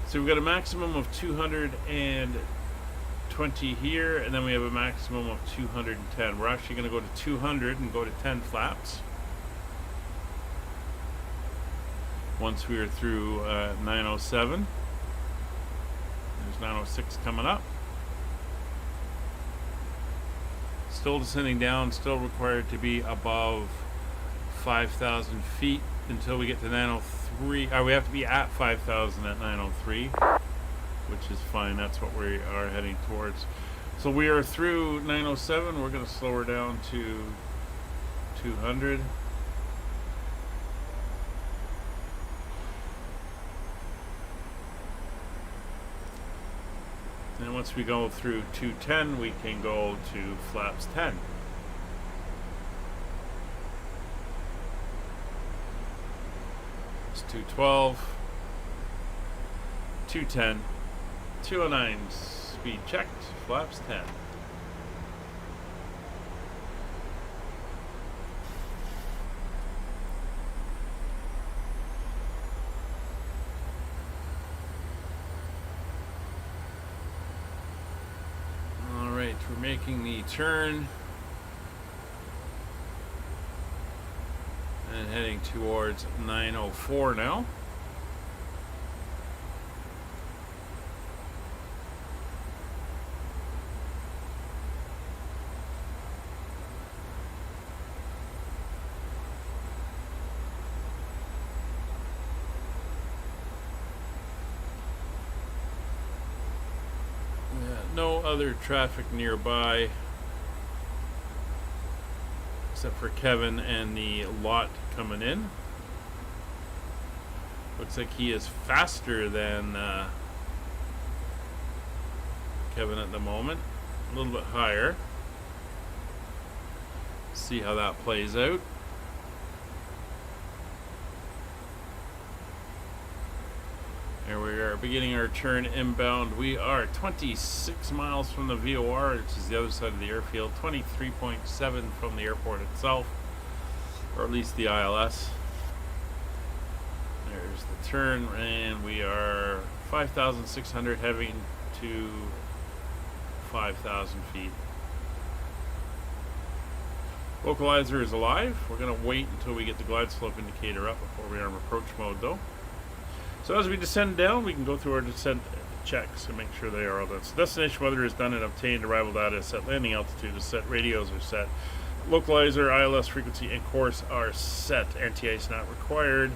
So we've got a maximum of 220 here, and then we have a maximum of 210. We're actually going to go to 200 and go to 10 flaps once we are through 907. There's 906 coming up. Still descending down, still required to be above 5,000 feet until we get to 903. We have to be at 5,000 at 903, which is fine. That's what we are heading towards. So we are through 907. We're going to slow her down to 200. And once we go through 210, we can go to flaps 10. It's 212, 210, 209, speed checked, flaps 10. We're making the turn and heading towards 904 now. No other traffic nearby except for Kevin and the lot coming in. Looks like he is faster than Kevin at the moment, a little bit higher. See how that plays out. Here we are beginning our turn inbound. We are 26 miles from the VOR, which is the other side of the airfield, 23.7 from the airport itself, or at least the ILS. There's the turn, and we are 5,600 heading to 5,000 feet. Localizer is alive. We're going to wait until we get the glide slope indicator up before we are in approach mode though. So as we descend down, we can go through our descent checks and make sure they are all done. So destination weather is done and obtained. Arrival data is set. Landing altitude is set. Radios are set. Localizer, ILS frequency, and course are set. Anti-ice not required.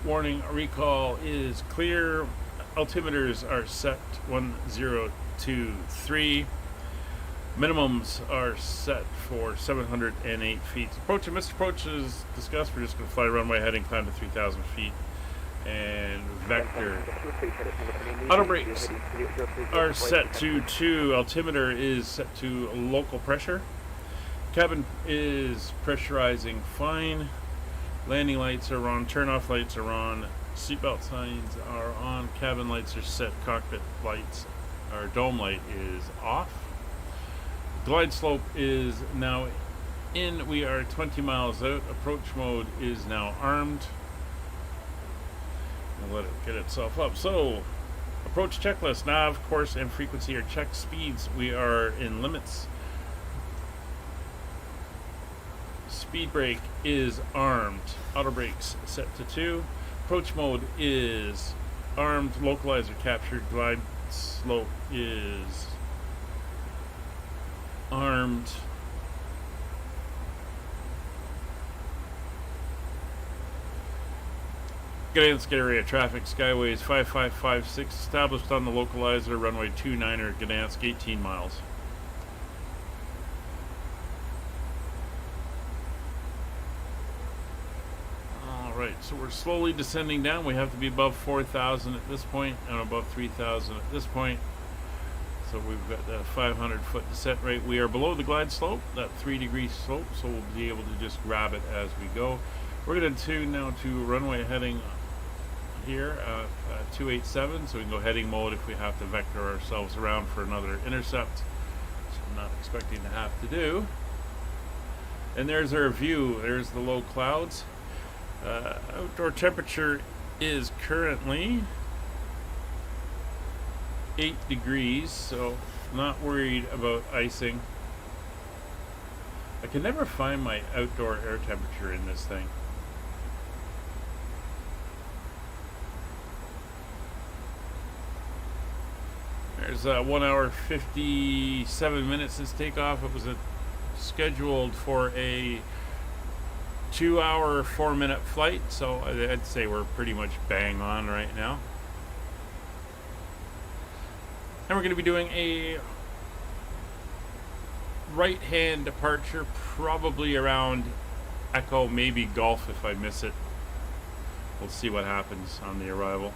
Warning recall is clear. Altimeters are set 1023. Minimums are set for 708 feet. Approach and missed approach is discussed. We're just going to fly runway heading, climb to 3,000 feet. And vector. Auto brakes are set to 2. Altimeter is set to local pressure. Cabin is pressurizing fine. Landing lights are on. Turn-off lights are on. Seatbelt signs are on. Cabin lights are set. Cockpit lights, or dome light, is off. Glide slope is now in. We are 20 miles out. Approach mode is now armed. We'll let it get itself up. So, approach checklist. Nav, course, and frequency are checked. Speeds, we are in limits. Speed brake is armed. Auto brakes set to 2. Approach mode is armed. Localizer captured. Glide slope is armed. Gdańsk area traffic, Skyways 5556, established on the localizer, runway 29er, Gdańsk, 18 miles. Alright, so we're slowly descending down. We have to be above 4,000 at this point, and above 3,000 at this point. So we've got the 500-foot descent rate. We are below the glide slope, that 3-degree slope, so we'll be able to just grab it as we go. We're going to tune now to runway heading here, 287, so we can go heading mode if we have to vector ourselves around for another intercept, which I'm not expecting to have to do. And there's our view. There's the low clouds. Outdoor temperature is currently 8 degrees, so not worried about icing. I can never find my outdoor air temperature in this thing. There's 1 hour 57 minutes since takeoff. It was scheduled for a 2 hour 4-minute flight, so I'd say we're pretty much bang on right now. And we're going to be doing a right hand departure, probably around Echo, maybe Golf if I miss it. We'll see what happens on the arrival.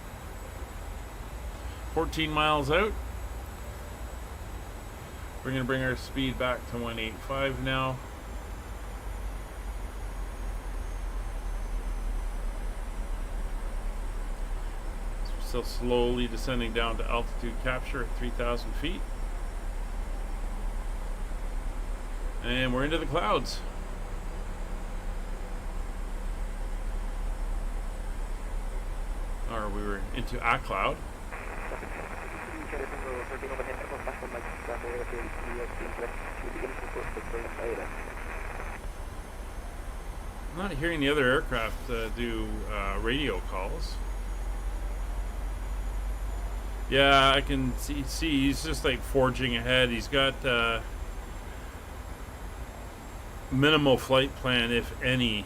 14 miles out. We're going to bring our speed back to 185 now. Still slowly descending down to altitude capture at 3,000 feet. And we're into the clouds. Or we were into a cloud. I'm not hearing the other aircraft do radio calls. Yeah, I can see he's just like forging ahead. He's got minimal flight plan, if any,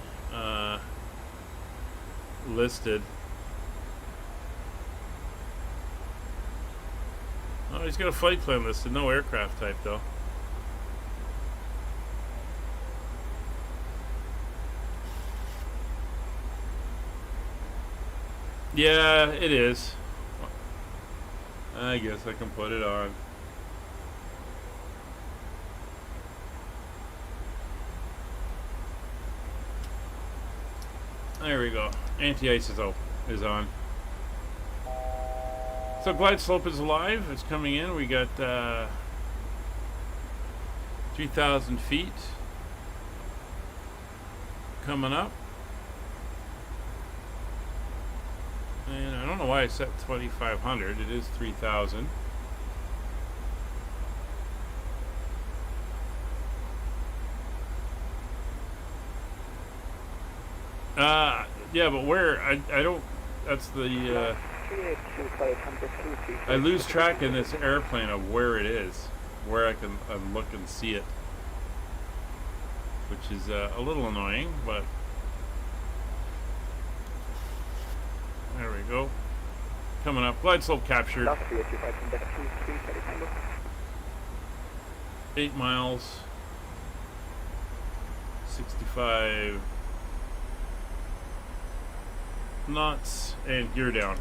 listed. Oh, he's got a flight plan listed, no aircraft type though. Yeah, it is. I guess I can put it on. There we go. Anti-ice is on. So glide slope is alive. It's coming in. We got 3,000 feet coming up. And I don't know why I set 2,500. It is 3,000. Yeah, but where? I don't. That's the. I lose track in this airplane of where it is, where I can look and see it, which is a little annoying, but. There we go. Coming up. Glide slope captured. 8 miles. 65 knots. And gear down.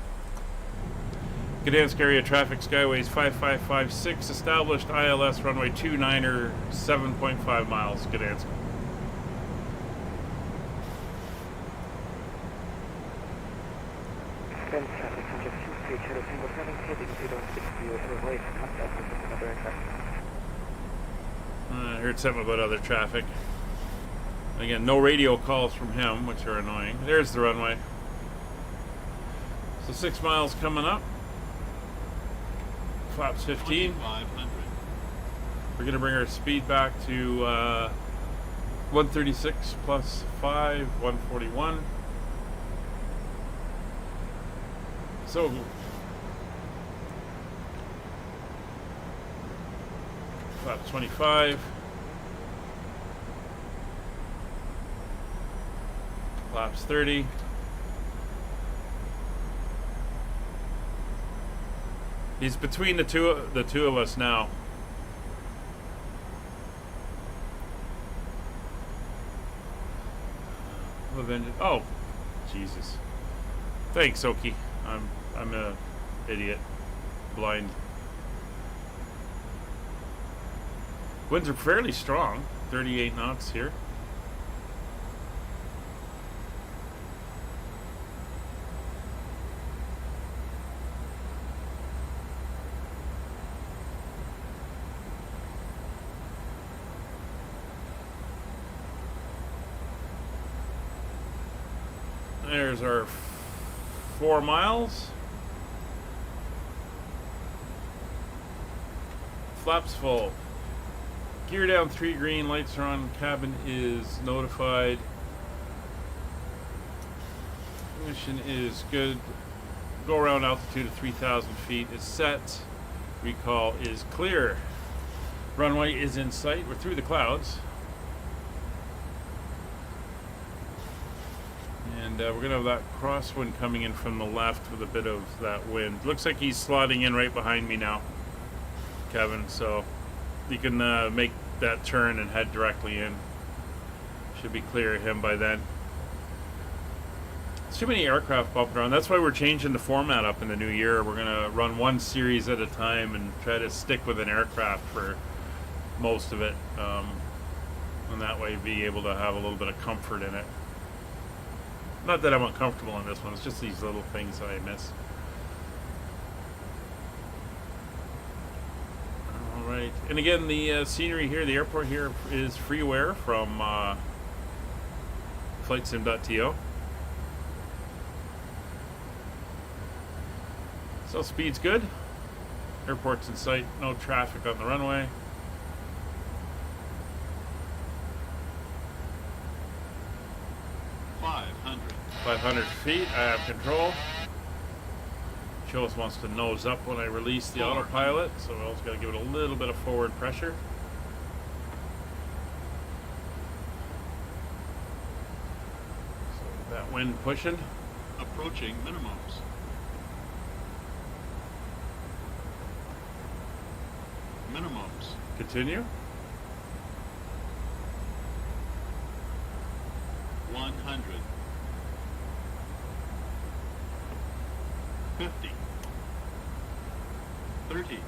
Gdańsk area traffic skyways 5556. Established ILS runway 29er 7.5 miles. Gdańsk. I heard something about other traffic. Again, no radio calls from him, which are annoying. There's the runway. So 6 miles coming up. Flaps 15. We're going to bring our speed back to 136 plus 5, 141. So flap 25. Flaps 30. He's between the two of us now. Oh, Jesus! Thanks, Oki. I'm a idiot, blind. Winds are fairly strong, 38 knots here. There's our 4 miles. Flaps full. Gear down 3 green, lights are on, cabin is notified. Mission is good. Go around altitude of 3,000 feet is set. Recall is clear. Runway is in sight. We're through the clouds. And we're going to have that crosswind coming in from the left with a bit of that wind. Looks like he's slotting in right behind me now, Kevin. So you can make that turn and head directly in. Should be clear of him by then. It's too many aircraft bumping around. That's why we're changing the format up in the new year. We're going to run one series at a time and try to stick with an aircraft for most of it. And that way be able to have a little bit of comfort in it. Not that I'm uncomfortable in this one, it's just these little things that I miss. Alright, and again, the scenery here, the airport here is freeware from flightsim.to. So speed's good. Airport's in sight, no traffic on the runway. $500. 500 feet, I have control. Chillis wants to nose up when I release the autopilot, so I also got to give it a little bit of forward pressure. So that wind pushing. Approaching minimums. Minimums. Continue. 100. 50. 30.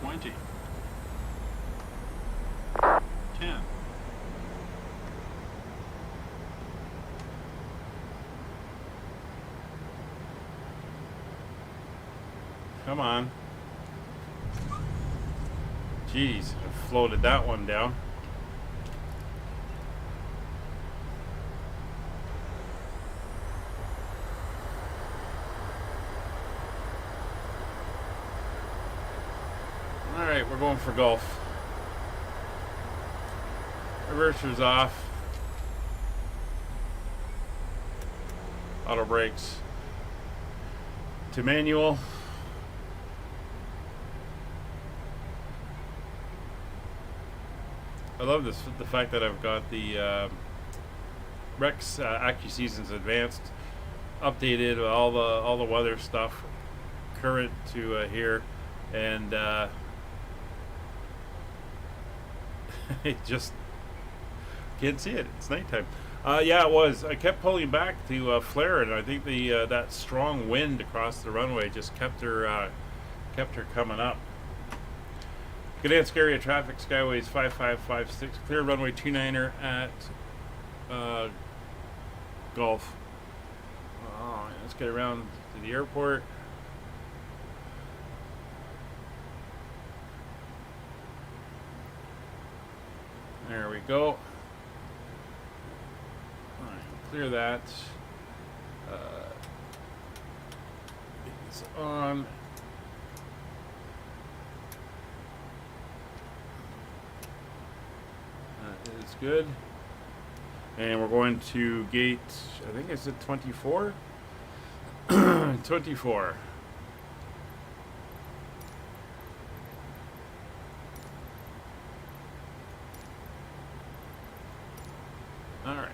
20. 10. Come on. Jeez, I floated that one down. Alright, we're going for Gulf. Reverser's off. Auto brakes to manual. I love this, the fact that I've got the Rex AccuSeasons Advanced updated, all the weather stuff current to here, and it just can't see it. It's nighttime. Yeah, it was. I kept pulling back to flare, and I think the that strong wind across the runway just kept her coming up. Gdańsk area traffic, Skyways 5556, clear runway 29er at Gulf. Let's get around to the airport. There we go. Alright, clear that. It's on. That is good. And we're going to gate, I think it's at 24? 24. Alright.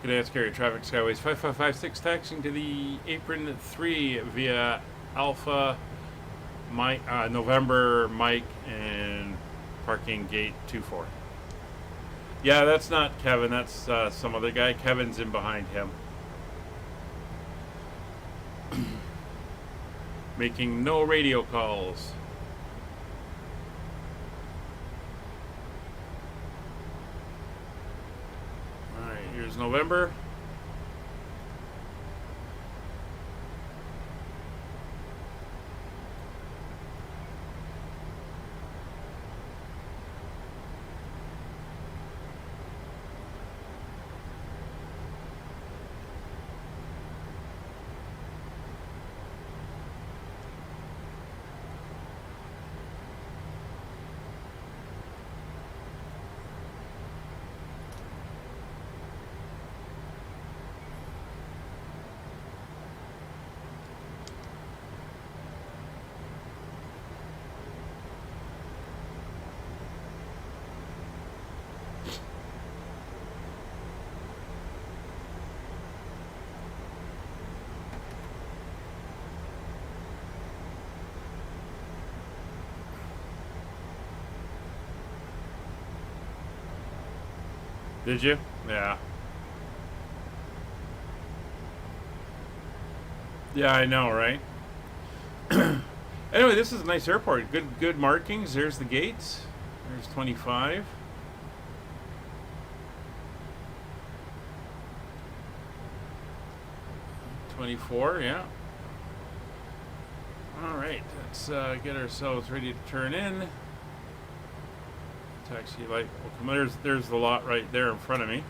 Gdańsk area traffic, Skyways 5556, taxiing to the apron 3 via Alpha, Mike, November, Mike, and parking gate 24. Yeah, that's not Kevin, that's some other guy. Kevin's in behind him. Making no radio calls. Alright, here's November. Did you? Yeah. Yeah, I know, right? Anyway, this is a nice airport. Good markings. There's the gates. There's 25. Yeah. All right, let's get ourselves ready to turn in. Taxi light will come. There's the lot right there in front of me.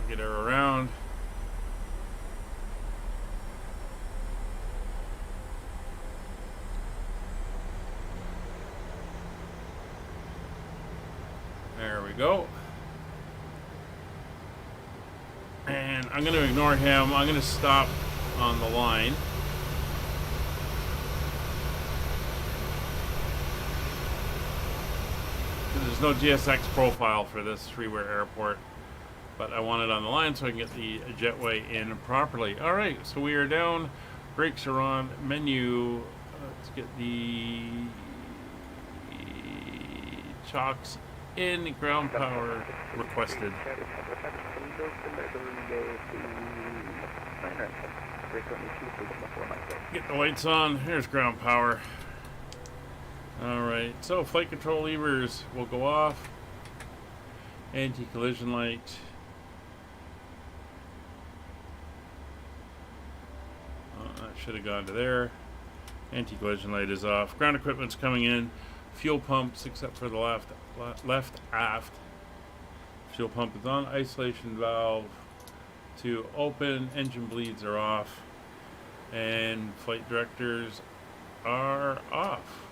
Get her around. There we go. And I'm going to ignore him. I'm going to stop on the line. There's no GSX profile for this three-way airport. But I want it on the line so I can get the jetway in properly. All right, so we are down. Brakes are on. Menu. Let's get the chocks in. Ground power requested. Get the lights on. Here's ground power. All right, so flight control levers will go off. Anti-collision light. That should have gone to there. Anti-collision light is off. Ground equipment's coming in. Fuel pumps, except for the left aft. Fuel pump is on. Isolation valve to open. Engine bleeds are off. And flight directors are off.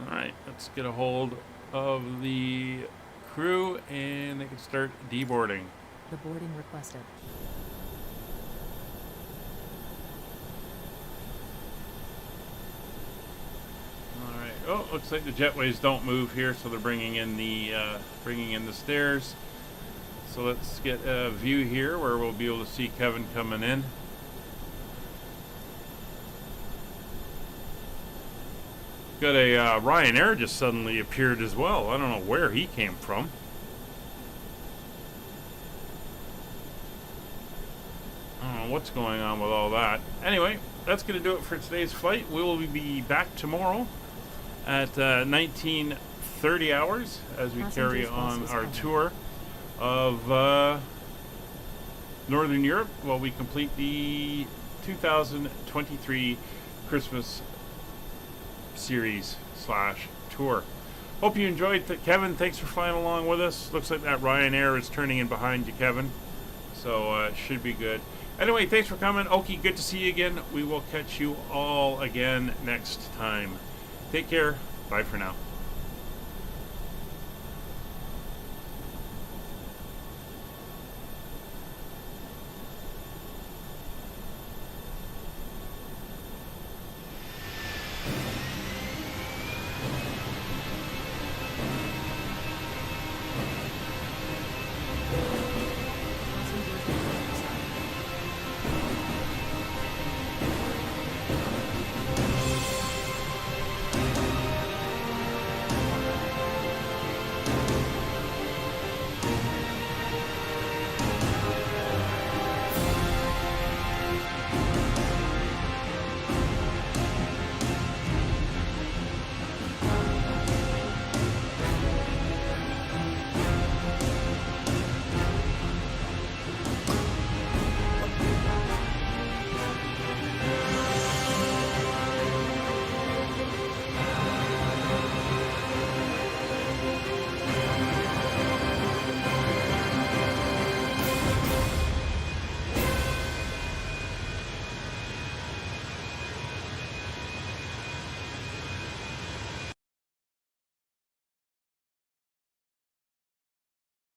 Alright, let's get a hold of the crew and they can start deboarding. The boarding requested. Alright, oh, looks like the jetways don't move here, so they're bringing in the stairs. So let's get a view here where we'll be able to see Kevin coming in. Got a Ryanair just suddenly appeared as well. I don't know where he came from. I don't know what's going on with all that. Anyway, that's going to do it for today's flight. We will be back tomorrow at 19:30 hours as we carry on our tour of Northern Europe while we complete the 2023 Christmas series / tour. Hope you enjoyed. Kevin, thanks for flying along with us. Looks like that Ryanair is turning in behind you, Kevin. So it should be good. Anyway, thanks for coming. Okie, good to see you again. We will catch you all again next time. Take care. Bye for now.